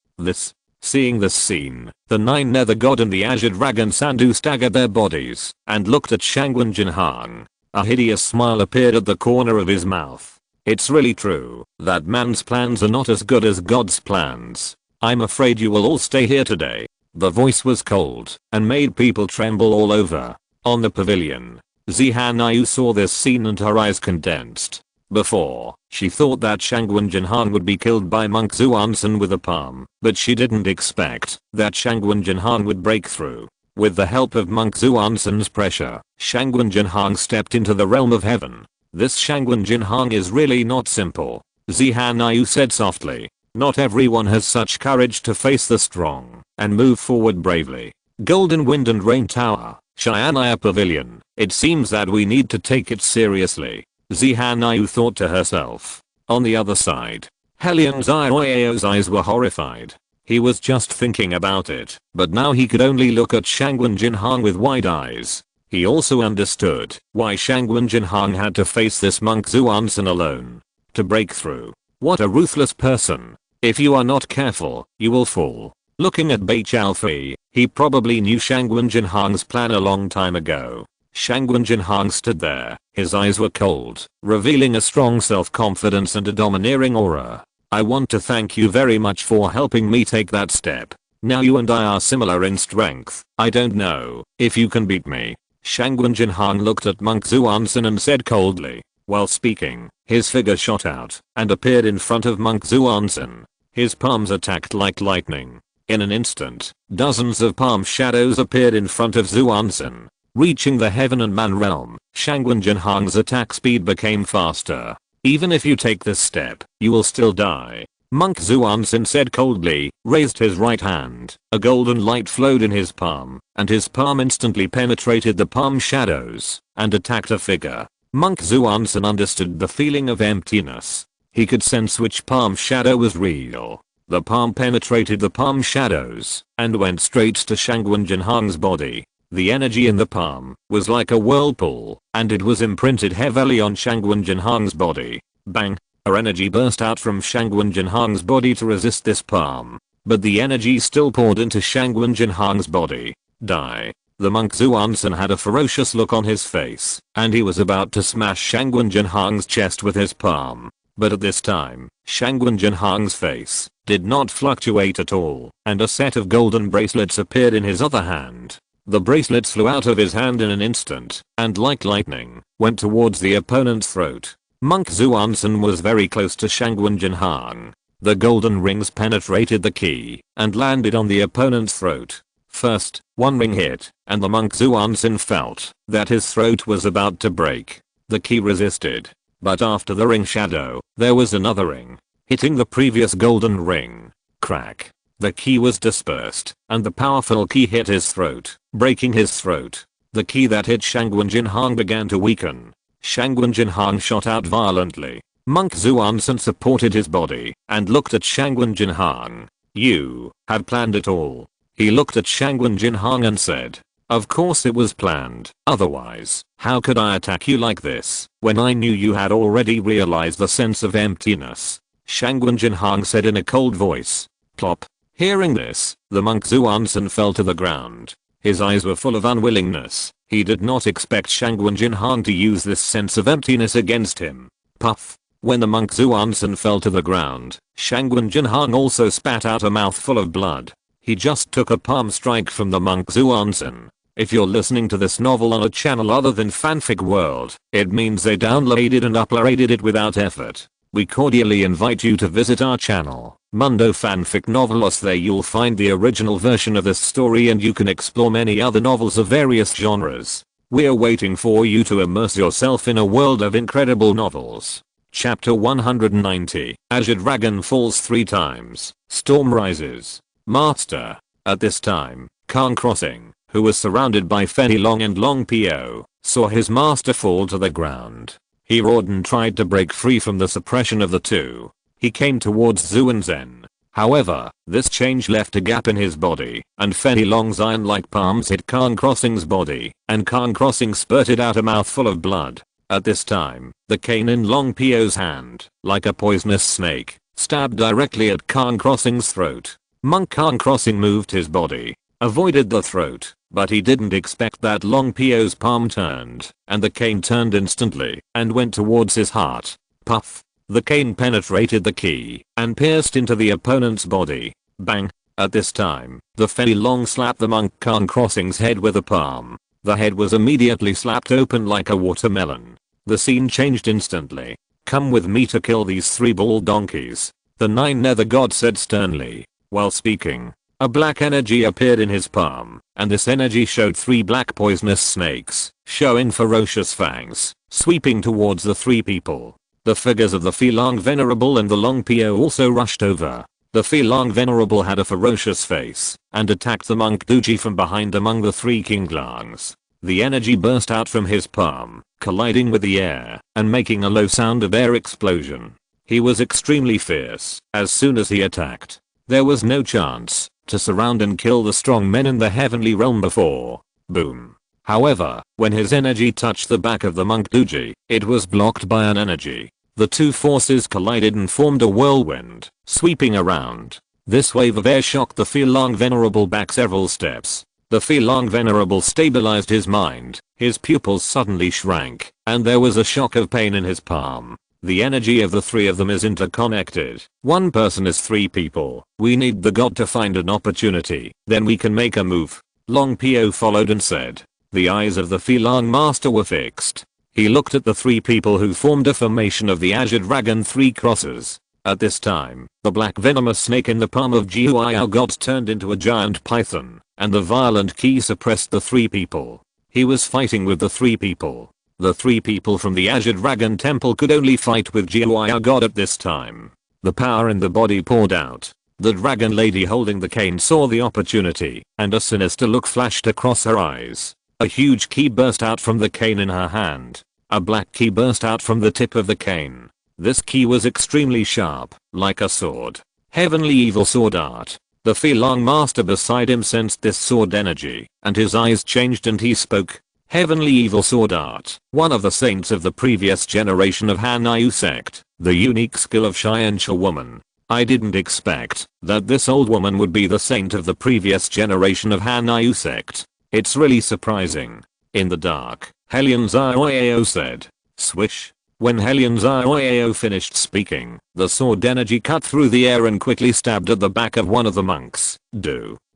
Seeing this scene, the nine nether god and the azure dragon Sandu staggered their bodies and looked at Shangwen Jinhang. A hideous smile appeared at the corner of his mouth. It's really true that man's plans are not as good as God's plans. I'm afraid you will all stay here today. The voice was cold and made people tremble all over. On the pavilion, Zihan Ayu saw this scene and her eyes condensed. Before, she thought that Shangwen Jinhang would be killed by Monk Zuansen with a palm, but she didn't expect that Shangwen Jinhang would break through. With the help of Monk Zuansen's pressure, Shangwen Jinhang stepped into the realm of heaven. This Shangwen Jinhang is really not simple, Zihan Ayu said softly. Not everyone has such courage to face the strong and move forward bravely. Golden Wind and Rain Tower, Cheyenne Pavilion. It seems that we need to take it seriously, Zihan Ayu thought to herself. On the other side, Helion Zioyao's eyes were horrified. He was just thinking about it, but now he could only look at Shangwen Jinhang with wide eyes. He also understood why Shangwen Jinhang had to face this Monk Zuansen alone. To break through. What a ruthless person. If you are not careful, you will fall. Looking at Bai Chaofi, he probably knew Shangwen Jinhang's plan a long time ago. Shangwen Jinhang stood there, his eyes were cold, revealing a strong self-confidence and a domineering aura. I want to thank you very much for helping me take that step. Now you and I are similar in strength. I don't know if you can beat me. Shangwen Jinhang looked at Monk Zuansen and said coldly. While speaking, his figure shot out and appeared in front of Monk Zuansen. His palms attacked like lightning. In an instant, dozens of palm shadows appeared in front of Zuansen. Reaching the heaven and man realm, Shangwen Jinhang's attack speed became faster. Even if you take this step, you will still die. Monk Zuansen said coldly, raised his right hand. A golden light flowed in his palm, and his palm instantly penetrated the palm shadows and attacked a figure. Monk Zuansen understood the feeling of emptiness. He could sense which palm shadow was real. The palm penetrated the palm shadows and went straight to Shangwen Jinhang's body. The energy in the palm was like a whirlpool, and it was imprinted heavily on Shangwen Jinhang's body. Bang! Her energy burst out from Shangwen Jinhang's body to resist this palm. But the energy still poured into Shangwen Jinhang's body. Die. The Monk Zuansen had a ferocious look on his face, and he was about to smash Shangwen Jinhang's chest with his palm. But at this time, Shangwen Jinhang's face did not fluctuate at all, and a set of golden bracelets appeared in his other hand. The bracelets flew out of his hand in an instant, and like lightning, went towards the opponent's throat. Monk Zuansen was very close to Shangwen Jinhang. The golden rings penetrated the ki and landed on the opponent's throat. First, one ring hit, and the Monk Zuansen felt that his throat was about to break. The ki resisted, but after the ring shadow, there was another ring, hitting the previous golden ring. Crack. The ki was dispersed, and the powerful ki hit his throat, breaking his throat. The ki that hit Shangwen Jinhang began to weaken. Shangwen Jinhang shot out violently. Monk Zuansen supported his body and looked at Shangwen Jinhang. You had planned it all. He looked at Shangwen Jinhang and said. Of course it was planned. Otherwise, how could I attack you like this when I knew you had already realized the sense of emptiness? Shangwen Jinhang said in a cold voice. Plop. Hearing this, the Monk Zuansen fell to the ground. His eyes were full of unwillingness. He did not expect Shangwen Jinhang to use this sense of emptiness against him. Puff. When the Monk Zuansen fell to the ground, Shangwen Jinhang also spat out a mouthful of blood. He just took a palm strike from the Monk Zuansen. If you're listening to this novel on a channel other than Fanfic World, it means they downloaded and uploaded it without effort. We cordially invite you to visit our channel, Mundo Fanfic Novelos. There you'll find the original version of this story and you can explore many other novels of various genres. We're waiting for you to immerse yourself in a world of incredible novels. Chapter 190. Azure Dragon falls 3 times. Storm rises. Master. At this time, Khan Crossing, who was surrounded by Fenny Long and Long Po, saw his master fall to the ground. He roared and tried to break free from the suppression of the two. He came towards Zhu and Zen. However, this change left a gap in his body, and Fenny Long's iron-like palms hit Khan Crossing's body, and Khan Crossing spurted out a mouthful of blood. At this time, the cane in Long Po's hand, like a poisonous snake, stabbed directly at Khan Crossing's throat. Monk Khan Crossing moved his body, avoided the throat, but he didn't expect that Long Po's palm turned, and the cane turned instantly, and went towards his heart. Puff. The cane penetrated the key, and pierced into the opponent's body. Bang. At this time, the Fenny Long slapped the Monk Khan Crossing's head with a palm. The head was immediately slapped open like a watermelon. The scene changed instantly. Come with me to kill these 3 bull donkeys, the 9 nether god said sternly. While speaking, a black energy appeared in his palm, and this energy showed 3 black poisonous snakes, showing ferocious fangs, sweeping towards the 3 people. The figures of the Felong Venerable and the Long Po also rushed over. The Felong Venerable had a ferocious face, and attacked the Monk Duji from behind among the 3 Kinglongs. The energy burst out from his palm, colliding with the air, and making a low sound of air explosion. He was extremely fierce. As soon as he attacked, there was no chance to surround and kill the strong men in the heavenly realm before. Boom. However, when his energy touched the back of the Monk Duji, it was blocked by an energy. The 2 forces collided and formed a whirlwind, sweeping around. This wave of air shocked the Felong Venerable back several steps. The Felong Venerable stabilized his mind, his pupils suddenly shrank, and there was a shock of pain in his palm. The energy of the 3 of them is interconnected. 1 person is 3 people. We need the god to find an opportunity, then we can make a move. Long Po followed and said. The eyes of the Felong master were fixed. He looked at the 3 people who formed a formation of the Azure Dragon 3 crosses. At this time, the black venomous snake in the palm of Jiuao God turned into a giant python, and the violent ki suppressed the 3 people. He was fighting with the 3 people. The 3 people from the Azure Dragon Temple could only fight with Jiuao God at this time. The power in the body poured out. The dragon lady holding the cane saw the opportunity, and a sinister look flashed across her eyes. A huge key burst out from the cane in her hand. A black key burst out from the tip of the cane. This key was extremely sharp, like a sword. Heavenly evil sword art. The Felong master beside him sensed this sword energy, and his eyes changed and he spoke. Heavenly evil sword art. One of the saints of the previous generation of Hanyu sect. The unique skill of Xiansha woman. I didn't expect that this old woman would be the saint of the previous generation of Hanyu sect. It's really surprising. In the dark, Helion Zioao said. Swish. When Helion Zioao finished speaking, the sword energy cut through the air and quickly stabbed at the back of one of the monks.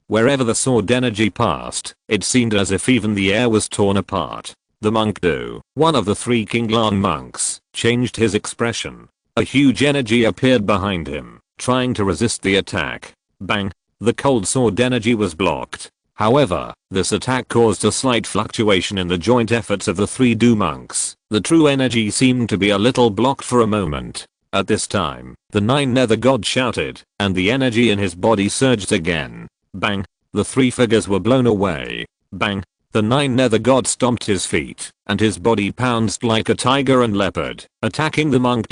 Wherever the sword energy passed, it seemed as if even the air was torn apart. The monk one of the 3 Kinglong monks, changed his expression. A huge energy appeared behind him, trying to resist the attack. Bang. The cold sword energy was blocked. However, this attack caused a slight fluctuation in the joint efforts of the 3 Du monks. The true energy seemed to be a little blocked for a moment. At this time, the 9 nether god shouted, and the energy in his body surged again. Bang. The 3 figures were blown away. Bang. The 9 nether god stomped his feet, and his body pounced like a tiger and leopard, attacking the monk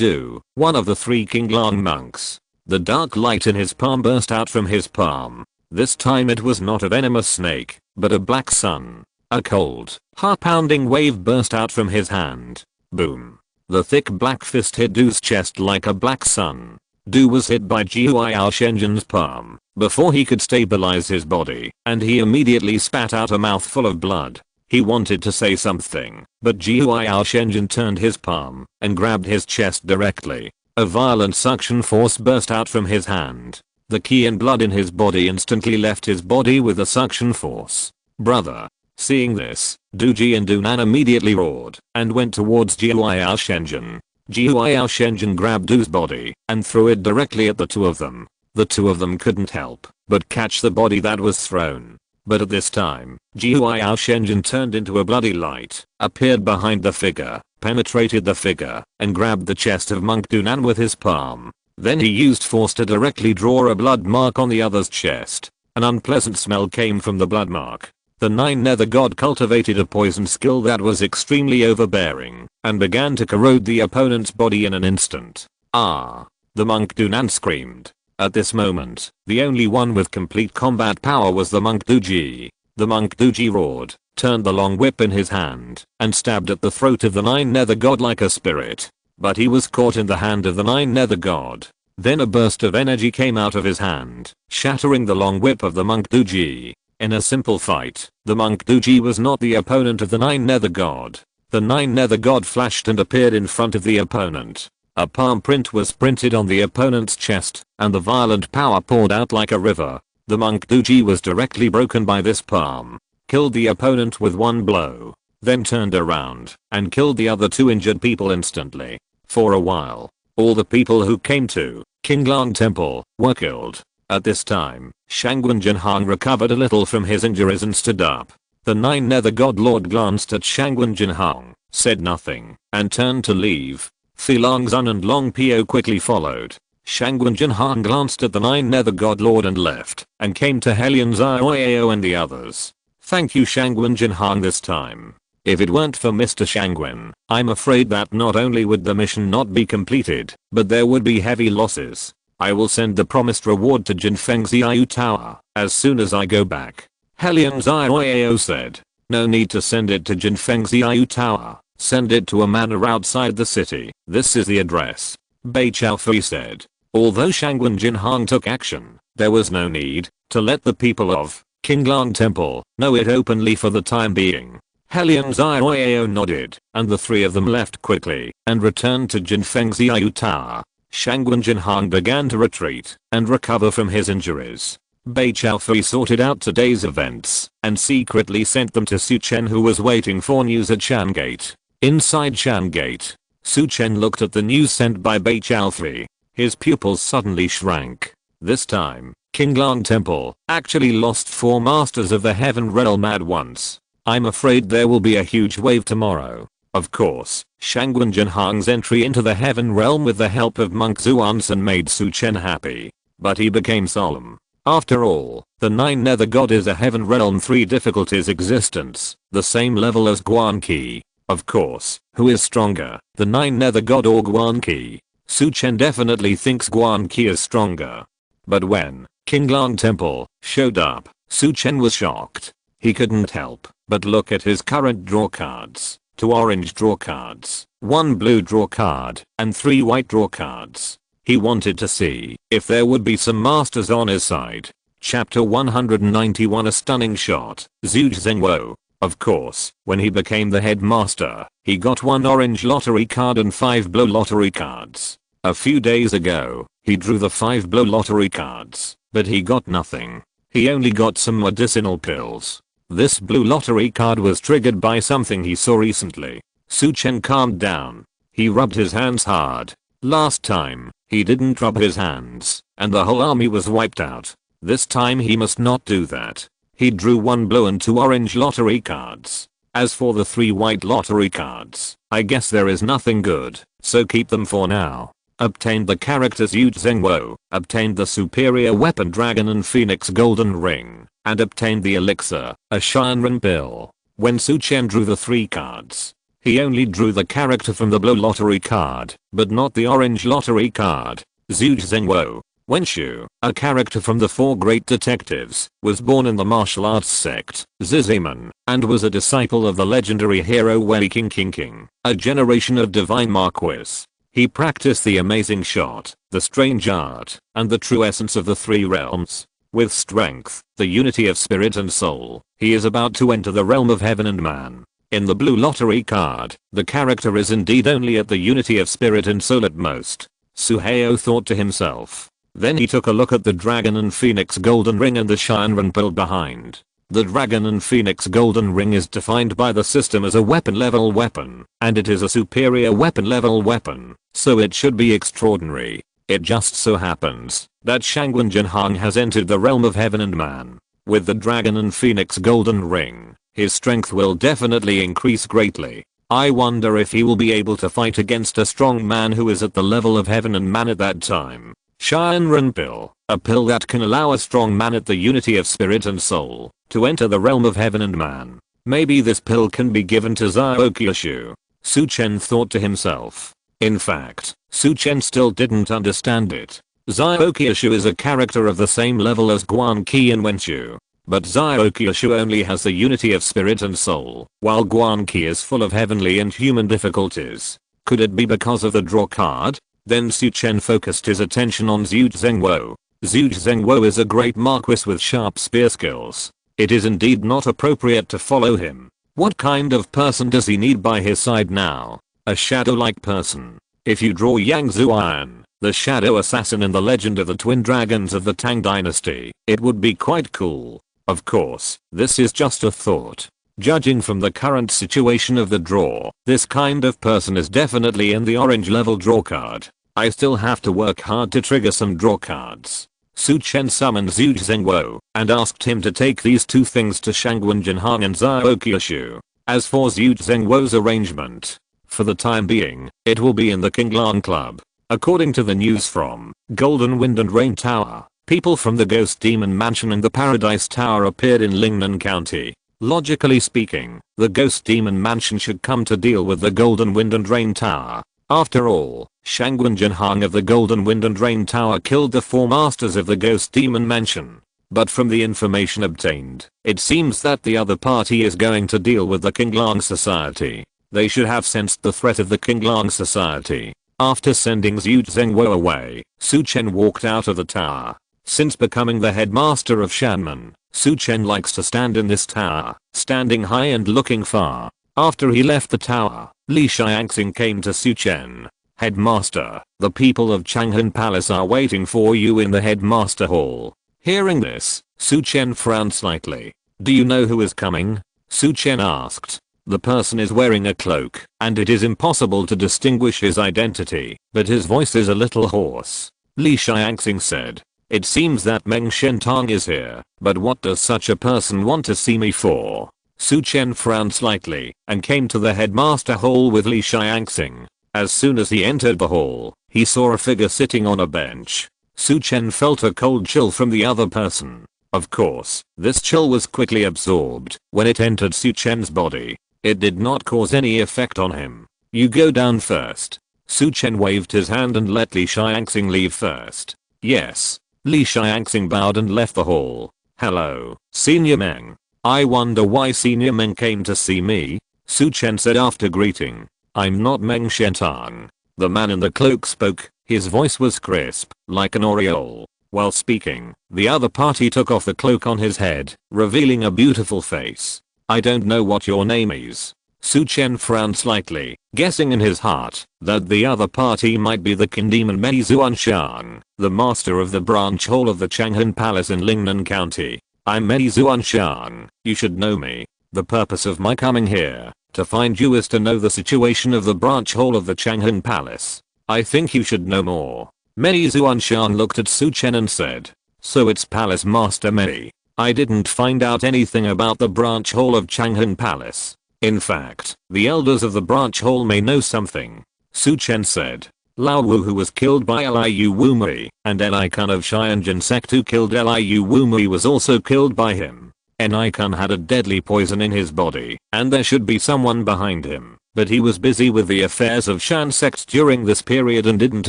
one of the 3 Kinglong monks. The dark light in his palm burst out from his palm. This time it was not a venomous snake, but a black sun. A cold, heart-pounding wave burst out from his hand. Boom. The thick black fist hit Du's chest like a black sun. Du was hit by Jiuao Shenjin's palm before he could stabilize his body, and he immediately spat out a mouthful of blood. He wanted to say something, but Jiuao Shenjin turned his palm and grabbed his chest directly. A violent suction force burst out from his hand. The ki and blood in his body instantly left his body with a suction force. Brother. Seeing this, Duji and Dunan immediately roared and went towards Jiuao Shenjin. Jiuao Shenjin grabbed Du's body and threw it directly at the 2 of them. The 2 of them couldn't help but catch the body that was thrown. But at this time, Jiuao Shenjin turned into a bloody light, appeared behind the figure, penetrated the figure, and grabbed the chest of Monk Dunan with his palm. Then he used force to directly draw a blood mark on the other's chest. An unpleasant smell came from the blood mark. The Nine Nether God cultivated a poison skill that was extremely overbearing, and began to corrode the opponent's body in an instant. Ah! The Monk Dunan screamed. At this moment, the only one with complete combat power was the Monk Duji. The Monk Duji roared, turned the long whip in his hand, and stabbed at the throat of the Nine Nether God like a spirit. But he was caught in the hand of the Nine Nether God. Then a burst of energy came out of his hand, shattering the long whip of the Monk Duji. In a simple fight, the Monk Duji was not the opponent of the Nine Nether God. The Nine Nether God flashed and appeared in front of the opponent. A palm print was printed on the opponent's chest, and the violent power poured out like a river. The Monk Duji was directly broken by this palm, killed the opponent with one blow, then turned around and killed the other two injured people instantly. For a while, all the people who came to Qinglang Temple were killed. At this time, Shangwen Jinhang recovered a little from his injuries and stood up. The Nine Nether God Lord glanced at Shangwen Jinhang, said nothing, and turned to leave. Thilong Zun and Long Pio quickly followed. Shangwen Jinhang glanced at the Nine Nether God Lord and left, and came to Helion Zioyao and the others. Thank you Shangwen Jinhang this time. If it weren't for Mr. Shangwen, I'm afraid that not only would the mission not be completed, but there would be heavy losses. I will send the promised reward to Jinfeng Xiaoyu Tower as soon as I go back. Helion Zioyao said. No need to send it to Jinfeng Xiaoyu Tower. Send it to a manor outside the city. This is the address. Bei Chaofei said. Although Shangwen Jinhang took action, there was no need to let the people of Qinglang Temple know it openly for the time being. Helion Zioyao nodded, and the three of them left quickly and returned to Jinfeng Xiaoyu Tower. Shangwen Jinhang began to retreat and recover from his injuries. Bei Chaofei sorted out today's events and secretly sent them to Su Chen, who was waiting for news at Shan Gate. Inside Shan Gate, Su Chen looked at the news sent by Bei Chaofei. His pupils suddenly shrank. This time, Qinglang Temple actually lost 4 masters of the Heaven Realm at once. I'm afraid there will be a huge wave tomorrow. Of course, Shangwen Jinhang's entry into the Heaven Realm with the help of Monk Zuansen made Su Chen happy. But he became solemn. After all, the Nine Nether God is a Heaven Realm 3 difficulties existence, the same level as Guan Qi. Of course, who is stronger, the Nine Nether God or Guan Qi? Su Chen definitely thinks Guan Qi is stronger. But when Qinglang Temple showed up, Su Chen was shocked. He couldn't help but look at his current draw cards. 2 orange draw cards, 1 blue draw card, and 3 white draw cards. He wanted to see if there would be some masters on his side. Chapter 191 A stunning shot, Zhu Zhengwo. Of course, when he became the headmaster, he got 1 orange lottery card and 5 blue lottery cards. A few days ago, he drew the 5 blue lottery cards, but he got nothing. He only got some medicinal pills. This blue lottery card was triggered by something he saw recently. Su Chen calmed down. He rubbed his hands hard. Last time, he didn't rub his hands, and the whole army was wiped out. This time he must not do that. He drew 1 blue and 2 orange lottery cards. As for the 3 white lottery cards, I guess there is nothing good, so keep them for now. Obtained the characters Yu Zhengwo, obtained the superior weapon Dragon and Phoenix Golden Ring, and obtained the elixir, a Shinran Pill. When Su Chen drew the 3 cards, he only drew the character from the blue lottery card, but not the orange lottery card. Zhu Zhengwo, Wenshu, a character from the 4 great detectives, was born in the martial arts sect, Ziziman, and was a disciple of the legendary hero Wei King, a generation of divine marquis. He practiced the amazing shot, the strange art, and the true essence of the 3 realms. With strength, the unity of spirit and soul, he is about to enter the realm of heaven and man. In the blue lottery card, the character is indeed only at the unity of spirit and soul at most. Suheo thought to himself. Then he took a look at the Dragon and Phoenix Golden Ring and the Shinran Pill behind. The Dragon and Phoenix Golden Ring is defined by the system as a weapon level weapon, and it is a superior weapon level weapon, so it should be extraordinary. It just so happens that Shangwen Jinhang has entered the realm of heaven and man. With the Dragon and Phoenix Golden Ring, his strength will definitely increase greatly. I wonder if he will be able to fight against a strong man who is at the level of heaven and man at that time. Shinran pill, a pill that can allow a strong man at the unity of spirit and soul to enter the realm of heaven and man. Maybe this pill can be given to Zyaokyushu. Su Chen thought to himself. In fact, Su Chen still didn't understand it. Zyaokyushu is a character of the same level as Guan Qi and Wenchu. But Zyaokyushu only has the unity of spirit and soul, while Guan Qi is full of heavenly and human difficulties. Could it be because of the draw card? Then Su Chen focused his attention on Zhu Zhengwo. Zhu Zhengwo is a great marquis with sharp spear skills. It is indeed not appropriate to follow him. What kind of person does he need by his side now? A shadow-like person. If you draw Yang Zuan, the shadow assassin in the legend of the twin dragons of the Tang dynasty, it would be quite cool. Of course, this is just a thought. Judging from the current situation of the draw, this kind of person is definitely in the orange level draw card. I still have to work hard to trigger some draw cards. Su Chen summoned Zhu Zhengwo and asked him to take these two things to Shangwen Jinhang and Zyaokyushu. As for Zhu Zhengwo's arrangement, for the time being, it will be in the Qinglang Club. According to the news from Golden Wind and Rain Tower, people from the Ghost Demon Mansion and the Paradise Tower appeared in Lingnan County. Logically speaking, the Ghost Demon Mansion should come to deal with the Golden Wind and Rain Tower. After all, Shangwen Jinhang of the Golden Wind and Rain Tower killed the four masters of the Ghost Demon Mansion. But from the information obtained, it seems that the other party is going to deal with the Qinglang Society. They should have sensed the threat of the Qinglang Society. After sending Zhu Zhengwo away, Su Chen walked out of the tower. Since becoming the headmaster of Shanmen, Su Chen likes to stand in this tower, standing high and looking far. After he left the tower, Li Xiangxing came to Su Chen. Headmaster, the people of Changhan Palace are waiting for you in the headmaster hall. Hearing this, Su Chen frowned slightly. Do you know who is coming? Su Chen asked. The person is wearing a cloak, and it is impossible to distinguish his identity, but his voice is a little hoarse. Li Xiangxing said. It seems that Meng Shentang is here, but what does such a person want to see me for? Su Chen frowned slightly and came to the headmaster hall with Li Xiangxing. As soon as he entered the hall, he saw a figure sitting on a bench. Su Chen felt a cold chill from the other person. Of course, this chill was quickly absorbed when it entered Su Chen's body. It did not cause any effect on him. You go down first. Su Chen waved his hand and let Li Xiangxing leave first. Yes. Li Xiangxing bowed and left the hall. Hello, Senior Meng. I wonder why Senior Meng came to see me? Su Chen said after greeting. I'm not Meng Shentang. The man in the cloak spoke. His voice was crisp, like an aureole. While speaking, the other party took off the cloak on his head, revealing a beautiful face. I don't know what your name is. Su Chen frowned slightly, guessing in his heart that the other party might be the Qin demon Mei Zuanshan, the master of the branch hall of the Changhan Palace in Lingnan County. I'm Mei Zuanshan. You should know me. The purpose of my coming here to find you is to know the situation of the branch hall of the Changhan Palace. I think you should know more. Mei Zuanshan looked at Su Chen and said. So it's Palace Master Mei. I didn't find out anything about the branch hall of Changhan Palace. In fact, the elders of the branch hall may know something. Su Chen said. Lao Wu, who was killed by Liu Wumei, and Li Kun of Xianjin sect who killed Liu Wumei was also killed by him. Li Kun had a deadly poison in his body, and there should be someone behind him, but he was busy with the affairs of Shan sect during this period and didn't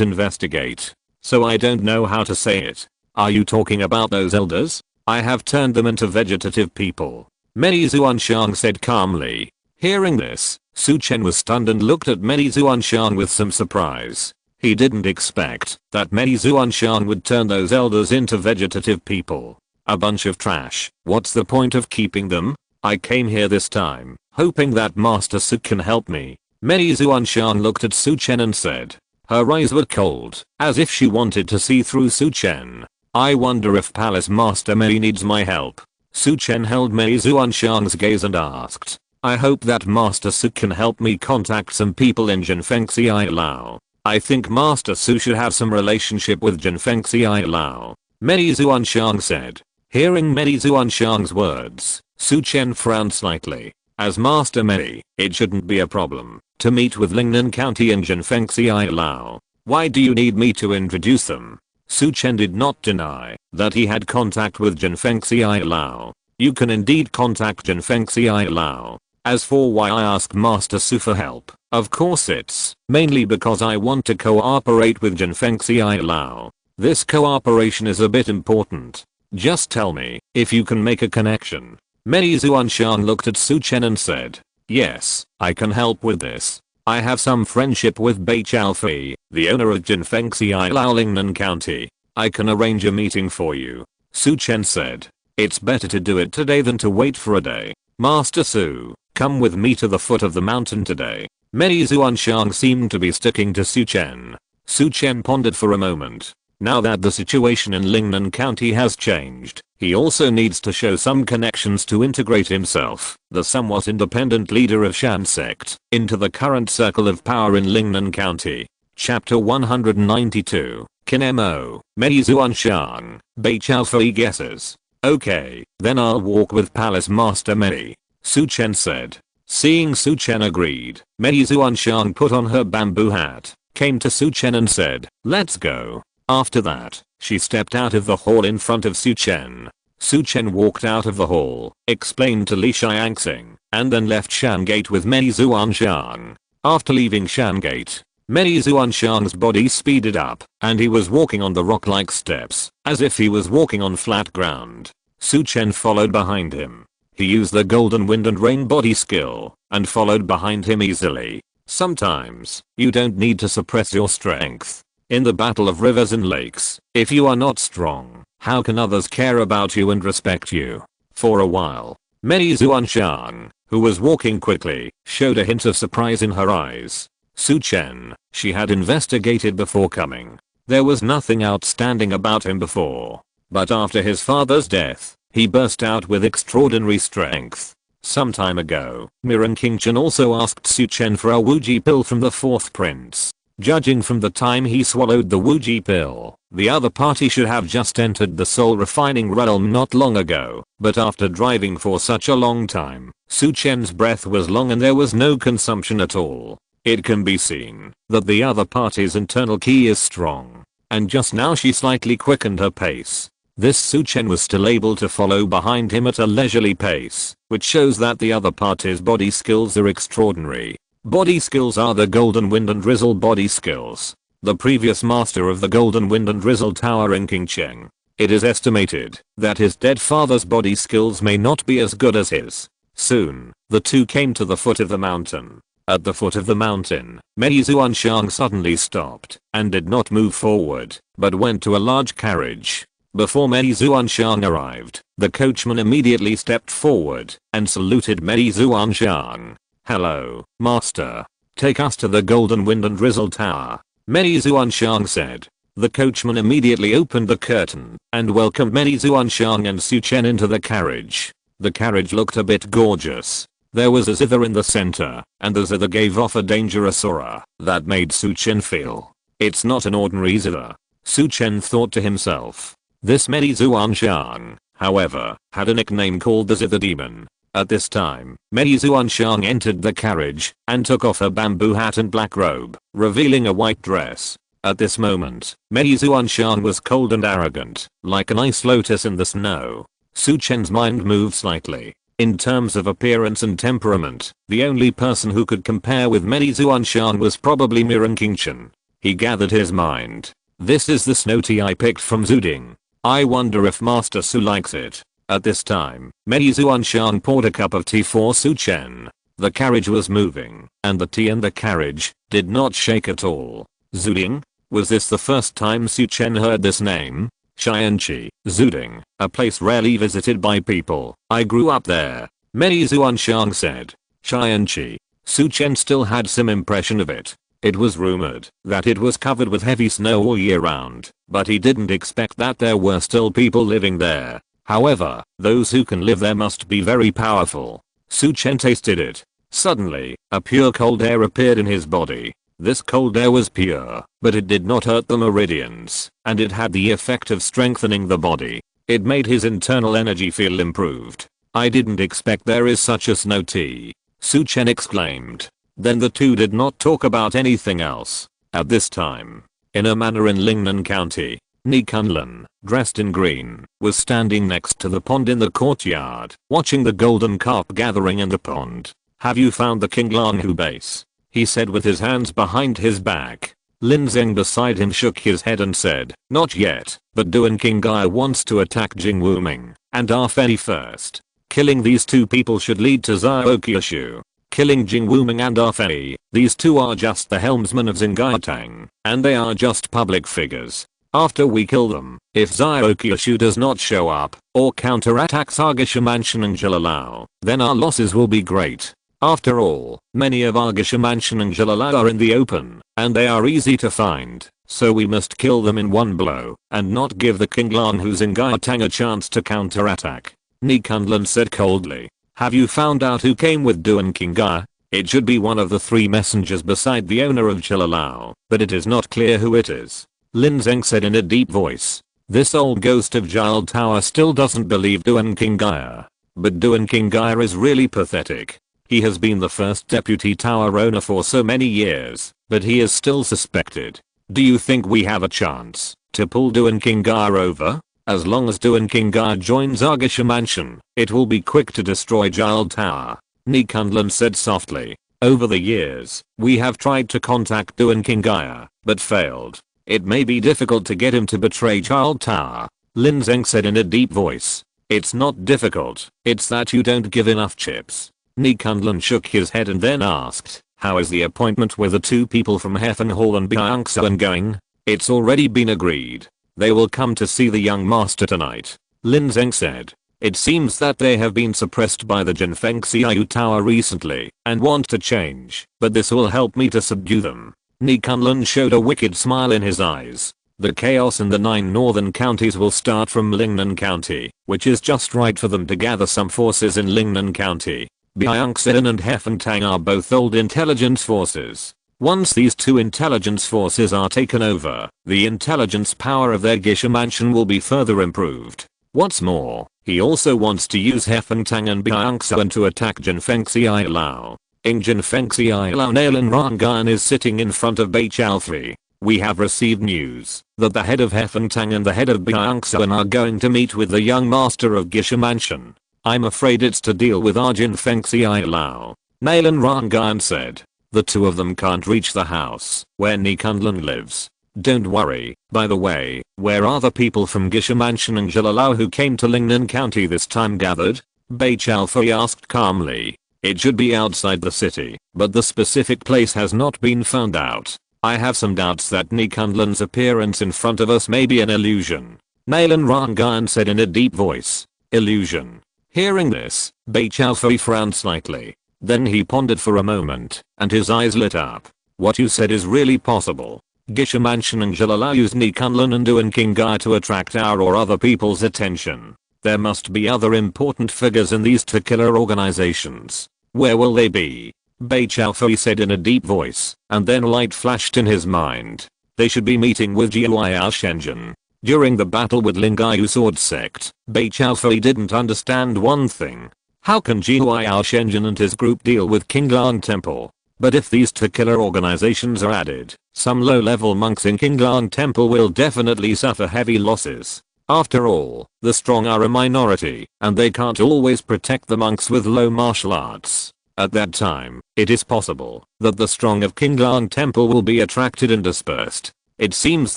investigate. So I don't know how to say it. Are you talking about those elders? I have turned them into vegetative people. Mei Zuanshan said calmly. Hearing this, Su Chen was stunned and looked at Mei Zuanshan with some surprise. He didn't expect that Mei Zuanshan would turn those elders into vegetative people. A bunch of trash. What's the point of keeping them? I came here this time, hoping that Master Su can help me. Mei Zuanshan looked at Su Chen and said. Her eyes were cold, as if she wanted to see through Su Chen. I wonder if Palace Master Mei needs my help. Su Chen held Mei Zuanshan's gaze and asked. I hope that Master Su can help me contact some people in Jinfengxi Lao. I think Master Su should have some relationship with Jinfengxi Lao. Mei Zuanshan said. Hearing Mei Zuanshan's words, Su Chen frowned slightly. As Master Mei, it shouldn't be a problem to meet with Lingnan County and Jinfengxi Lao. Why do you need me to introduce them? Su Chen did not deny that he had contact with Jinfengxi Lao. You can indeed contact Jinfengxi Lao. As for why I asked Master Su for help, of course it's mainly because I want to cooperate with Jinfengxi Lao. This cooperation is a bit important. Just tell me if you can make a connection. Mei Zuanshan looked at Su Chen and said, yes, I can help with this. I have some friendship with Bai Chaofei, the owner of Jinfengxi Lao Lingnan County. I can arrange a meeting for you. Su Chen said, it's better to do it today than to wait for a day. Master Su, come with me to the foot of the mountain today. Mei Zuanshan seemed to be sticking to Su Chen. Su Chen pondered for a moment. Now that the situation in Lingnan County has changed, he also needs to show some connections to integrate himself, the somewhat independent leader of Shan sect, into the current circle of power in Lingnan County. Chapter 192, Kinemo, Mei Zuanshan, Bai Chaofei guesses. Okay, then I'll walk with Palace Master Mei. Su Chen said. Seeing Su Chen agreed, Mei Zuanshan put on her bamboo hat, came to Su Chen and said, let's go. After that, she stepped out of the hall in front of Su Chen. Su Chen walked out of the hall, explained to Li Xiangxing, and then left Shan Gate with Mei Zuanshan. After leaving Shan Gate, Mei Zuanshan's body speeded up, and he was walking on the rock-like steps, as if he was walking on flat ground. Su Chen followed behind him. He used the golden wind and rain body skill, and followed behind him easily. Sometimes, you don't need to suppress your strength. In the battle of rivers and lakes, if you are not strong, how can others care about you and respect you? For a while, Mei Zuanshan, who was walking quickly, showed a hint of surprise in her eyes. Su Chen, she had investigated before coming. There was nothing outstanding about him before. But after his father's death, he burst out with extraordinary strength. Some time ago, Miran King Chen also asked Su Chen for a Wuji pill from the fourth prince. Judging from the time he swallowed the Wuji pill, the other party should have just entered the soul refining realm not long ago, but after driving for such a long time, Su Chen's breath was long and there was no consumption at all. It can be seen that the other party's internal ki is strong, and just now she slightly quickened her pace. This Su Chen was still able to follow behind him at a leisurely pace, which shows that the other party's body skills are extraordinary. Body skills are the Golden Wind and Drizzle body skills. The previous master of the Golden Wind and Drizzle Tower in Qingcheng. It is estimated that his dead father's body skills may not be as good as his. Soon, the two came to the foot of the mountain. At the foot of the mountain, Mei Zuanshan suddenly stopped and did not move forward, but went to a large carriage. Before Mei Zuanshan arrived, the coachman immediately stepped forward and saluted Mei Zuanshan. Hello, master. Take us to the Golden Wind and Drizzle Tower. Mei Zuanshan said. The coachman immediately opened the curtain and welcomed Mei Zuanshan and Su Chen into the carriage. The carriage looked a bit gorgeous. There was a zither in the center, and the zither gave off a dangerous aura that made Su Chen feel. It's not an ordinary zither. Su Chen thought to himself. This Mei Zuanshan, however, had a nickname called the Zither Demon. At this time, Mei Zuanshan entered the carriage and took off her bamboo hat and black robe, revealing a white dress. At this moment, Mei Zuanshan was cold and arrogant, like an ice lotus in the snow. Su Chen's mind moved slightly. In terms of appearance and temperament, the only person who could compare with Mei Zuanshan was probably Miran King Chen. He gathered his mind. This is the snow tea I picked from Zuding. I wonder if Master Su likes it. At this time, Mei Zuanshan poured a cup of tea for Su Chen. The carriage was moving, and the tea in the carriage did not shake at all. Zuding? Was this the first time Su Chen heard this name? Qianqi, Zuding, a place rarely visited by people. I grew up there. Mei Zuanshan said. Qianqi. Su Chen still had some impression of it. It was rumored that it was covered with heavy snow all year round, but he didn't expect that there were still people living there. However, those who can live there must be very powerful. Su Chen tasted it. Suddenly, a pure cold air appeared in his body. This cold air was pure, but it did not hurt the meridians, and it had the effect of strengthening the body. It made his internal energy feel improved. I didn't expect there is such a snow tea, Chen exclaimed. Then the two did not talk about anything else. At this time, in a manor in Lingnan County, Ni Kunlun, dressed in green, was standing next to the pond in the courtyard, watching the golden carp gathering in the pond. Have you found the Qinglanhu base? He said with his hands behind his back. Lin Zeng beside him shook his head and said, not yet, but Duan Qinggai wants to attack Jing Wuming and Arfei first. Killing these two people should lead to Zhaoqiushu. Killing Jing Wuming and Arfei, these two are just the helmsmen of Xingaitang, and they are just public figures. After we kill them, if Zhaoqiushu does not show up, or counterattacks Argisha Mansion and Jilalao, then our losses will be great. After all, many of Argisha Mansion and Jilalao are in the open, and they are easy to find, so we must kill them in one blow, and not give the Qinglanhu Xingaitang a chance to counterattack. Ni Kunlun said coldly. Have you found out who came with Duan Qinggai? It should be one of the three messengers beside the owner of Jilalao, but it is not clear who it is. Lin Zeng said in a deep voice. This old ghost of Jile Tower still doesn't believe Duan Qinggai. But Duan Qinggai is really pathetic. He has been the first deputy tower owner for so many years, but he is still suspected. Do you think we have a chance to pull Duan Qinggai over? As long as Duan Qinggai joins Argisha Mansion, it will be quick to destroy Jile Tower. Ni Kunlun said softly. Over the years, we have tried to contact Duan Qinggai, but failed. It may be difficult to get him to betray Jile Tower. Lin Zeng said in a deep voice. It's not difficult, it's that you don't give enough chips. Ni Kunlun shook his head and then asked, how is the appointment with the two people from Heffen Hall and Byungsuan going? It's already been agreed. They will come to see the young master tonight. Lin Zeng said. It seems that they have been suppressed by the Jinfeng Xiaoyu Tower recently and want to change, but this will help me to subdue them. Ni Kunlun showed a wicked smile in his eyes. The chaos in the 9 northern counties will start from Lingnan County, which is just right for them to gather some forces in Lingnan County. Byungsuan and Heffentang are both old intelligence forces. Once these two intelligence forces are taken over, the intelligence power of their Gisha Mansion will be further improved. What's more, he also wants to use Heffentang and Byungsuan to attack Jinfeng Xiaolao. In Jinfeng Xiaolao Nalan Rangan is sitting in front of Beichalfi. We have received news that the head of Heffentang and the head of Byungsuan are going to meet with the young master of Gisha Mansion. I'm afraid it's to deal with our Jinfeng Xiaolao. Nalan Rangan said. The two of them can't reach the house where Ni Kunlun lives. Don't worry, by the way, where are the people from Gisha Mansion and Jilalao who came to Lingnan County this time gathered? Beichalfi asked calmly. It should be outside the city, but the specific place has not been found out. I have some doubts that Ni Kunlun's appearance in front of us may be an illusion. Nalan Rangan said in a deep voice. Illusion. Hearing this, Beichalfi frowned slightly. Then he pondered for a moment, and his eyes lit up. What you said is really possible. Gisha Mansion and Jilalao use Ni Kunlun and Duan Qinggai to attract our or other people's attention. There must be other important figures in these two killer organizations. Where will they be? Beichalfi said in a deep voice, and then light flashed in his mind. They should be meeting with Jiuyao Shenzhen. During the battle with Lingayu Sword Sect, Beichalfi didn't understand one thing. How can Jiuyao Shenzhen and his group deal with Qinglang Temple? But if these two killer organizations are added, some low-level monks in Qinglang Temple will definitely suffer heavy losses. After all, the strong are a minority, and they can't always protect the monks with low martial arts. At that time, it is possible that the strong of Qinglang Temple will be attracted and dispersed. It seems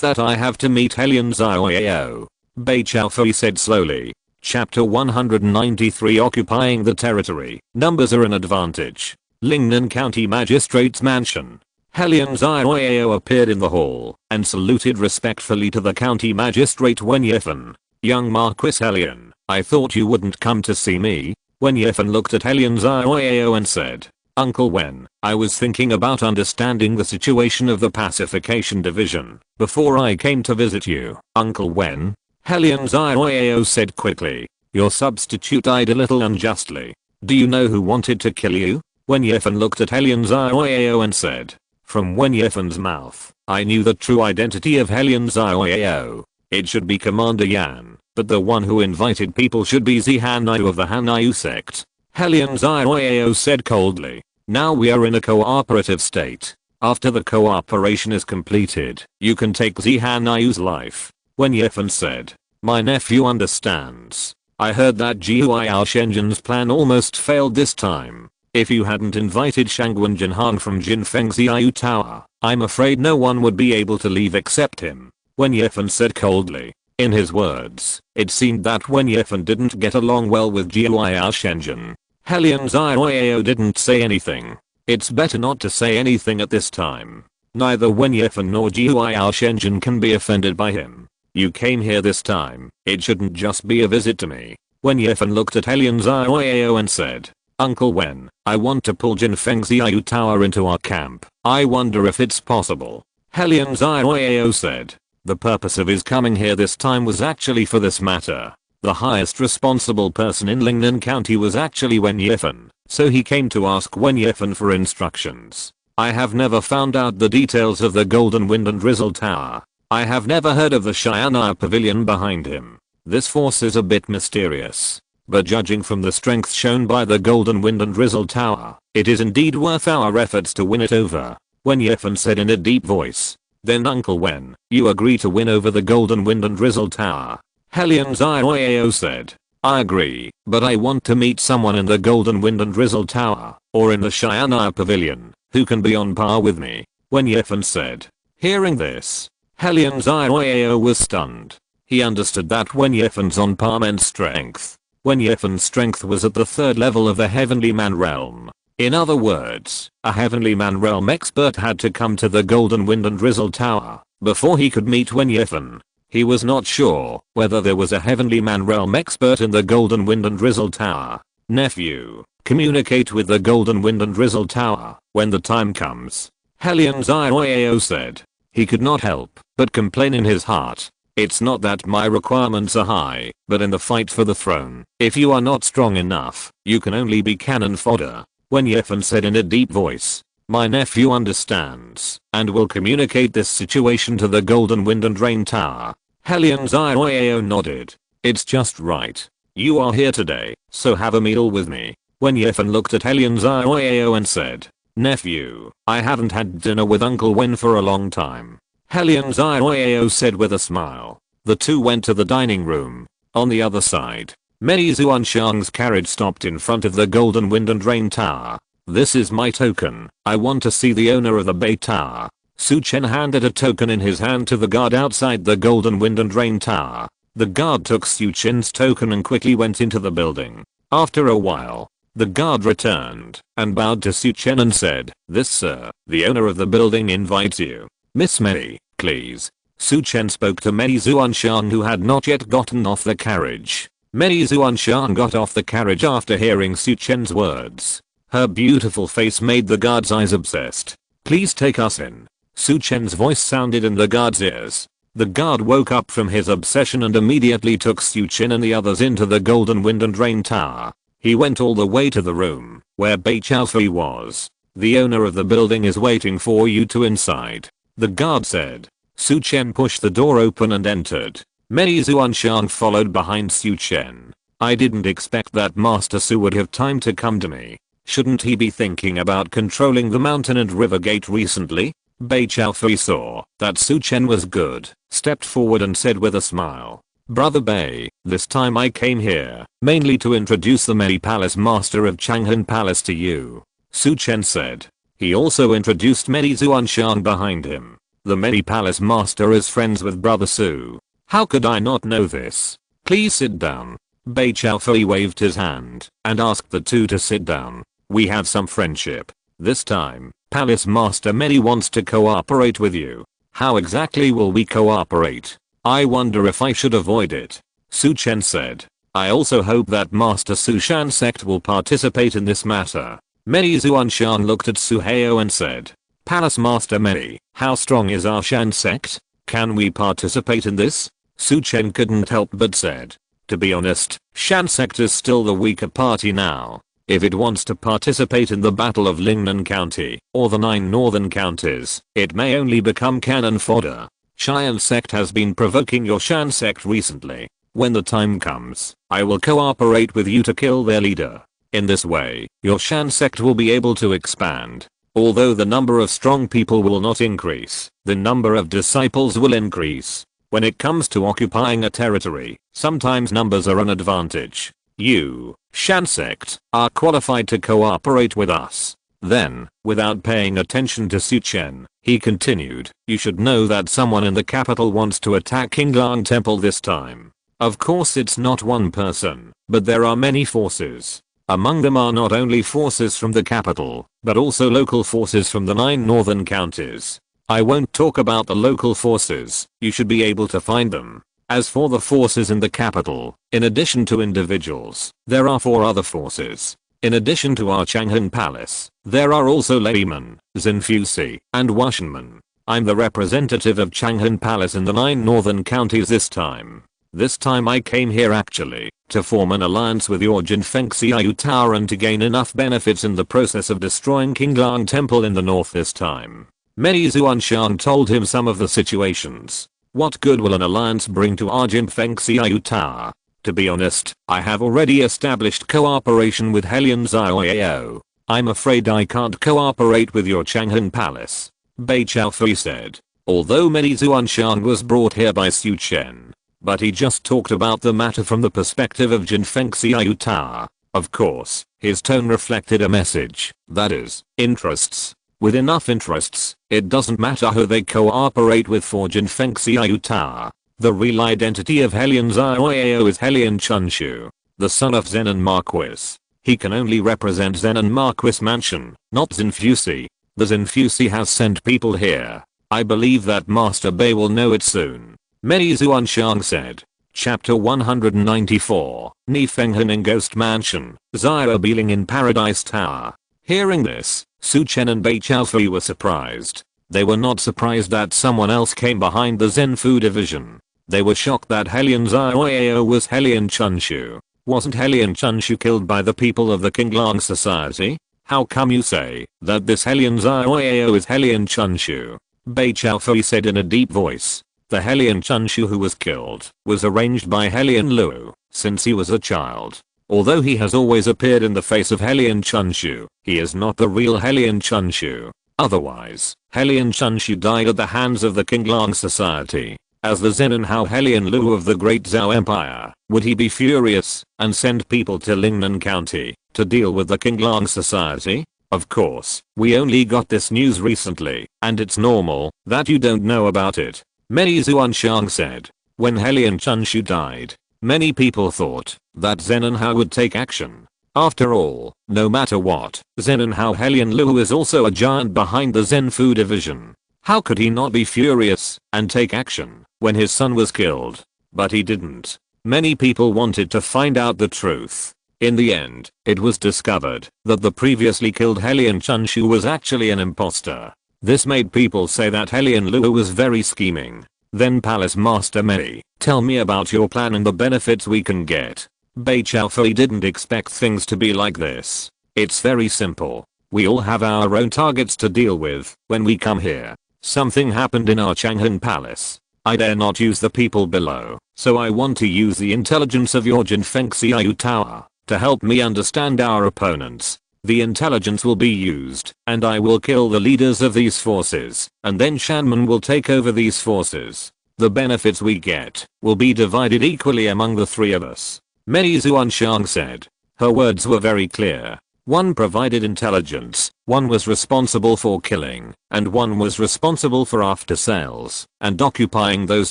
that I have to meet Helian Xiaoyao. Beichalfi said slowly. Chapter 193 Occupying the Territory. Numbers are an advantage. Lingnan County Magistrate's Mansion. Helian Xiaoyao appeared in the hall and saluted respectfully to the county magistrate Wen Yifan. Young Marquis Helian, I thought you wouldn't come to see me. Wen Yifan looked at Helian Xiaoyao and said, Uncle Wen, I was thinking about understanding the situation of the pacification division before I came to visit you. Uncle Wen? Helian Xiaoyao said quickly. Your substitute died a little unjustly. Do you know who wanted to kill you? Wen Yifan looked at Helian Xiaoyao and said. From Wen Yifan's mouth, I knew the true identity of Helian Xiaoyao. It should be Commander Yan. but the one who invited people should be Zihanayu of the Hanayu sect. Hellion Zioyao said coldly. Now we are in a cooperative state. After the cooperation is completed, you can take Zihanayu's life. When Yefan said, my nephew understands. I heard that Jihuayao Shenjin's plan almost failed this time. If you hadn't invited Shangwen Jinhang from Jinfeng Xiaoyu Tower, I'm afraid no one would be able to leave except him. When Yefan said coldly. In his words, it seemed that when Yefan didn't get along well with Jihuayao Shenjin, Hellion Zioyao didn't say anything. It's better not to say anything at this time. Neither Wen Yefan nor Jihuayao Shenjin can be offended by him. You came here this time, it shouldn't just be a visit to me. Wen Yefan looked at Hellion Zioyao and said, Uncle Wen, I want to pull Jinfeng Xiaoyu Tower into our camp. I wonder if it's possible. Hellion Zioyao said. The purpose of his coming here this time was actually for this matter. The highest responsible person in Lingnan County was actually Wen Yefan, so he came to ask Wen Yefan for instructions. I have never found out the details of the Golden Wind and Drizzle Tower. I have never heard of the Shianaya Pavilion behind him. This force is a bit mysterious. But judging from the strength shown by the Golden Wind and Drizzle Tower, it is indeed worth our efforts to win it over. Wen Yefan said in a deep voice. Then Uncle Wen, you agree to win over the Golden Wind and Drizzle Tower? Hellion Zioyao said. I agree, but I want to meet someone in the Golden Wind and Drizzle Tower, or in the Shianaya Pavilion, who can be on par with me. Wen Yefan said. Hearing this, Hellion Zioyao was stunned. He understood that Wen Yefan's on par meant strength. Wen Yefan's strength was at the 3rd level of the Heavenly Man realm. In other words, a Heavenly Man realm expert had to come to the Golden Wind and Drizzle Tower before he could meet Wen Yefan. He was not sure whether there was a Heavenly Man realm expert in the Golden Wind and Drizzle Tower. Nephew, communicate with the Golden Wind and Drizzle Tower when the time comes. Hellion Zioyao said. He could not help but complain in his heart. It's not that my requirements are high, but in the fight for the throne, if you are not strong enough, you can only be cannon fodder. Wen Yefan said in a deep voice. My nephew understands, and will communicate this situation to the Golden Wind and Rain Tower. Hellion Zioyao nodded. It's just right. You are here today, so have a meal with me. Wen Yefan looked at Hellion Zioyao and said. Nephew, I haven't had dinner with Uncle Wen for a long time. Hellion Zioyao said with a smile. The two went to the dining room. On the other side, Mei Zuanshang's carriage stopped in front of the Golden Wind and Rain Tower. This is my token. I want to see the owner of the Bay Tower. Su Chen handed a token in his hand to the guard outside the Golden Wind and Rain Tower. The guard took Su Chen's token and quickly went into the building. After a while, the guard returned and bowed to Su Chen and said, This sir, the owner of the building invites you. Miss Mei, please. Su Chen spoke to Mei Zuanshang who had not yet gotten off the carriage. Mei Zuanshang got off the carriage after hearing Su Chen's words. Her beautiful face made the guard's eyes obsessed. Please take us in. Su Chen's voice sounded in the guard's ears. The guard woke up from his obsession and immediately took Su Chen and the others into the Golden Wind and Rain Tower. He went all the way to the room where Bei Chaofei was. The owner of the building is waiting for you to inside. The guard said. Su Chen pushed the door open and entered. Mei Zuanshang followed behind Su Chen. I didn't expect that Master Su would have time to come to me. Shouldn't he be thinking about controlling the mountain and river gate recently? Bei Chaofei saw that Su Chen was good, stepped forward and said with a smile. Brother Bei, this time I came here, mainly to introduce the Mei Palace Master of Changhan Palace to you. Su Chen said. He also introduced Mei Zuanshang behind him. The Mei Palace Master is friends with Brother Su. How could I not know this? Please sit down. Bei Chaofei waved his hand and asked the two to sit down. We have some friendship. This time, Palace Master Mei wants to cooperate with you. How exactly will we cooperate? I wonder if I should avoid it. Su Chen said. I also hope that Master Su Shan sect will participate in this matter. Mei Zuanshang looked at Su Hao and said. Palace Master Mei, how strong is our Shan sect? Can we participate in this? Su Chen couldn't help but said. To be honest, Shan sect is still the weaker party now. If it wants to participate in the Battle of Lingnan County or the 9 northern counties, it may only become cannon fodder. Cheyenne sect has been provoking your Shan sect recently. When the time comes, I will cooperate with you to kill their leader. In this way, your Shan sect will be able to expand. Although the number of strong people will not increase, the number of disciples will increase. When it comes to occupying a territory, sometimes numbers are an advantage. You, Shan sect, are qualified to cooperate with us. Then, without paying attention to Chen, he continued, you should know that someone in the capital wants to attack Qinglang Temple this time. Of course it's not one person, but there are many forces. Among them are not only forces from the capital, but also local forces from the 9 northern counties. I won't talk about the local forces, you should be able to find them. As for the forces in the capital, in addition to individuals, there are 4 other forces. In addition to our Changhan Palace, there are also laymen, Zinfusi, and Washenmen. I'm the representative of Changhan Palace in the 9 northern counties this time. This time I came here actually to form an alliance with your Jinfengxiayu Tower and to gain enough benefits in the process of destroying Qinglang Temple in the north this time. Many Zuanshan told him some of the situations. What good will an alliance bring to our Jinfengxiayu Tower? To be honest, I have already established cooperation with Helian Xiaoyao. I'm afraid I can't cooperate with your Changhan Palace. Bei Chaofei said. Although many Zuanshan was brought here by Su Chen. But he just talked about the matter from the perspective of Jinfengxiayu Tower. Of course, his tone reflected a message, that is, interests. With enough interests, it doesn't matter who they cooperate with for Jinfengxiayu Tower. The real identity of Helian Xiaoyao is Helian Chunshu, the son of Zenon Marquis. He can only represent Zenon Marquis Mansion, not Zinfusi. The Zinfusi has sent people here. I believe that Master Bei will know it soon. Many Zuanshan said. Chapter 194, Ni Fenghan in Ghost Mansion, Xia Beeling in Paradise Tower. Hearing this, Su Chen and Bei Chaofei were surprised. They were not surprised that someone else came behind the Zenfu division. They were shocked that Helian Xiaoyao was Helian Chunshu. Wasn't Helian Chunshu killed by the people of the Qinglang Society? How come you say that this Helian Xiaoyao is Helian Chunshu? Bei Chaofei said in a deep voice. The Helian Chunshu who was killed was arranged by Helian Luo since he was a child. Although he has always appeared in the face of Helian Chunshu, he is not the real Helian Chunshu. Otherwise, Helian Chunshu died at the hands of the Qinglang Society. As the Zenon Hao Helian Luo of the Great Zhao Empire, would he be furious and send people to Lingnan County to deal with the Qinglang Society? Of course, we only got this news recently, and it's normal that you don't know about it. Many Zuanshan said. When Helian Chunshu died, many people thought that Zenon Hao would take action. After all, no matter what, Zenon Hao Helian Luo is also a giant behind the Zenfu division. How could he not be furious and take action when his son was killed? But he didn't. Many people wanted to find out the truth. In the end, it was discovered that the previously killed Helian Chunshu was actually an imposter. This made people say that Helian Luo was very scheming. Then Palace Master Mei, tell me about your plan and the benefits we can get. Bei Chaofei didn't expect things to be like this. It's very simple. We all have our own targets to deal with when we come here. Something happened in our Changhan Palace. I dare not use the people below, so I want to use the intelligence of your Jinfengxiayu Tower to help me understand our opponents. The intelligence will be used, and I will kill the leaders of these forces, and then Shanman will take over these forces. The benefits we get will be divided equally among the 3 of us. Many Zuanshan said. Her words were very clear. One provided intelligence, one was responsible for killing, and one was responsible for after sales and occupying those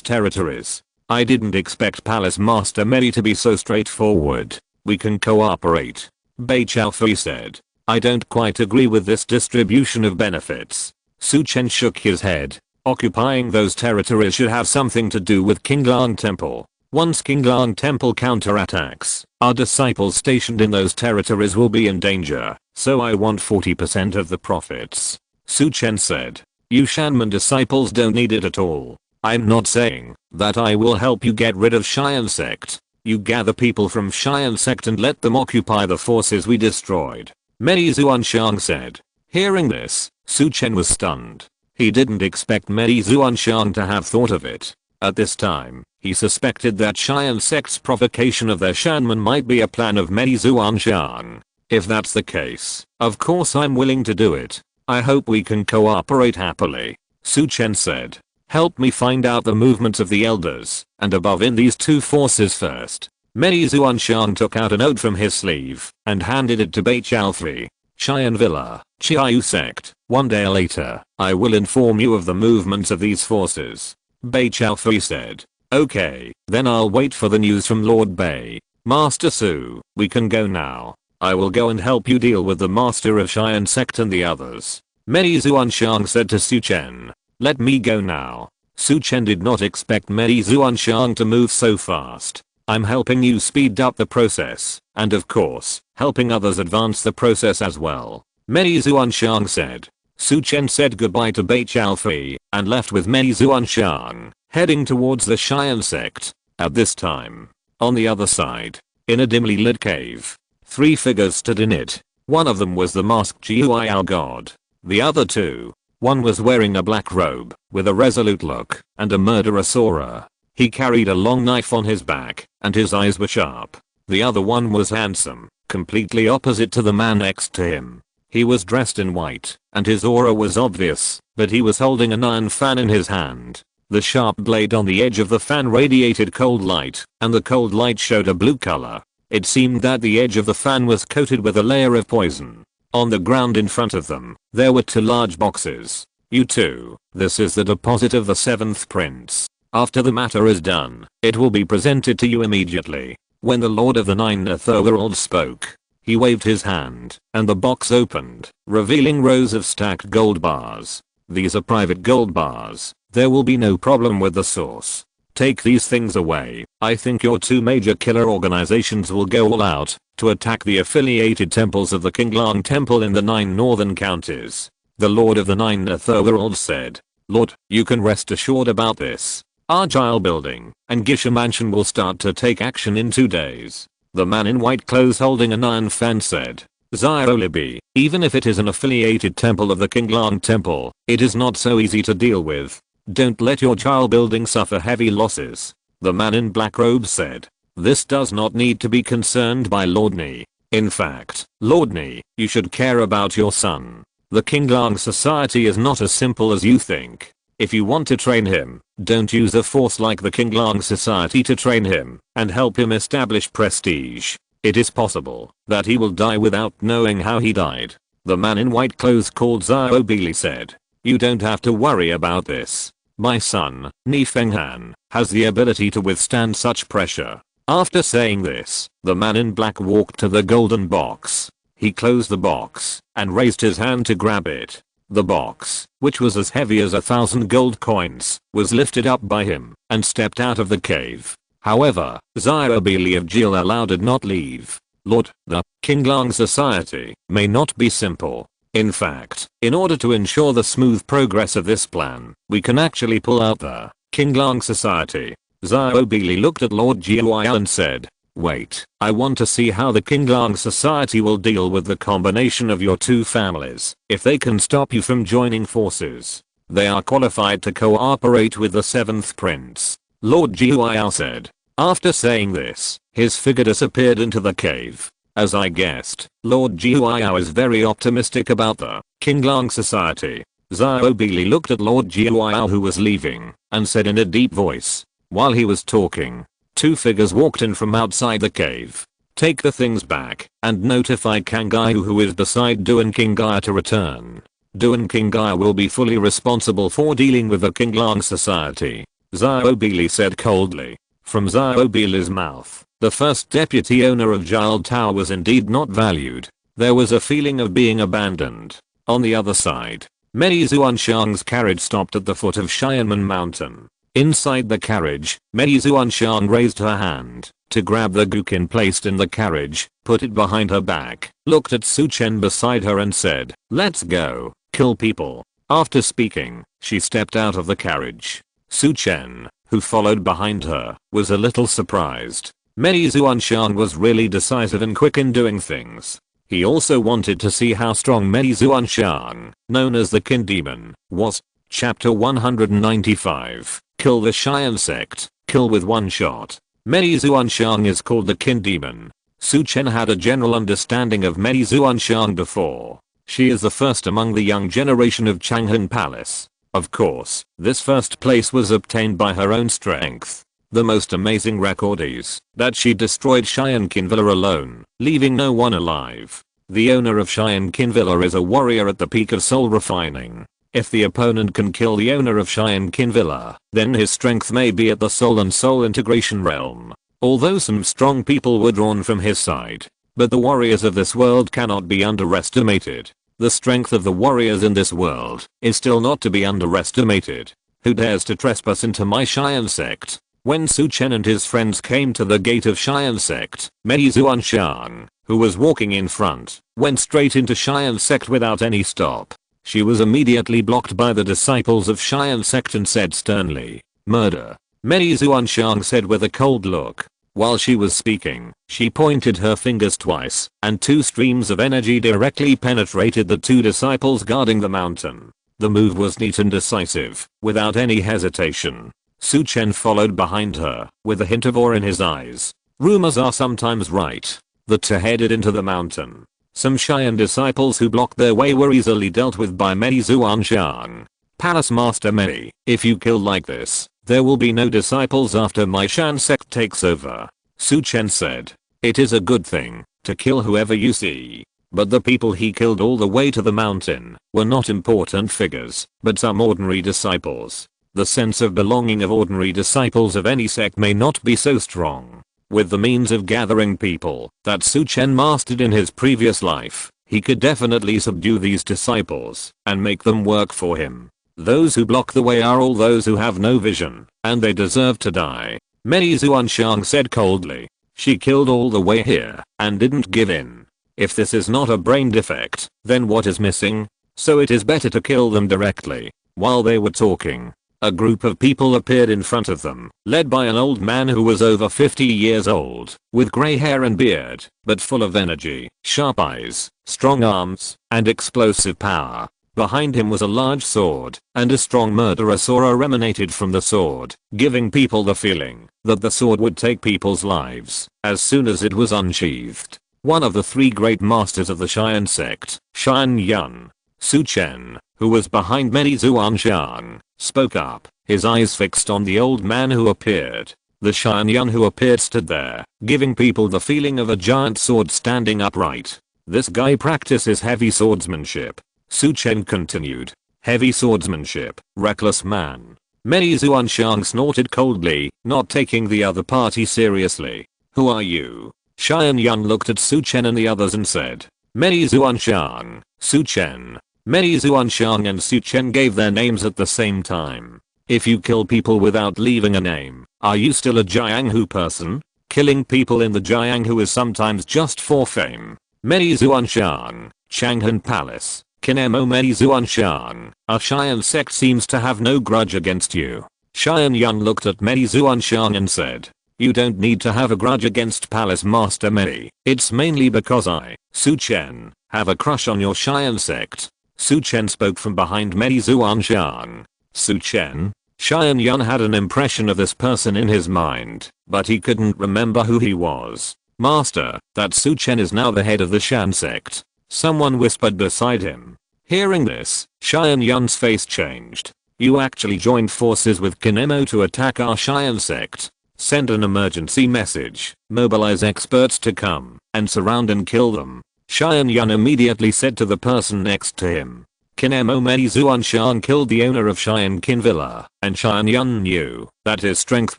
territories. I didn't expect Palace Master Mei to be so straightforward. We can cooperate. Bei Chaofei said. I don't quite agree with this distribution of benefits. Su Chen shook his head. Occupying those territories should have something to do with Qinglang Temple. Once Qinglang Temple counterattacks, our disciples stationed in those territories will be in danger, so I want 40% of the profits. Su Chen said. You Shanman disciples don't need it at all. I'm not saying that I will help you get rid of Cheyenne sect. You gather people from Cheyenne sect and let them occupy the forces we destroyed. Many Zuanshan said. Hearing this, Su Chen was stunned. He didn't expect many Zuanshan to have thought of it. At this time, He suspected that Cheyenne sect's provocation of their shaman might be a plan of many Zuanshan. If that's the case, of course I'm willing to do it. I hope we can cooperate happily. Su Chen said. Help me find out the movements of the elders, and above in these two forces first. Many Zuanshan took out a note from his sleeve, and handed it to Beichalfi. Cheyenne Villa, Chiayu sect. 1 day later, I will inform you of the movements of these forces. Beichalfi said. Okay, then I'll wait for the news from Lord Bei. Master Su, we can go now. I will go and help you deal with the master of Cheyenne sect and the others. Many Zuanshan said to Su Chen. Let me go now. Su Chen did not expect many Zuanshan to move so fast. I'm helping you speed up the process, and of course, helping others advance the process as well. Many Zuanshan said. Su Chen said goodbye to Beichalfi, and left with many Zuanshan, heading towards the Cheyenne sect. At this time, on the other side, in a dimly lit cave, 3 figures stood in it. One of them was the masked Jiuao god. The other two, one was wearing a black robe, with a resolute look, and a murderous aura. He carried a long knife on his back, and his eyes were sharp. The other one was handsome, completely opposite to the man next to him. He was dressed in white, and his aura was obvious, but he was holding an iron fan in his hand. The sharp blade on the edge of the fan radiated cold light, and the cold light showed a blue color. It seemed that the edge of the fan was coated with a layer of poison. On the ground in front of them, there were 2 large boxes. You two, this is the deposit of the 7th prince. After the matter is done, it will be presented to you immediately. When the Lord of the 9 Netherworld spoke, he waved his hand, and the box opened, revealing rows of stacked gold bars. These are private gold bars. There will be no problem with the source. Take these things away. I think your 2 major killer organizations will go all out to attack the affiliated temples of the Qinglang Temple in the 9 northern counties. The Lord of the 9 Netherworld said. Lord, you can rest assured about this. Agile building and Gisha Mansion will start to take action in 2 days. The man in white clothes holding an iron fan said. Xiaolibi, even if it is an affiliated temple of the Qinglang Temple, it is not so easy to deal with. Don't let your Agile building suffer heavy losses. The man in black robes said. This does not need to be concerned by Lord Ni. In fact, Lord Ni, you should care about your son. The Qinglang society is not as simple as you think. If you want to train him, don't use a force like the Qinglang society to train him and help him establish prestige. It is possible that he will die without knowing how he died. The man in white clothes called Xiaobili said. You don't have to worry about this. My son, Ni Fenghan, has the ability to withstand such pressure. After saying this, the man in black walked to the golden box. He closed the box and raised his hand to grab it. The box, which was as heavy as 1,000 gold coins, was lifted up by him and stepped out of the cave. However, Xiaobili of Jilalao did not leave. Lord, the Qinglang society may not be simple. In fact, in order to ensure the smooth progress of this plan, we can actually pull out the Qinglang society. Xiaobili looked at Lord Jiuao and said, wait, I want to see how the Qinglang society will deal with the combination of your 2 families. If they can stop you from joining forces, they are qualified to cooperate with the 7th prince. Lord Jiuao said. After saying this, his figure disappeared into the cave. As I guessed, Lord Jiuao is very optimistic about the Qinglang society. Xiaobili looked at Lord Jiuao who was leaving, and said in a deep voice. While he was talking, 2 figures walked in from outside the cave. Take the things back, and notify Kangai who is beside Duan Qinggai to return. Duan Qinggai will be fully responsible for dealing with the Qinglang society. Xiaobili said coldly. From Xiaobili's mouth, the first deputy owner of Jile Tower was indeed not valued. There was a feeling of being abandoned. On the other side, many Zuanshang's carriage stopped at the foot of Xianmen Mountain. Inside the carriage, Mei Zuanshang raised her hand to grab the guqin placed in the carriage, put it behind her back, looked at Su Chen beside her and said, let's go, kill people. After speaking, she stepped out of the carriage. Su Chen, who followed behind her, was a little surprised. Mei Zuanshang was really decisive and quick in doing things. He also wanted to see how strong Mei Zuanshang, known as the Qin Demon, was. Chapter 195. Kill the Cheyenne sect. kill with one shot. Mei Zuanshang is called the Kin Demon. Su Chen had a general understanding of Mei Zuanshang before. She is the first among the young generation of Changhan Palace. Of course, this first place was obtained by her own strength. The most amazing record is that she destroyed Qianqin Villa alone, leaving no one alive. The owner of Qianqin Villa is a warrior at the peak of soul refining. If the opponent can kill the owner of Qianqin Villa, then his strength may be at the soul and soul integration realm. Although some strong people were drawn from his side. But the warriors of this world cannot be underestimated. The strength of the warriors in this world is still not to be underestimated. Who dares to trespass into my Xian sect? When Su Chen and his friends came to the gate of Xian sect, Mei Zuanshang, who was walking in front, went straight into Xian sect without any stop. She was immediately blocked by the disciples of Xian sect and said sternly, "Murder." Mei Zuanshang said with a cold look. While she was speaking, she pointed her fingers twice, and 2 streams of energy directly penetrated the 2 disciples guarding the mountain. The move was neat and decisive, without any hesitation. Su Chen followed behind her, with a hint of awe in his eyes. Rumors are sometimes right. The 2 headed into the mountain. Some Xian disciples who blocked their way were easily dealt with by Mei Zuanshang. Palace Master Mei, if you kill like this, there will be no disciples after my Shan sect takes over. Su Chen said. It is a good thing to kill whoever you see. But the people he killed all the way to the mountain were not important figures, but some ordinary disciples. The sense of belonging of ordinary disciples of any sect may not be so strong. With the means of gathering people that Su Chen mastered in his previous life, he could definitely subdue these disciples and make them work for him. Those who block the way are all those who have no vision, and they deserve to die. Mei Zuanshang said coldly. She killed all the way here and didn't give in. If this is not a brain defect, then what is missing? So it is better to kill them directly. While they were talking, a group of people appeared in front of them, led by an old man who was over 50 years old, with grey hair and beard, but full of energy, sharp eyes, strong arms, and explosive power. Behind him was a large sword, and a strong murderous aura emanated from the sword, giving people the feeling that the sword would take people's lives as soon as it was unsheathed. One of the 3 great masters of the Xian sect, Shan Yun, Su Chen, who was behind Mei Zuanshang, spoke up, his eyes fixed on the old man who appeared. The Shan Yun who appeared stood there, giving people the feeling of a giant sword standing upright. This guy practices heavy swordsmanship. Su Chen continued. Heavy swordsmanship, reckless man. Mei Zuanshang snorted coldly, not taking the other party seriously. Who are you? Xian Yun looked at Su Chen and the others and said. Mei Zuanshang, Su Chen. Mei Zuanshang and Su Chen gave their names at the same time. If you kill people without leaving a name, are you still a Jianghu person? Killing people in the Jianghu is sometimes just for fame. Mei Zuanshang, Changhan Palace. Kinemo Mei Zuanshang, our Xian sect seems to have no grudge against you. Xian Yun looked at Mei Zuanshang and said. You don't need to have a grudge against Palace Master Mei. It's mainly because I, Su Chen, have a crush on your Xian sect. Su Chen spoke from behind Mei Zuanshang. Su Chen? Xian Yun had an impression of this person in his mind, but he couldn't remember who he was. Master, that Su Chen is now the head of the Shan sect. Someone whispered beside him. Hearing this, Xian Yun's face changed. You actually joined forces with Kinemo to attack our Xian sect. Send an emergency message, mobilize experts to come and surround and kill them. Xian Yun immediately said to the person next to him. Kinemo Mei Zuanshang killed the owner of Qianqin Villa, and Xian Yun knew that his strength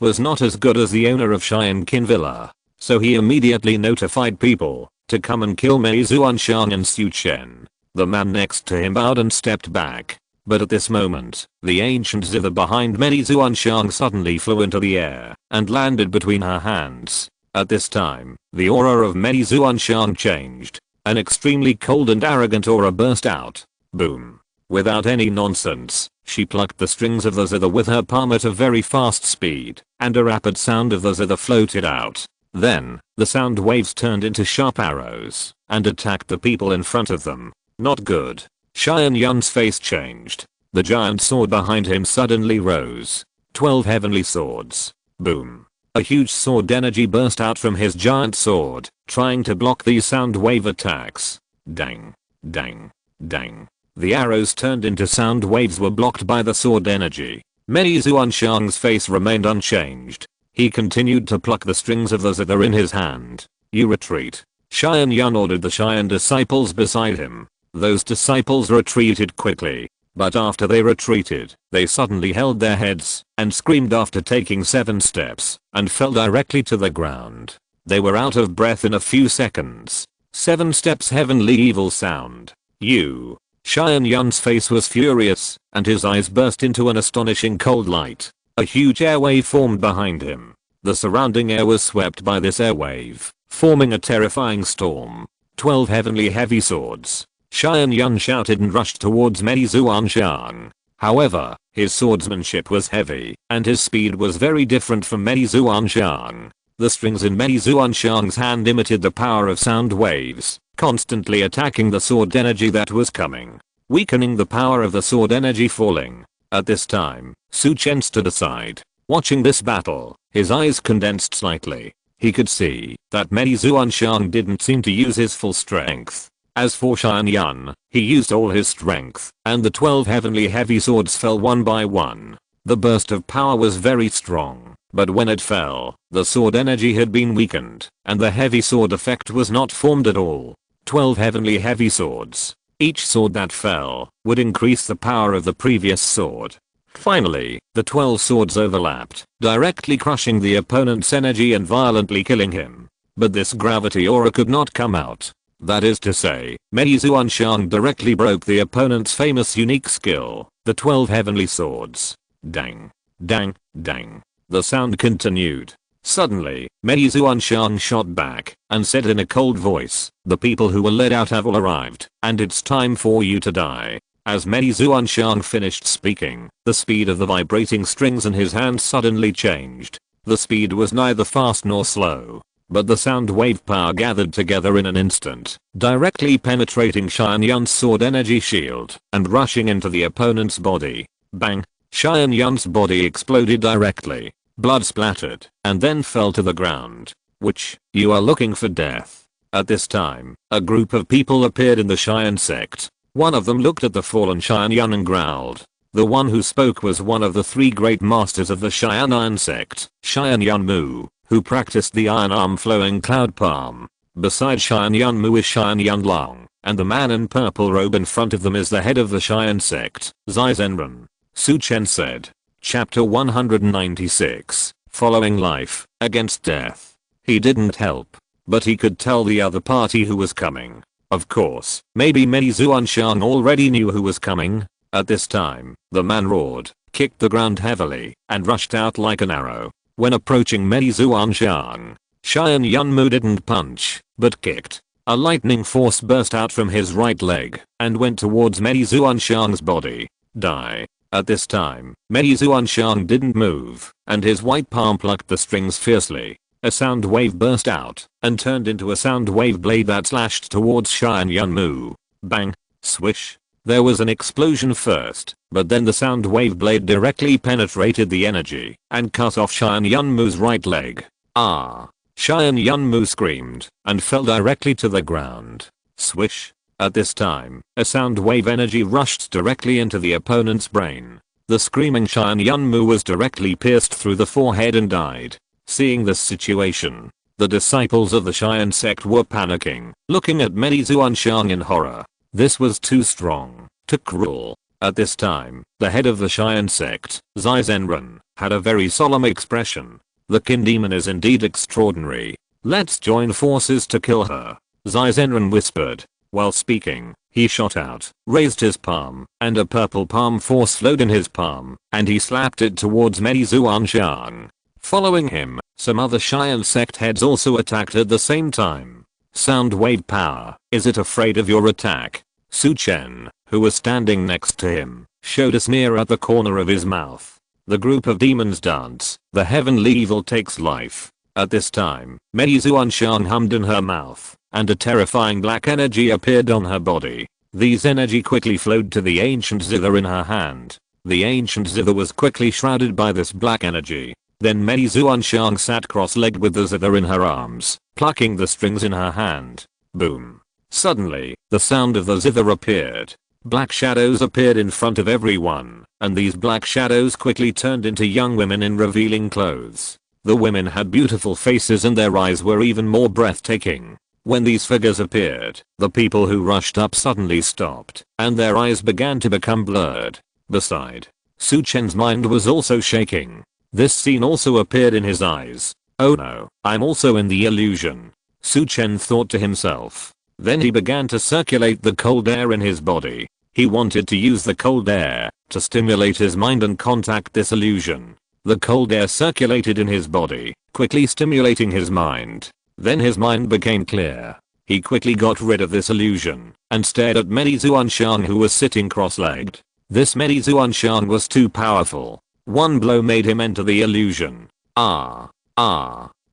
was not as good as the owner of Qianqin Villa. So he immediately notified people to come and kill Mei Zuanshang and Su Chen. The man next to him bowed and stepped back. But at this moment, the ancient zither behind Mei Zuanshang suddenly flew into the air and landed between her hands. At this time, the aura of Mei Zuanshang changed. An extremely cold and arrogant aura burst out. Boom. Without any nonsense, she plucked the strings of the zither with her palm at a very fast speed, and a rapid sound of the zither floated out. Then, the sound waves turned into sharp arrows and attacked the people in front of them. Not good. Xian Yun's face changed. The giant sword behind him suddenly rose. 12 heavenly swords. Boom. A huge sword energy burst out from his giant sword, trying to block these sound wave attacks. Dang. Dang. Dang. The arrows turned into sound waves were blocked by the sword energy. Mei Zuanshang's face remained unchanged. He continued to pluck the strings of the zither in his hand. You retreat. Xian Yun ordered the Xian disciples beside him. Those disciples retreated quickly. But after they retreated, they suddenly held their heads and screamed after taking 7 steps and fell directly to the ground. They were out of breath in a few seconds. 7 steps heavenly evil sound. You. Xian Yun's face was furious and his eyes burst into an astonishing cold light. A huge airwave formed behind him. The surrounding air was swept by this airwave, forming a terrifying storm. 12 heavenly heavy swords. Xian Yun shouted and rushed towards Mei Zuanshang. However, his swordsmanship was heavy, and his speed was very different from Mei Zuanshang. The strings in Mei Zuanshang's hand emitted the power of sound waves, constantly attacking the sword energy that was coming, weakening the power of the sword energy falling. At this time, Chen stood aside, watching this battle, his eyes condensed slightly. He could see that Mei Zuanshang didn't seem to use his full strength. As for Xian Yun, he used all his strength, and the 12 heavenly heavy swords fell one by one. The burst of power was very strong, but when it fell, the sword energy had been weakened, and the heavy sword effect was not formed at all. 12 heavenly heavy swords. Each sword that fell would increase the power of the previous sword. Finally, the 12 swords overlapped, directly crushing the opponent's energy and violently killing him. But this gravity aura could not come out. That is to say, Mei Zuanshang directly broke the opponent's famous unique skill, the 12 heavenly swords. Dang. Dang. Dang. The sound continued. Suddenly, Mei Zuanshang shot back and said in a cold voice, the people who were led out have all arrived, and it's time for you to die. As Mei Zuanshang finished speaking, the speed of the vibrating strings in his hand suddenly changed. The speed was neither fast nor slow, but the sound wave power gathered together in an instant, directly penetrating Xian Yun's sword energy shield and rushing into the opponent's body. Bang! Xian Yun's body exploded directly. Blood splattered and then fell to the ground. Which, you are looking for death. At this time, a group of people appeared in the Xian sect. One of them looked at the fallen Xian Yun and growled. The one who spoke was one of the 3 great masters of the Xian Iron sect, Xian Yun Mu, who practiced the iron arm flowing cloud palm. Beside Xian Yun Mu is Xian Yun Long, and the man in purple robe in front of them is the head of the Xian sect, Zai Zhenren. Chen said. Chapter 196, Following Life, Against Death. He didn't help, but he could tell the other party who was coming. Of course, maybe Mei Zuanshang already knew who was coming. At this time, the man roared, kicked the ground heavily, and rushed out like an arrow. When approaching Mei Zuanshang, Xian Yun Mu didn't punch, but kicked. A lightning force burst out from his right leg and went towards Mei Zuanshang's body. Die. At this time, Mei Zuanshang didn't move, and his white palm plucked the strings fiercely. A sound wave burst out and turned into a sound wave blade that slashed towards Xian Yun Mu. Bang! Swish! There was an explosion first, but then the sound wave blade directly penetrated the energy and cut off Xian Yun Mu's right leg. Ah! Xian Yun Mu screamed and fell directly to the ground. Swish! At this time, a sound wave energy rushed directly into the opponent's brain. The screaming Xian Yun Mu was directly pierced through the forehead and died. Seeing this situation, the disciples of the Xian sect were panicking, looking at Mei Zuanshang in horror. This was too strong, too cruel. At this time, the head of the Xian sect, Zai Zhenren, had a very solemn expression. The Kin demon is indeed extraordinary. Let's join forces to kill her, Zai Zhenren whispered. While speaking, he shot out, raised his palm, and a purple palm force flowed in his palm, and he slapped it towards Mei Zuanshang. Following him, some other Xian sect heads also attacked at the same time. Sound wave power, is it afraid of your attack? Chen, who was standing next to him, showed a sneer at the corner of his mouth. The group of demons dance, the heavenly evil takes life. At this time, Mei Zuanshang hummed in her mouth, and a terrifying black energy appeared on her body. These energy quickly flowed to the ancient zither in her hand. The ancient zither was quickly shrouded by this black energy. Then Mei Zuanshang sat cross-legged with the zither in her arms, plucking the strings in her hand. Boom. Suddenly, the sound of the zither appeared. Black shadows appeared in front of everyone, and these black shadows quickly turned into young women in revealing clothes. The women had beautiful faces and their eyes were even more breathtaking. When these figures appeared, the people who rushed up suddenly stopped, and their eyes began to become blurred. Beside, Su Chen's mind was also shaking. This scene also appeared in his eyes. Oh no, I'm also in the illusion. Su Chen thought to himself. Then he began to circulate the cold air in his body. He wanted to use the cold air to stimulate his mind and contact this illusion. The cold air circulated in his body, quickly stimulating his mind. Then his mind became clear. He quickly got rid of this illusion and stared at Mei Zuanshang who was sitting cross-legged. This Mei Zuanshang was too powerful. One blow made him enter the illusion.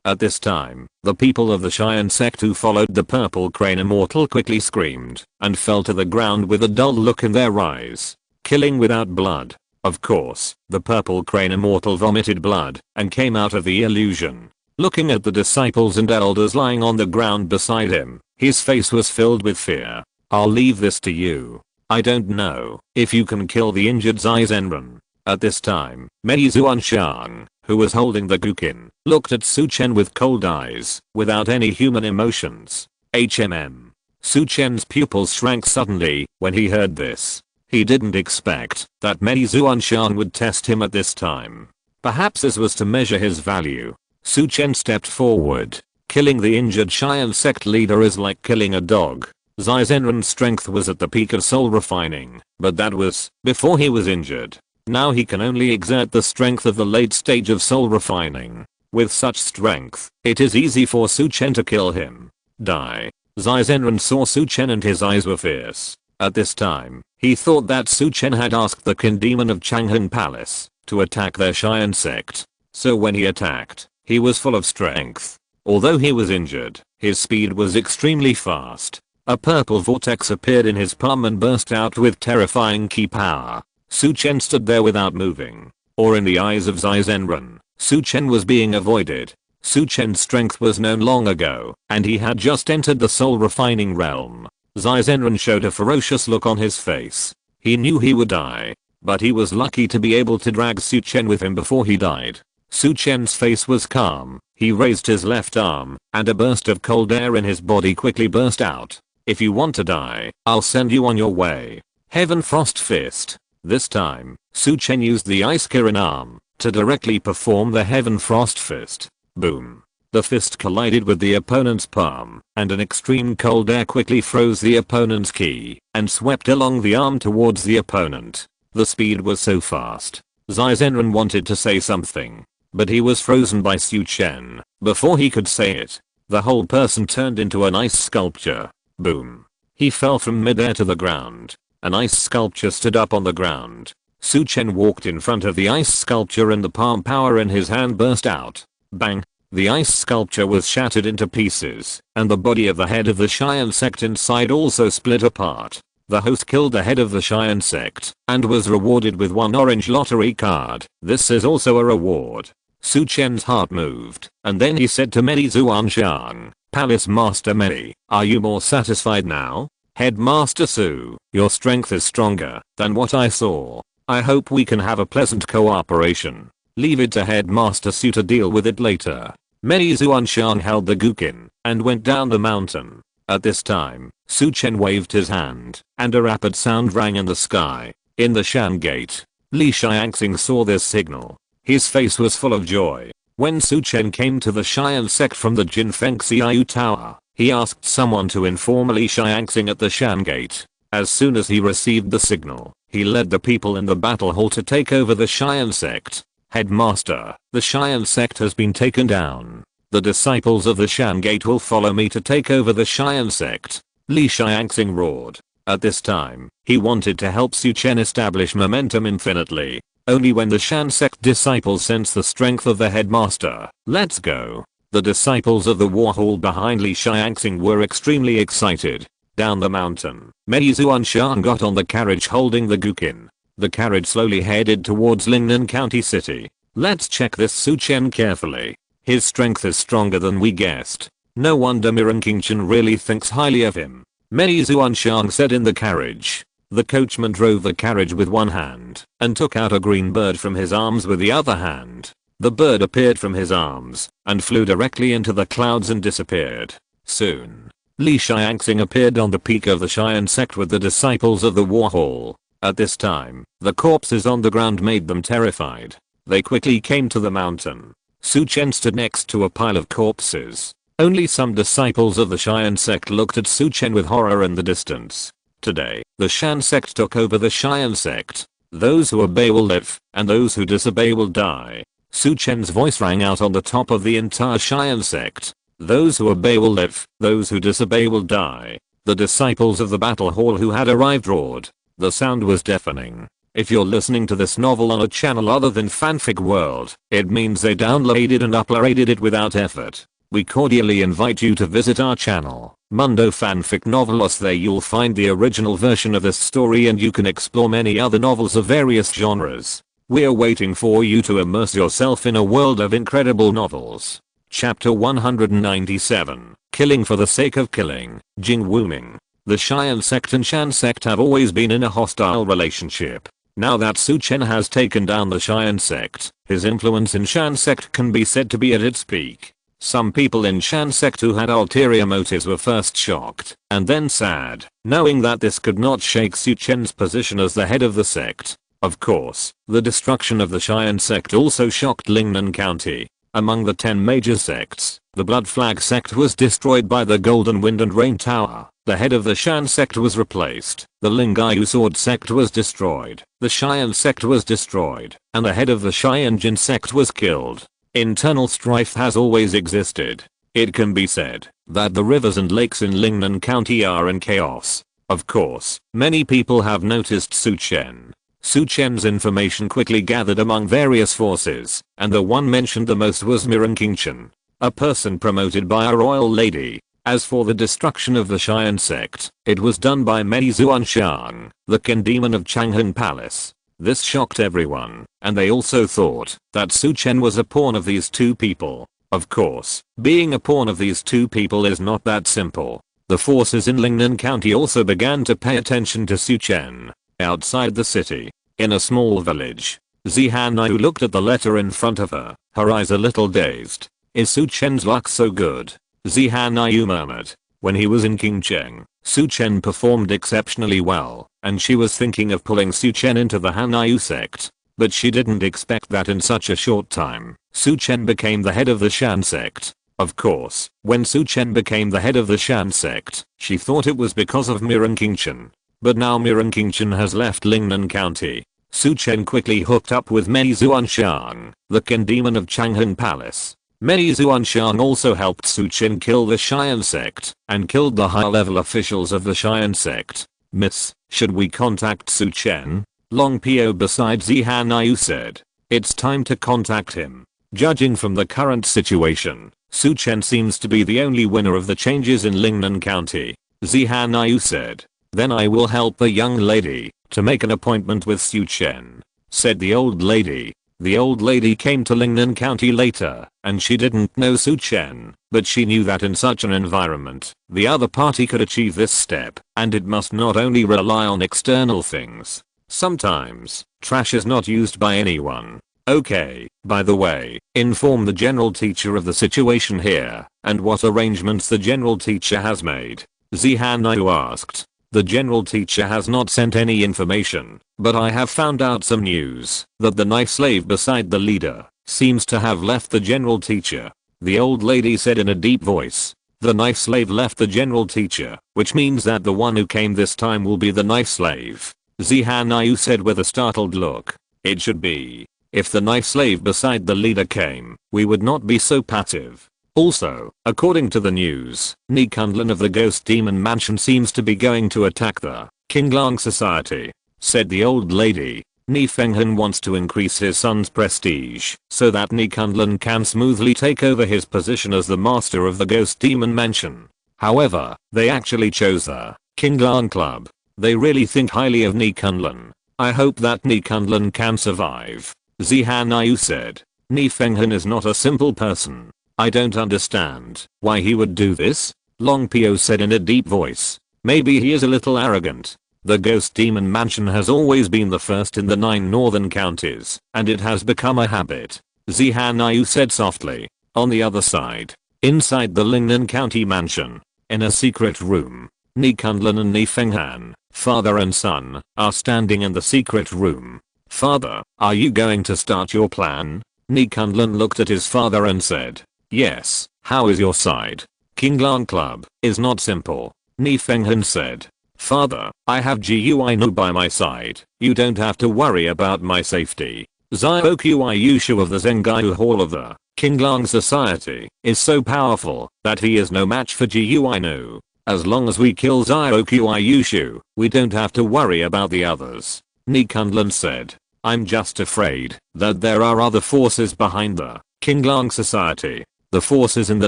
At this time, the people of the Cheyenne sect who followed the purple crane immortal quickly screamed and fell to the ground with a dull look in their eyes. Killing without blood. Of course, the purple crane immortal vomited blood and came out of the illusion. Looking at the disciples and elders lying on the ground beside him, his face was filled with fear. I'll leave this to you. I don't know if you can kill the injured Zai Zenren. At this time, Mei Zuanshang, who was holding the Guqin, looked at Su Chen with cold eyes, without any human emotions. Su Chen's pupils shrank suddenly when he heard this. He didn't expect that Mei Zuanshang would test him at this time. Perhaps this was to measure his value. Su Chen stepped forward. Killing the injured Cheyenne sect leader is like killing a dog. Zai Zenren's strength was at the peak of soul refining, but that was before he was injured. Now he can only exert the strength of the late stage of soul refining. With such strength, it is easy for Su Chen to kill him. Die. Zai Zenren saw Su Chen and his eyes were fierce. At this time, he thought that Su Chen had asked the Qin demon of Changhan Palace to attack their Cheyenne sect. So when he attacked, he was full of strength. Although he was injured, his speed was extremely fast. A purple vortex appeared in his palm and burst out with terrifying ki power. Su Chen stood there without moving. Or in the eyes of Zai Zenren, Su Chen was being avoided. Su Chen's strength was known long ago, and he had just entered the soul refining realm. Zai Zenren showed a ferocious look on his face. He knew he would die, but he was lucky to be able to drag Su Chen with him before he died. Su Chen's face was calm. He raised his left arm, and a burst of cold air in his body quickly burst out. If you want to die, I'll send you on your way. Heaven Frost Fist. This time, Su Chen used the Ice Kirin arm to directly perform the Heaven Frost Fist. Boom. The fist collided with the opponent's palm, and an extreme cold air quickly froze the opponent's ki and swept along the arm towards the opponent. The speed was so fast. Zai Zenren wanted to say something, but he was frozen by Su Chen. Before he could say it, the whole person turned into an ice sculpture. Boom. He fell from midair to the ground. An ice sculpture stood up on the ground. Su Chen walked in front of the ice sculpture and the palm power in his hand burst out. Bang. The ice sculpture was shattered into pieces, and the body of the head of the Cheyenne sect inside also split apart. The host killed the head of the Cheyenne sect, and was rewarded with one orange lottery card. This is also a reward. Su Chen's heart moved, and then he said to Mei Zuanshang, Palace Master Mei, are you more satisfied now? Headmaster Su, your strength is stronger than what I saw. I hope we can have a pleasant cooperation. Leave it to Headmaster Su to deal with it later. Mei Zuanshang held the Guqin and went down the mountain. At this time, Su Chen waved his hand, and a rapid sound rang in the sky. In the Shan Gate, Li Xiangxing saw this signal. His face was full of joy. When Su Chen came to the Cheyenne sect from the Jinfeng Xiu Tower, he asked someone to inform Li Xiangxing at the Shan Gate. As soon as he received the signal, he led the people in the battle hall to take over the Cheyenne sect. Headmaster, the Cheyenne sect has been taken down. The disciples of the Shan Gate will follow me to take over the Cheyenne sect. Li Xiangxing roared. At this time, he wanted to help Su Chen establish momentum infinitely. Only when the Shan sect disciples sensed the strength of the headmaster. Let's go. The disciples of the war hall behind Li Xiangxing were extremely excited. Down the mountain, Mei Zuanshang got on the carriage holding the Guqin. The carriage slowly headed towards Lingnan County City. Let's check this Su Chen carefully. His strength is stronger than we guessed. No wonder Chen really thinks highly of him. Many Zuanshang said in the carriage. The coachman drove the carriage with one hand and took out a green bird from his arms with the other hand. The bird appeared from his arms and flew directly into the clouds and disappeared. Soon, Li Xiangxing appeared on the peak of the Cheyenne sect with the disciples of the war hall. At this time, the corpses on the ground made them terrified. They quickly came to the mountain. Su Chen stood next to a pile of corpses. Only some disciples of the Cheyenne sect looked at Su Chen with horror in the distance. Today, the Shan sect took over the Cheyenne sect. Those who obey will live, and those who disobey will die. Su Chen's voice rang out on the top of the entire Cheyenne sect. Those who obey will live, those who disobey will die. The disciples of the battle hall who had arrived roared. The sound was deafening. If you're listening to this novel on a channel other than Fanfic World, it means they downloaded and uploaded it without effort. We cordially invite you to visit our channel, Mundo Fanfic Novelos. There you'll find the original version of this story and you can explore many other novels of various genres. We're waiting for you to immerse yourself in a world of incredible novels. Chapter 197, Killing for the Sake of Killing, Jing Wuming. The Cheyenne sect and Shan sect have always been in a hostile relationship. Now that Su Chen has taken down the Cheyenne sect, his influence in Shan sect can be said to be at its peak. Some people in Shan sect who had ulterior motives were first shocked, and then sad, knowing that this could not shake Su Chen's position as the head of the sect. Of course, the destruction of the Cheyenne sect also shocked Lingnan County. Among the 10 major sects, the Blood Flag sect was destroyed by the Golden Wind and Rain Tower. The head of the Shan sect was replaced. The Lingayu Sword sect was destroyed. The Cheyenne sect was destroyed, and the head of the Cheyenne Jin sect was killed. Internal strife has always existed. It can be said that the rivers and lakes in Lingnan County are in chaos. Of course, many people have noticed Su Chen. Su Chen's information quickly gathered among various forces, and the one mentioned the most was Chen, a person promoted by a royal lady. As for the destruction of the Cheyenne sect, it was done by Mei Zuanshang, the Ken demon of Changhan Palace. This shocked everyone, and they also thought that Su Chen was a pawn of these two people. Of course, being a pawn of these two people is not that simple. The forces in Lingnan County also began to pay attention to Su Chen. Outside the city, in a small village, Zihanayu looked at the letter in front of her, her eyes a little dazed. Is Su Chen's luck so good? Zihanayu murmured. When he was in Qingcheng, Su Chen performed exceptionally well, and she was thinking of pulling Su Chen into the Hanayu sect. But she didn't expect that in such a short time, Su Chen became the head of the Shan sect. Of course, when Su Chen became the head of the Shan sect, she thought it was because of Chen. But now Chen has left Lingnan County. Su Chen quickly hooked up with Mei Zuanshang, the Ken demon of Changhan Palace. Mei Zuanshang also helped Su Chen kill the Cheyenne sect, and killed the high-level officials of the Cheyenne sect. Miss, should we contact Su Chen? Long Po beside Zihanayu said. It's time to contact him. Judging from the current situation, Su Chen seems to be the only winner of the changes in Lingnan County. Zihanayu said. Then I will help the young lady to make an appointment with Su Chen, said the old lady. The old lady came to Lingnan County later, and she didn't know Su Chen, but she knew that in such an environment, the other party could achieve this step, and it must not only rely on external things. Sometimes, trash is not used by anyone. Okay, by the way, inform the general teacher of the situation here, and what arrangements the general teacher has made. Zihanayu asked. The general teacher has not sent any information, but I have found out some news that the knife slave beside the leader seems to have left the general teacher. The old lady said in a deep voice. The knife slave left the general teacher, which means that the one who came this time will be the knife slave. Zihanayu said with a startled look. It should be. If the knife slave beside the leader came, we would not be so passive. Also, according to the news, Ni Kunlun of the Ghost Demon Mansion seems to be going to attack the Qinglang Society, said the old lady. Ni Fenghan wants to increase his son's prestige so that Ni Kunlun can smoothly take over his position as the master of the Ghost Demon Mansion. However, they actually chose the Qinglang Club. They really think highly of Ni Kunlun. I hope that Ni Kunlun can survive. Zihan Yu said. Ni Fenghan is not a simple person. I don't understand why he would do this. Long Pio said in a deep voice. Maybe he is a little arrogant. The Ghost Demon Mansion has always been the first in the 9 northern counties, and it has become a habit. Zihan Yu said softly. On the other side, inside the Lingnan County Mansion, in a secret room, Ni Kunlun and Ni Fenghan, father and son, are standing in the secret room. Father, are you going to start your plan? Ni Kunlun looked at his father and said. Yes, how is your side? Qinglang Club is not simple. Ni Fenghan said. Father, I have Gui Nu by my side. You don't have to worry about my safety. Xiaoqi Yushu of the Zengaiu Hall of the Qinglang Society is so powerful that he is no match for Gui Nu. As long as we kill Xiaoqi Yushu, we don't have to worry about the others. Ni Kunlun said. I'm just afraid that there are other forces behind the Qinglang Society. The forces in the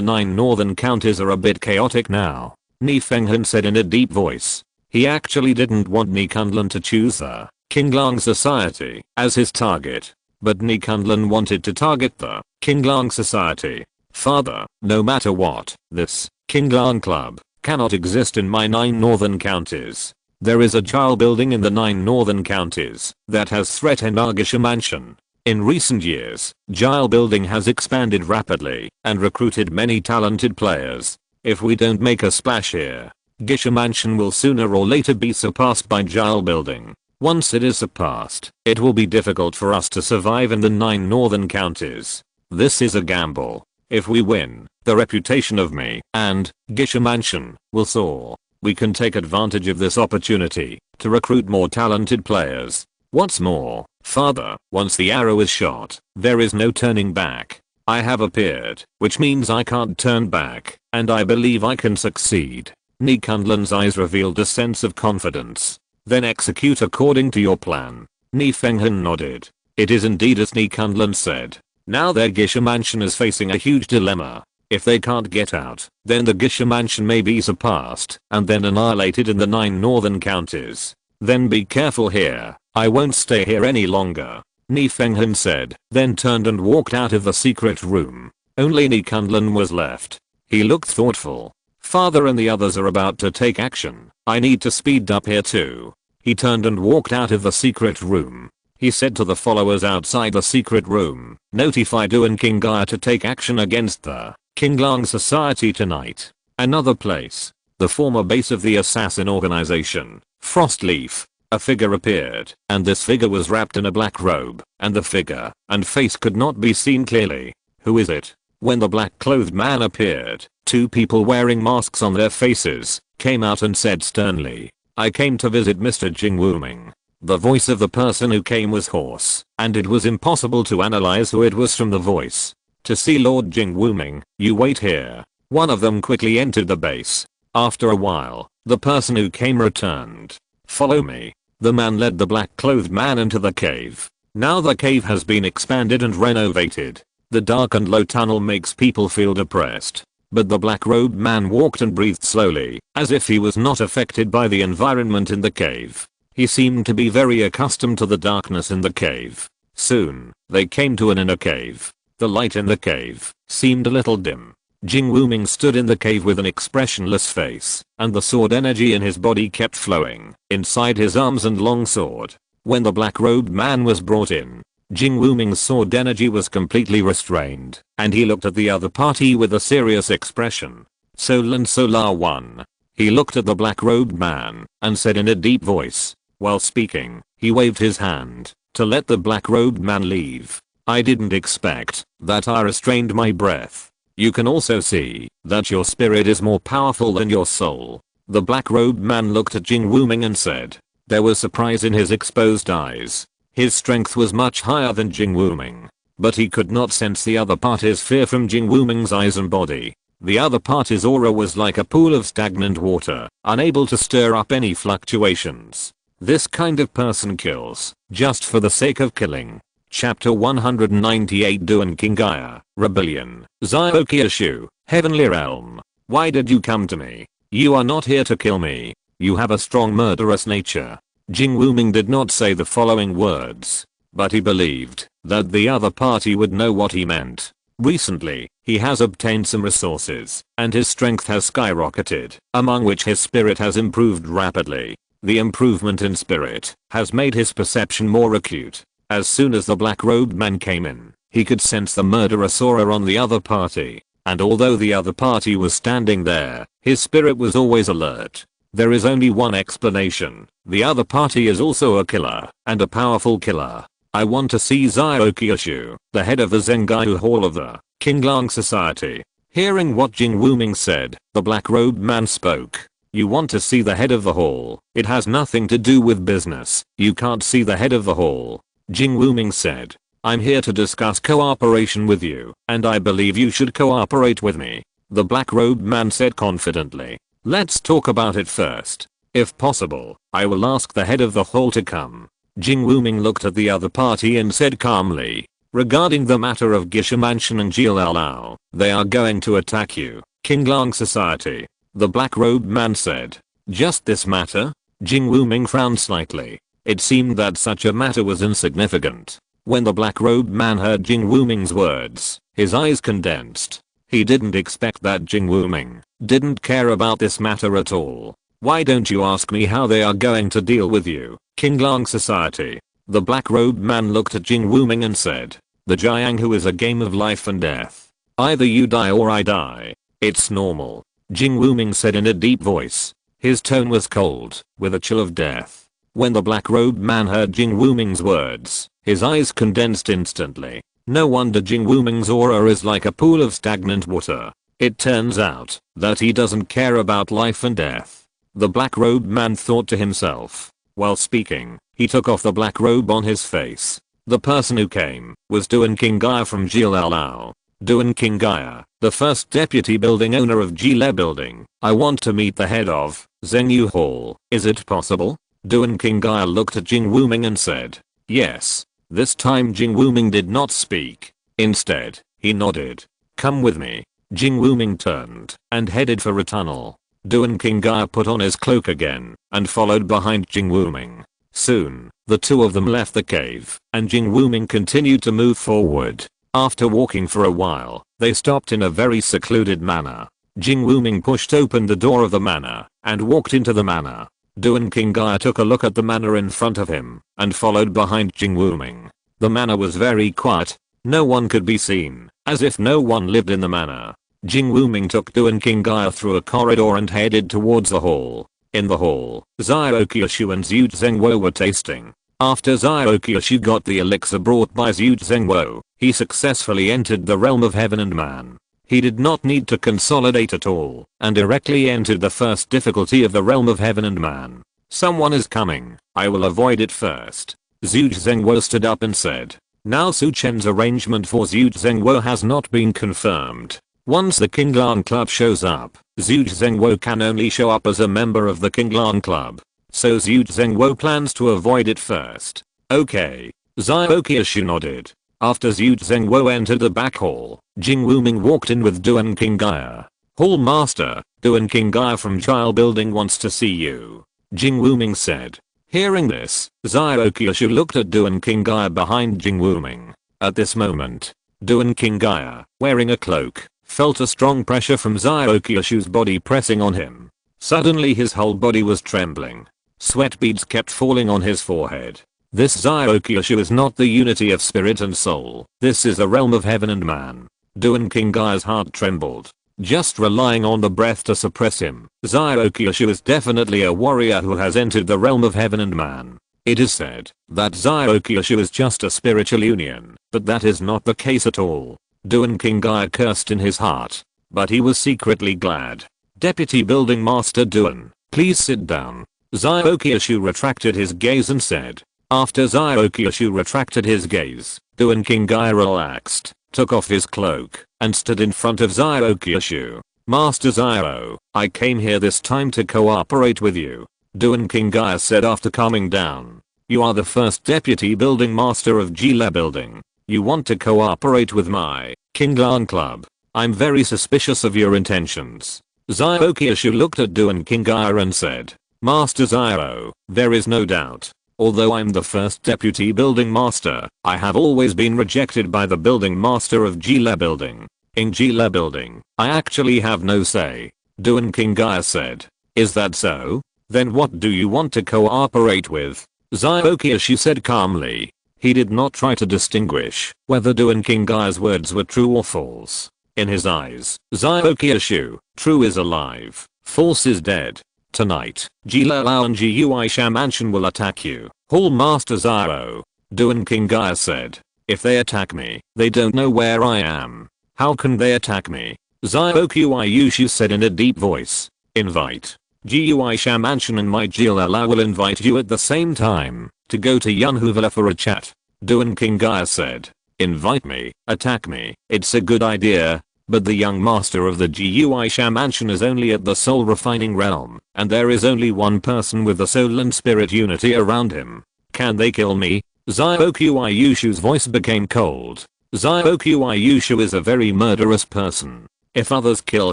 9 northern counties are a bit chaotic now. Ni Fenghan said in a deep voice. He actually didn't want Ni Kunlun to choose the Qinglang Society as his target, but Ni Kunlun wanted to target the Qinglang Society. Father, no matter what, this Qinglang Club cannot exist in my 9 northern counties. There is a Jile building in the 9 northern counties that has threatened our Gisha Mansion. In recent years, Jile building has expanded rapidly and recruited many talented players. If we don't make a splash here, Gisha Mansion will sooner or later be surpassed by Jile building. Once it is surpassed, it will be difficult for us to survive in the 9 northern counties. This is a gamble. If we win, the reputation of me and Gisha Mansion will soar. We can take advantage of this opportunity to recruit more talented players. What's more, father, once the arrow is shot, there is no turning back. I have appeared, which means I can't turn back, and I believe I can succeed. Ni Kunlun's eyes revealed a sense of confidence. Then execute according to your plan. Ni Fenghan nodded. It is indeed as Ni Kunlun said. Now their Gisha Mansion is facing a huge dilemma. If they can't get out, then the Gisha Mansion may be surpassed and then annihilated in the 9 northern counties. Then be careful here. I won't stay here any longer. Ni Fenghan said, then turned and walked out of the secret room. Only Ni Kunlun was left. He looked thoughtful. Father and the others are about to take action. I need to speed up here too. He turned and walked out of the secret room. He said to the followers outside the secret room, notify Du and King Gaia to take action against the Qinglang Society tonight. Another place. The former base of the assassin organization, Frostleaf. A figure appeared, and this figure was wrapped in a black robe, and the figure and face could not be seen clearly. Who is it? When the black-clothed man appeared, 2 people wearing masks on their faces came out and said sternly, I came to visit Mr. Jing Wuming. The voice of the person who came was hoarse, and it was impossible to analyze who it was from the voice. To see Lord Jing Wuming, you wait here. One of them quickly entered the base. After a while, the person who came returned. Follow me. The man led the black-clothed man into the cave. Now the cave has been expanded and renovated. The dark and low tunnel makes people feel depressed. But the black-robed man walked and breathed slowly, as if he was not affected by the environment in the cave. He seemed to be very accustomed to the darkness in the cave. Soon, they came to an inner cave. The light in the cave seemed a little dim. Jing Wuming stood in the cave with an expressionless face, and the sword energy in his body kept flowing inside his arms and long sword. When the black-robed man was brought in, Jing Wuming's sword energy was completely restrained, and he looked at the other party with a serious expression. Solan Solar 1. He looked at the black-robed man and said in a deep voice. While speaking, he waved his hand to let the black-robed man leave. I didn't expect that. I restrained my breath. You can also see that your spirit is more powerful than your soul. The black-robed man looked at Jing Wuming and said. There was surprise in his exposed eyes. His strength was much higher than Jing Wuming, but he could not sense the other party's fear from Jing Wuming's eyes and body. The other party's aura was like a pool of stagnant water, unable to stir up any fluctuations. This kind of person kills just for the sake of killing. Chapter 198 Du and King Gaia, Rebellion. Xiaoqiushu, Heavenly Realm. Why did you come to me? You are not here to kill me. You have a strong murderous nature. Jing Wuming did not say the following words, but he believed that the other party would know what he meant. Recently, he has obtained some resources, and his strength has skyrocketed, among which his spirit has improved rapidly. The improvement in spirit has made his perception more acute. As soon as the black-robed man came in, he could sense the murderous aura on the other party, and although the other party was standing there, his spirit was always alert. There is only one explanation: the other party is also a killer, and a powerful killer. I want to see Zio-Kyushu, the head of the Zengyu Hall of the Qinglang Society. Hearing what Jing Wuming said, the black-robed man spoke. You want to see the head of the hall? It has nothing to do with business. You can't see the head of the hall. Jing Wuming said. I'm here to discuss cooperation with you, and I believe you should cooperate with me. The black-robed man said confidently. Let's talk about it first. If possible, I will ask the head of the hall to come. Jing Wuming looked at the other party and said calmly. Regarding the matter of Gisha Mansion and Jialalao, they are going to attack you, Qinglang Society. The black-robed man said. Just this matter? Jing Wuming frowned slightly. It seemed that such a matter was insignificant. When the black-robed man heard Jing Wuming's words, his eyes condensed. He didn't expect that Jing Wuming didn't care about this matter at all. Why don't you ask me how they are going to deal with you, Qinglang Society? The black-robed man looked at Jing Wuming and said. The Jianghu is a game of life and death. Either you die or I die. It's normal. Jing Wuming said in a deep voice. His tone was cold, with a chill of death. When the black-robed man heard Jing Wuming's words, his eyes condensed instantly. No wonder Jing Wuming's aura is like a pool of stagnant water. It turns out that he doesn't care about life and death. The black-robed man thought to himself. While speaking, he took off the black robe on his face. The person who came was Duan Qinggaya from Jialalao. Duan Qinggaya, the first deputy building owner of Jile Building. I want to meet the head of Zengyu Hall. Is it possible? Duan Qinggaya looked at Jing Wuming and said. Yes. This time Jing Wuming did not speak. Instead, he nodded. Come with me. Jing Wuming turned and headed for a tunnel. Duan Qinggaya put on his cloak again and followed behind Jing Wuming. Soon, the two of them left the cave and Jing Wuming continued to move forward. After walking for a while, they stopped in a very secluded manor. Jing Wuming pushed open the door of the manor and walked into the manor. Duan Qinggaya took a look at the manor in front of him and followed behind Jing Wuming. The manor was very quiet. No one could be seen, as if no one lived in the manor. Jing Wuming took Duan Qinggaya through a corridor and headed towards the hall. In the hall, Zio-Kyushu and Zhu Zhengwo were tasting. After Zio-Kyushu got the elixir brought by Zhu Zhengwo, he successfully entered the realm of heaven and man. He did not need to consolidate at all, and directly entered the first difficulty of the realm of heaven and man. Someone is coming, I will avoid it first. Zhu Zhengwo stood up and said. Now Su Chen's arrangement for Zhu Zhengwo has not been confirmed. Once the Qinglang Club shows up, Zhu Zhengwo can only show up as a member of the Qinglang Club. So Zhu Zhengwo plans to avoid it first. Okay. Zio-Kyushu nodded. After Zhu Zhengwo entered the back hall, Jing Wuming walked in with Duan Qinggaya. Hall Master, Duan Qinggaya from Jile Building wants to see you. Jing Wuming said. Hearing this, Zio-Kyushu looked at Duan Qinggaya behind Jing Wuming. At this moment, Duan Qinggaya, wearing a cloak, felt a strong pressure from Zio-Kyushu's body pressing on him. Suddenly his whole body was trembling. Sweat beads kept falling on his forehead. This Zio-Kyushu is not the unity of spirit and soul. This is the realm of heaven and man. Duan Qinggaya's heart trembled. Just relying on the breath to suppress him, Zio-Kyushu is definitely a warrior who has entered the realm of heaven and man. It is said that Zio-Kyushu is just a spiritual union, but that is not the case at all. Duan Qinggaya cursed in his heart, but he was secretly glad. Deputy Building Master Duan, please sit down. Zio-Kyushu retracted his gaze and said. After Zio-Kyushu retracted his gaze, Duan Qinggaya relaxed, took off his cloak, and stood in front of Zio-Kyushu. Master Zio, I came here this time to cooperate with you. Duan Qinggaya said after calming down. You are the first Deputy Building Master of Jile Building. You want to cooperate with my Qinglang Club. I'm very suspicious of your intentions. Zio-Kyushu looked at Duan Qinggaya and said. Master Zio, there is no doubt. Although I'm the first deputy building master, I have always been rejected by the building master of Gila building. In Gila building, I actually have no say. Duan King Gaia said. Is that so? Then what do you want to cooperate with? Xiaoqiushu said calmly. He did not try to distinguish whether Duan King Gaia's words were true or false. In his eyes, Xiaoqiushu, true is alive, false is dead. Tonight, Gila Lao and Gui Sha Mansion will attack you. Hall Master Xiao. Duan King Gaia said. If they attack me, they don't know where I am. How can they attack me? Xiaoqiushu said in a deep voice. Invite. Gui Sha Mansion and my Gila Lao will invite you at the same time to go to Yunhu Villa for a chat. Duan King Gaia said. Invite me, attack me, it's a good idea. But the young master of the Gui Sha Mansion is only at the soul refining realm, and there is only one person with the soul and spirit unity around him. Can they kill me? Xiaoqiushu's voice became cold. Xiaoqiushu is a very murderous person. If others kill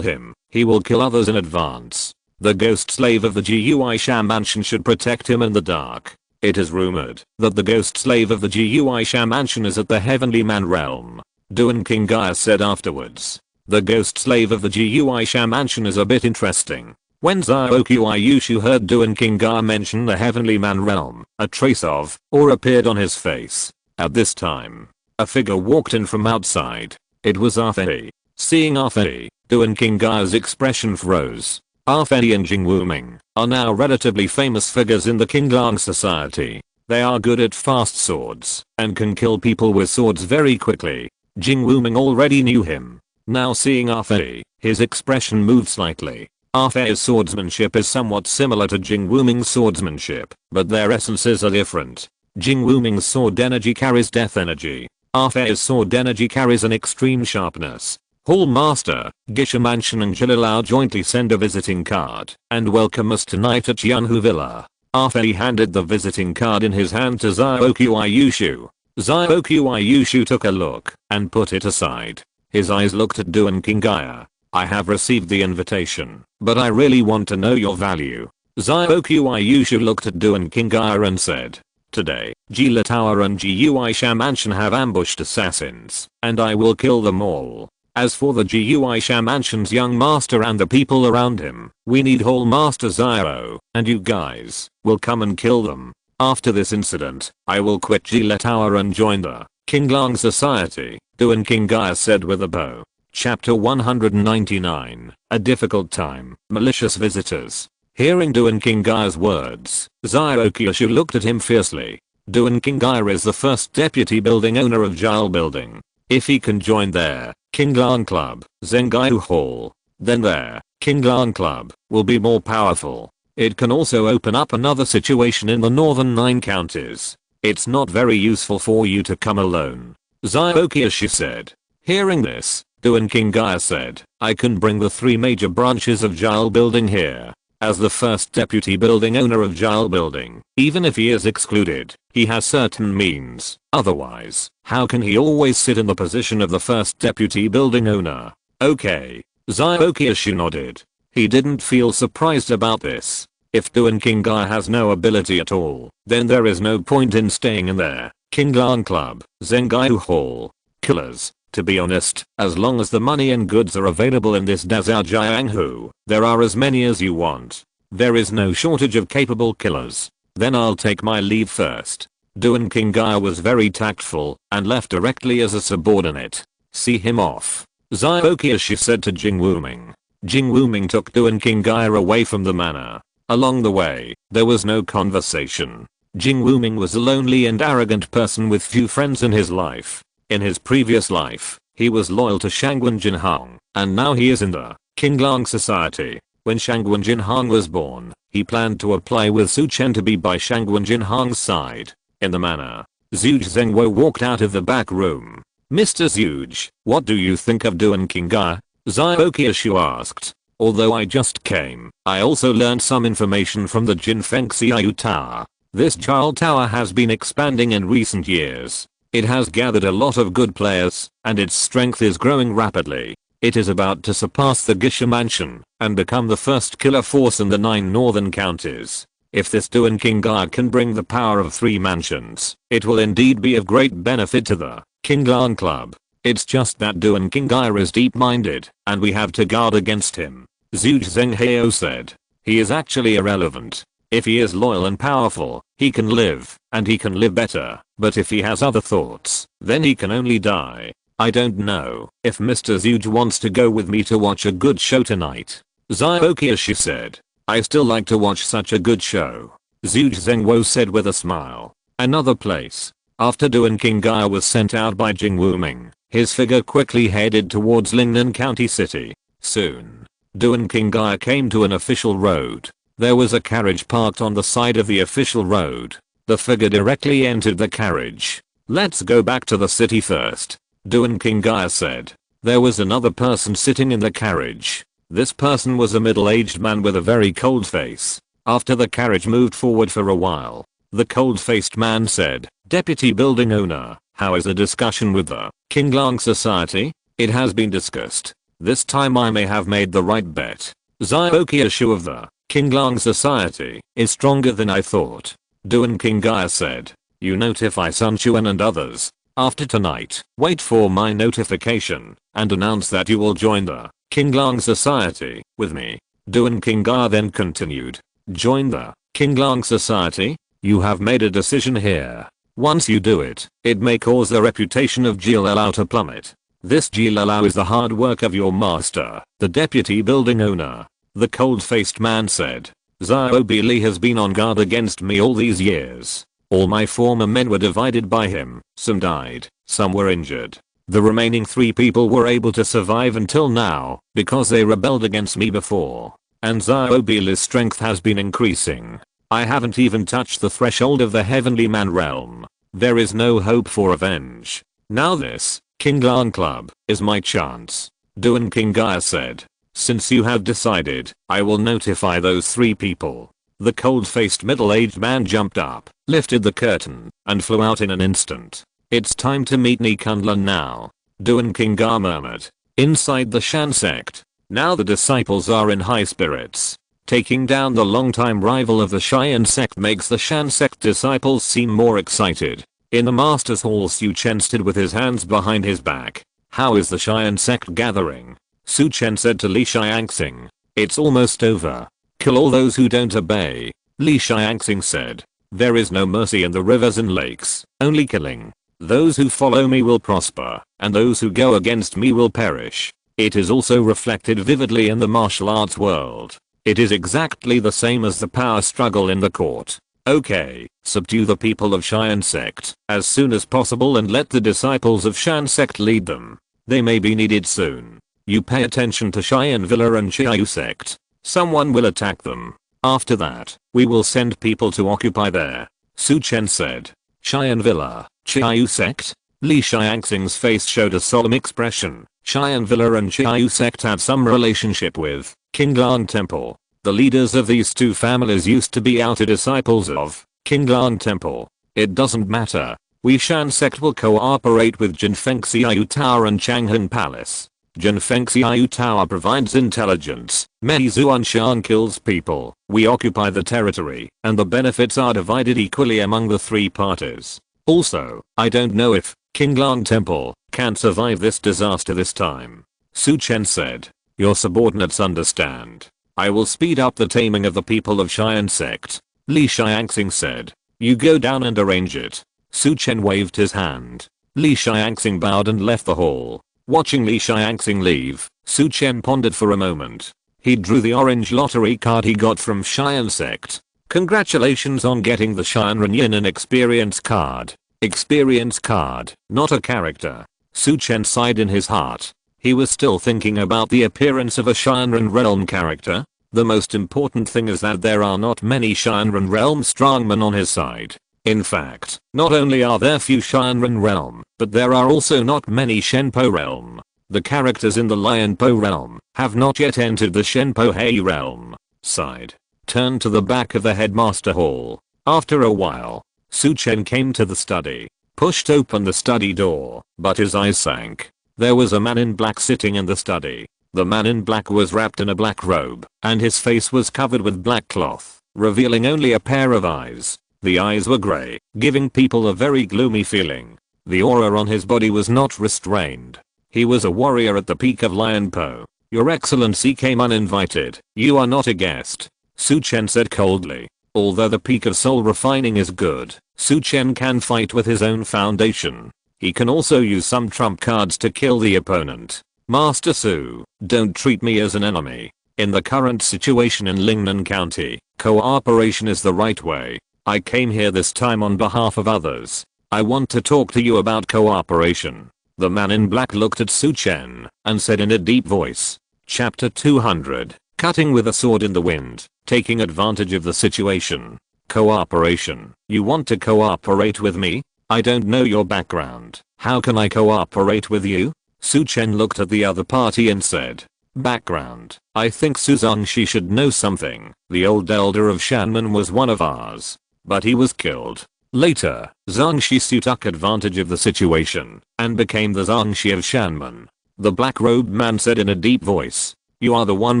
him, he will kill others in advance. The ghost slave of the Gui Sha Mansion should protect him in the dark. It is rumored that the ghost slave of the Gui Sha Mansion is at the Heavenly Man realm. Duan King Gaia said afterwards. The ghost slave of the Gui Sha Mansion is a bit interesting. When Xiaoqiushu heard Duan King Gaia mention the Heavenly Man realm, a trace of awe appeared on his face. At this time, a figure walked in from outside. It was Afei. Seeing Afei, Duan King Gaia's expression froze. Afei and Jing Wuming are now relatively famous figures in the Qinglang society. They are good at fast swords and can kill people with swords very quickly. Jing Wuming already knew him. Now seeing Afei, his expression moved slightly. Afei's swordsmanship is somewhat similar to Jing Wuming's swordsmanship, but their essences are different. Jing Wuming's sword energy carries death energy. Afei's sword energy carries an extreme sharpness. Hall Master, Gisha Mansion and Jilalao jointly send a visiting card and welcome us tonight at Yunhu Villa. Afei handed the visiting card in his hand to Xiaoqiushu. Xiaoqiushu took a look and put it aside. His eyes looked at Duan King Gaia. I have received the invitation, but I really want to know your value. Xiaoqiushu looked at Duan King Gaia and said. Today, Gila Tower and Gui Sha Mansion have ambushed assassins, and I will kill them all. As for the Gui Sha Mansion's young master and the people around him, we need Hall Master Xiao, and you guys will come and kill them. After this incident, I will quit Gila Tower and join the Qinglang Society, Duan King Gaia said with a bow. Chapter 199, A Difficult Time, Malicious Visitors. Hearing Duan King Gaia's words, Xiaoqiushu looked at him fiercely. Duan King Gaia is the first deputy building owner of Jile Building. If he can join their Qinglang Club, Zengaiu Hall, then their Qinglang Club will be more powerful. It can also open up another situation in the northern 9 counties. It's not very useful for you to come alone. Xiaoqiushu said. Hearing this, Duan King Gaia said, I can bring the 3 major branches of Jile Building here. As the first deputy building owner of Jile Building, even if he is excluded, he has certain means. Otherwise, how can he always sit in the position of the first deputy building owner? Okay. Xiaoqiushu nodded. He didn't feel surprised about this. If Duan King Gaia has no ability at all, then there is no point in staying in there. Qinglang Club, Zengaiu Hall. Killers. To be honest, as long as the money and goods are available in this Dazhao Jianghu, there are as many as you want. There is no shortage of capable killers. Then I'll take my leave first. Duan King Gaia was very tactful and left directly as a subordinate. See him off. Xiaoqiushu said to Jing Wuming. Jing Wuming took Duan King Gaia away from the manor. Along the way, there was no conversation. Jing Wuming was a lonely and arrogant person with few friends in his life. In his previous life, he was loyal to Shangguan Jinhong, and now he is in the Qinglang Society. When Shangguan Jinhong was born, he planned to apply with Su Chen to be by Shangguan Jinhong's side. In the manor, Zhuge Zhengwo walked out of the back room. Mr. Zhuge, what do you think of Duan King Gaia? Xiaoqiushu asked. Although I just came, I also learned some information from the Jinfeng Xiao Tower. This Jile Tower has been expanding in recent years. It has gathered a lot of good players, and its strength is growing rapidly. It is about to surpass the Gisha Mansion, and become the first killer force in the 9 northern counties. If this Duan King Gaia can bring the power of 3 mansions, it will indeed be of great benefit to the King Lang Club. It's just that Duan King Gaia is deep-minded, and we have to guard against him. Zhu Zhenghao said. He is actually irrelevant. If he is loyal and powerful, he can live, and he can live better, but if he has other thoughts, then he can only die. I don't know if Mr. Zhuge wants to go with me to watch a good show tonight. Ziokiashi said. I still like to watch such a good show. Zhu Zhengwo said with a smile. Another place. After Duan King Gaia was sent out by Jing Wuming, his figure quickly headed towards Lingnan County City. Soon, Duan King Gaia came to an official road. There was a carriage parked on the side of the official road. The figure directly entered the carriage. Let's go back to the city first, Duan King Gaia said. There was another person sitting in the carriage. This person was a middle-aged man with a very cold face. After the carriage moved forward for a while, the cold-faced man said, Deputy building owner, how is the discussion with the King Lang Society? It has been discussed. This time I may have made the right bet. Ziokiashi of the King Lang Society is stronger than I thought. Duan King Gaia said. You notify Sun Quan and others. After tonight, wait for my notification and announce that you will join the King Lang Society with me. Duan King Gaia then continued. Join the King Lang Society? You have made a decision here. Once you do it, it may cause the reputation of Jilalao to plummet. This Jilalao is the hard work of your master, the deputy building owner. The cold-faced man said. Xiao Li has been on guard against me all these years. All my former men were divided by him. Some died, some were injured. The remaining 3 people were able to survive until now because they rebelled against me before. And Xiao Li's strength has been increasing. I haven't even touched the threshold of the Heavenly Man realm. There is no hope for revenge. Now this, King Lang Club, is my chance. Duan King Gaia said. Since you have decided, I will notify those 3 people. The cold-faced middle-aged man jumped up, lifted the curtain, and flew out in an instant. It's time to meet Nikunlan now. Duan King Gaia murmured. Inside the Shan sect. Now the disciples are in high spirits. Taking down the longtime rival of the Cheyenne sect makes the Shan sect disciples seem more excited. In the Master's Hall, Chen stood with his hands behind his back. How is the Cheyenne sect gathering? Chen said to Li Xiangxing. It's almost over. Kill all those who don't obey. Li Xiangxing said. There is no mercy in the rivers and lakes, only killing. Those who follow me will prosper, and those who go against me will perish. It is also reflected vividly in the martial arts world. It is exactly the same as the power struggle in the court. Okay, subdue the people of Cheyenne sect as soon as possible and let the disciples of Shan sect lead them. They may be needed soon. You pay attention to Cheyenne Villa and Chiayu sect. Someone will attack them. After that, we will send people to occupy there. Chen said. Cheyenne Villa, Chiayu sect? Li Xiangxing's face showed a solemn expression. Cheyenne Villa and Chiayu sect had some relationship with King Lang Temple. The leaders of these 2 families used to be outer disciples of King Lang Temple. It doesn't matter. We Shan sect will cooperate with Jinfeng Xiayu Tower and Changhan Palace. Jinfeng Xiayu Tower provides intelligence. Mei Zuanshan kills people. We occupy the territory, and the benefits are divided equally among the 3 parties. Also, I don't know if King Lang Temple can survive this disaster this time. Chen said. Your subordinates understand. I will speed up the taming of the people of Cheyenne sect. Li Xiangxing said. You go down and arrange it. Chen waved his hand. Li Xiangxing bowed and left the hall. Watching Li Xiangxing leave, Chen pondered for a moment. He drew the orange lottery card he got from Cheyenne sect. Congratulations on getting the Cheyenne Renyin experience card. Experience card, not a character. Chen sighed in his heart. He was still thinking about the appearance of a Cheyenne realm character. The most important thing is that there are not many Cheyenne realm strongmen on his side. In fact, not only are there few Cheyenne realm, but there are also not many Shenpo realm. The characters in the Lionpo realm have not yet entered the Shenpo Hei realm. Sighed. Turned to the back of the headmaster hall. After a while, Chen came to the study, pushed open the study door, but his eyes sank. There was a man in black sitting in the study. The man in black was wrapped in a black robe, and his face was covered with black cloth. revealing only a pair of eyes. The eyes were grey, giving people a very gloomy feeling. The aura on his body was not restrained. He was a warrior at the peak of Lion Po. Your Excellency came uninvited. You are not a guest, Su Chen said coldly. Although the peak of soul refining is good, Su Chen can fight with his own foundation. He can also use some trump cards to kill the opponent. Master Su, don't treat me as an enemy. In the current situation in Lingnan County, cooperation is the right way. I came here this time on behalf of others. I want to talk to you about cooperation. The man in black looked at Su Chen and said in a deep voice. Chapter 200, Cutting with a Sword in the Wind, Taking Advantage of the Situation. Cooperation. You want to cooperate with me? I don't know your background. How can I cooperate with you? Su Chen looked at the other party and said. Background. I think Su Zongxi should know something. The old elder of Shanmen was one of ours. But he was killed. Later, Zongxi Su took advantage of the situation and became the Zongxi of Shanmen. The black-robed man said in a deep voice. You are the one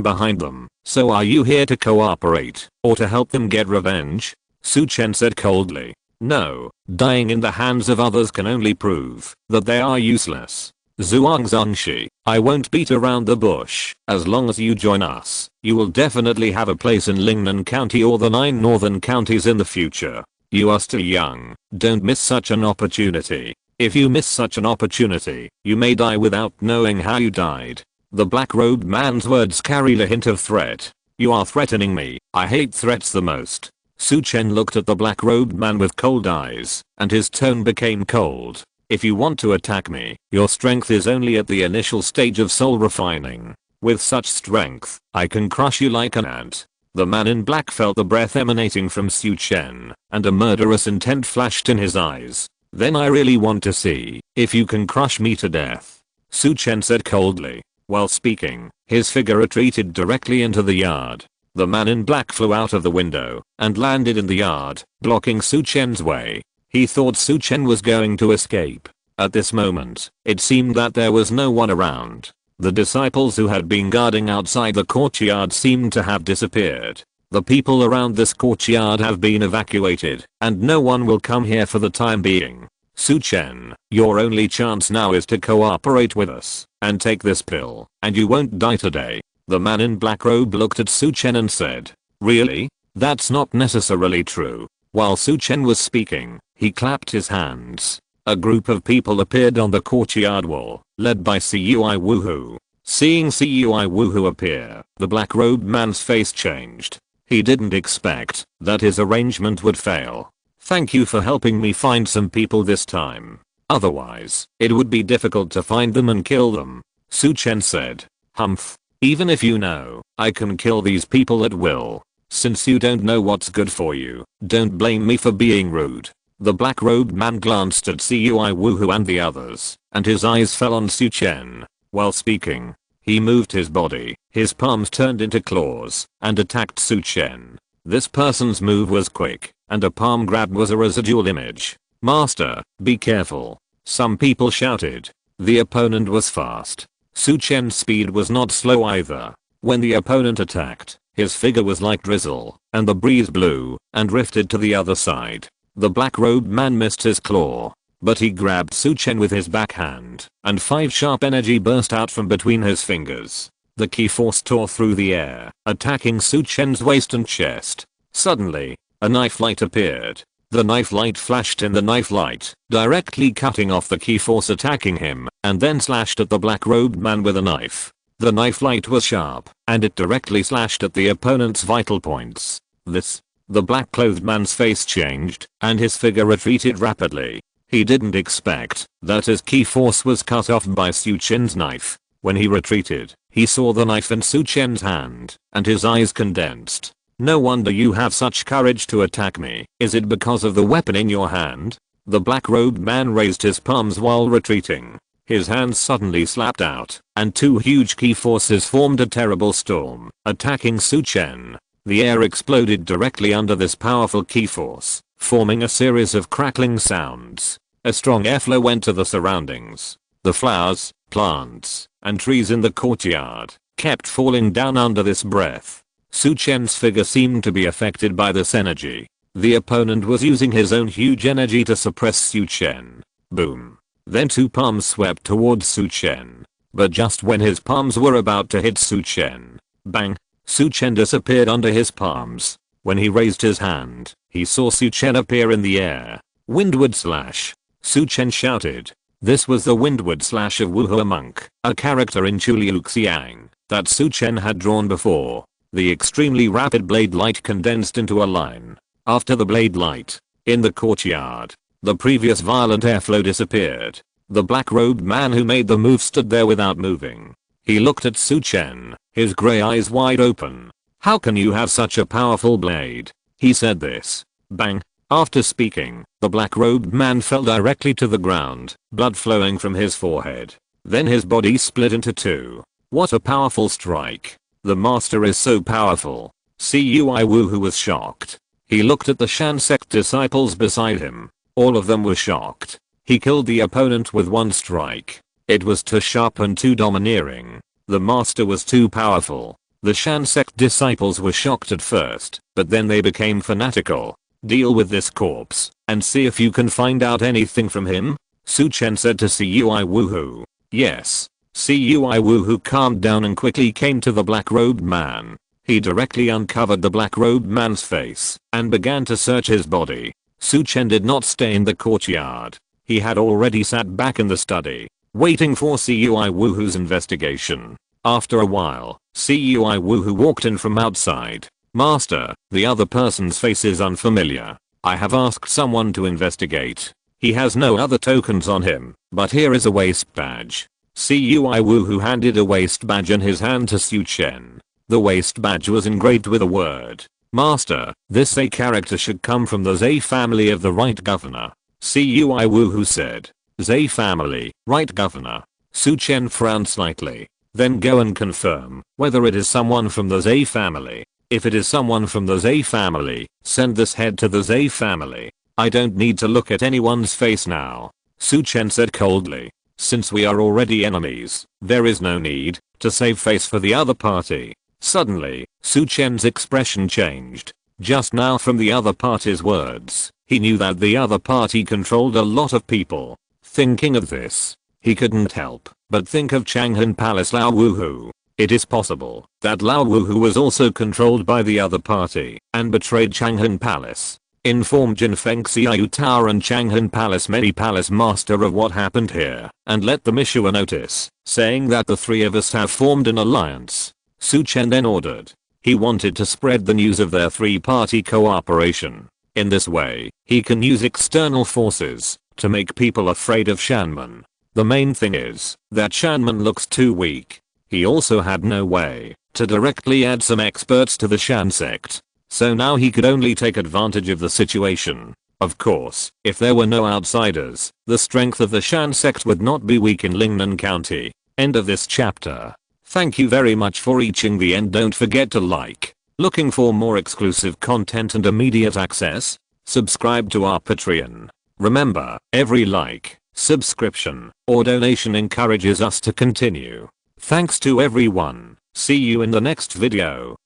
behind them, so are you here to cooperate or to help them get revenge? Su Chen said coldly. No, dying in the hands of others can only prove that they are useless. Zhuang Zongxi, I won't beat around the bush. As long as you join us, you will definitely have a place in Lingnan County or the 9 northern counties in the future. You are still young, don't miss such an opportunity. If you miss such an opportunity, you may die without knowing how you died. The black-robed man's words carried a hint of threat. You are threatening me. I hate threats the most. Su Chen looked at the black-robed man with cold eyes, and his tone became cold. If you want to attack me, your strength is only at the initial stage of soul refining. With such strength, I can crush you like an ant. The man in black felt the breath emanating from Su Chen, and a murderous intent flashed in his eyes. Then I really want to see if you can crush me to death, Su Chen said coldly. While speaking, his figure retreated directly into the yard. The man in black flew out of the window and landed in the yard, blocking Su Chen's way. He thought Su Chen was going to escape. At this moment, it seemed that there was no one around. The disciples who had been guarding outside the courtyard seemed to have disappeared. The people around this courtyard have been evacuated, and no one will come here for the time being. Su Chen, your only chance now is to cooperate with us, and take this pill, and you won't die today. The man in black robe looked at Su Chen and said, really? That's not necessarily true. While Su Chen was speaking, he clapped his hands. A group of people appeared on the courtyard wall, led by Cui Woohoo. Seeing Cui Woohoo appear, the black-robed man's face changed. He didn't expect that his arrangement would fail. Thank you for helping me find some people this time. Otherwise, it would be difficult to find them and kill them, Su Chen said. Humph. Even if you know, I can kill these people at will. Since you don't know what's good for you, don't blame me for being rude. The black-robed man glanced at Cui Woohoo and the others, and his eyes fell on Su Chen. While speaking, he moved his body, his palms turned into claws, and attacked Su Chen. This person's move was quick, and a palm grab was a residual image. Master, be careful. Some people shouted. The opponent was fast. Su Chen's speed was not slow either. When the opponent attacked, his figure was like drizzle, and the breeze blew and drifted to the other side. The black-robed man missed his claw, but he grabbed Su Chen with his backhand, and 5 sharp energy burst out from between his fingers. The ki force tore through the air, attacking Su Chen's waist and chest. Suddenly, a knife light appeared. The knife light flashed in the knife light, directly cutting off the ki force attacking him, and then slashed at the black-robed man with a knife. The knife light was sharp, and it directly slashed at the opponent's vital points. The black-clothed man's face changed, and his figure retreated rapidly. He didn't expect that his ki force was cut off by Su Chen's knife. When he retreated, he saw the knife in Su Chen's hand, and his eyes condensed. No wonder you have such courage to attack me. Is it because of the weapon in your hand? The black-robed man raised his palms while retreating. His hands suddenly slapped out, and 2 huge ki forces formed a terrible storm, attacking Su Chen. The air exploded directly under this powerful ki force, forming a series of crackling sounds. A strong airflow went to the surroundings. The flowers, plants, and trees in the courtyard kept falling down under this breath. Su Chen's figure seemed to be affected by this energy. The opponent was using his own huge energy to suppress Su Chen. Boom. Then two palms swept towards Su Chen. But just when his palms were about to hit Su Chen, bang, Su Chen disappeared under his palms. When he raised his hand, he saw Su Chen appear in the air. Windward slash. Su Chen shouted. This was the windward slash of Wuhua Monk, a character in Chu Liu Xiang that Su Chen had drawn before. The extremely rapid blade light condensed into a line. After the blade light, in the courtyard, the previous violent airflow disappeared. The black-robed man who made the move stood there without moving. He looked at Su Chen, his grey eyes wide open. How can you have such a powerful blade? He said this. Bang. After speaking, the black-robed man fell directly to the ground, blood flowing from his forehead. Then his body split into two. What a powerful strike. The master is so powerful. Cui Wu was shocked. He looked at the Shan sect disciples beside him. All of them were shocked. He killed the opponent with one strike. It was too sharp and too domineering. The master was too powerful. The Shan sect disciples were shocked at first, but then they became fanatical. Deal with this corpse, and see if you can find out anything from him? Su Chen said to Cui Wu. Yes. Cui Wu calmed down and quickly came to the black-robed man. He directly uncovered the black-robed man's face, and began to search his body. Su Chen did not stay in the courtyard. He had already sat back in the study, waiting for Cui Wu's investigation. After a while, Cui Wu walked in from outside. Master, the other person's face is unfamiliar. I have asked someone to investigate. He has no other tokens on him, but here is a waist badge. Cui Wu handed a waist badge in his hand to Su Chen. The waist badge was engraved with a word. Master, this A character should come from the Zhe family of the right governor. Cui Wu said. Zhe family, right governor. Su Chen frowned slightly. Then go and confirm whether it is someone from the Zhe family. If it is someone from the Zhe family, send this head to the Zhe family. I don't need to look at anyone's face now. Su Chen said coldly. Since we are already enemies, there is no need to save face for the other party. Suddenly, Su Chen's expression changed. Just now from the other party's words, he knew that the other party controlled a lot of people. Thinking of this, he couldn't help but think of Changhan Palace Lao Wuhu. It is possible that Lao Wuhu was also controlled by the other party and betrayed Changhan Palace. Inform Jinfeng Xiao Tower and Changhan Palace Palace Master of what happened here and let them issue a notice saying that the three of us have formed an alliance. Su Chen then ordered. He wanted to spread the news of their three-party cooperation. In this way, he can use external forces to make people afraid of Shanman. The main thing is that Shanman looks too weak. He also had no way to directly add some experts to the Shan sect. So now he could only take advantage of the situation. Of course, if there were no outsiders, the strength of the Shan sect would not be weak in Lingnan County. End of this chapter. Thank you very much for reaching the end. Don't forget to like. Looking for more exclusive content and immediate access? Subscribe to our Patreon. Remember, every like, subscription, or donation encourages us to continue. Thanks to everyone. See you in the next video.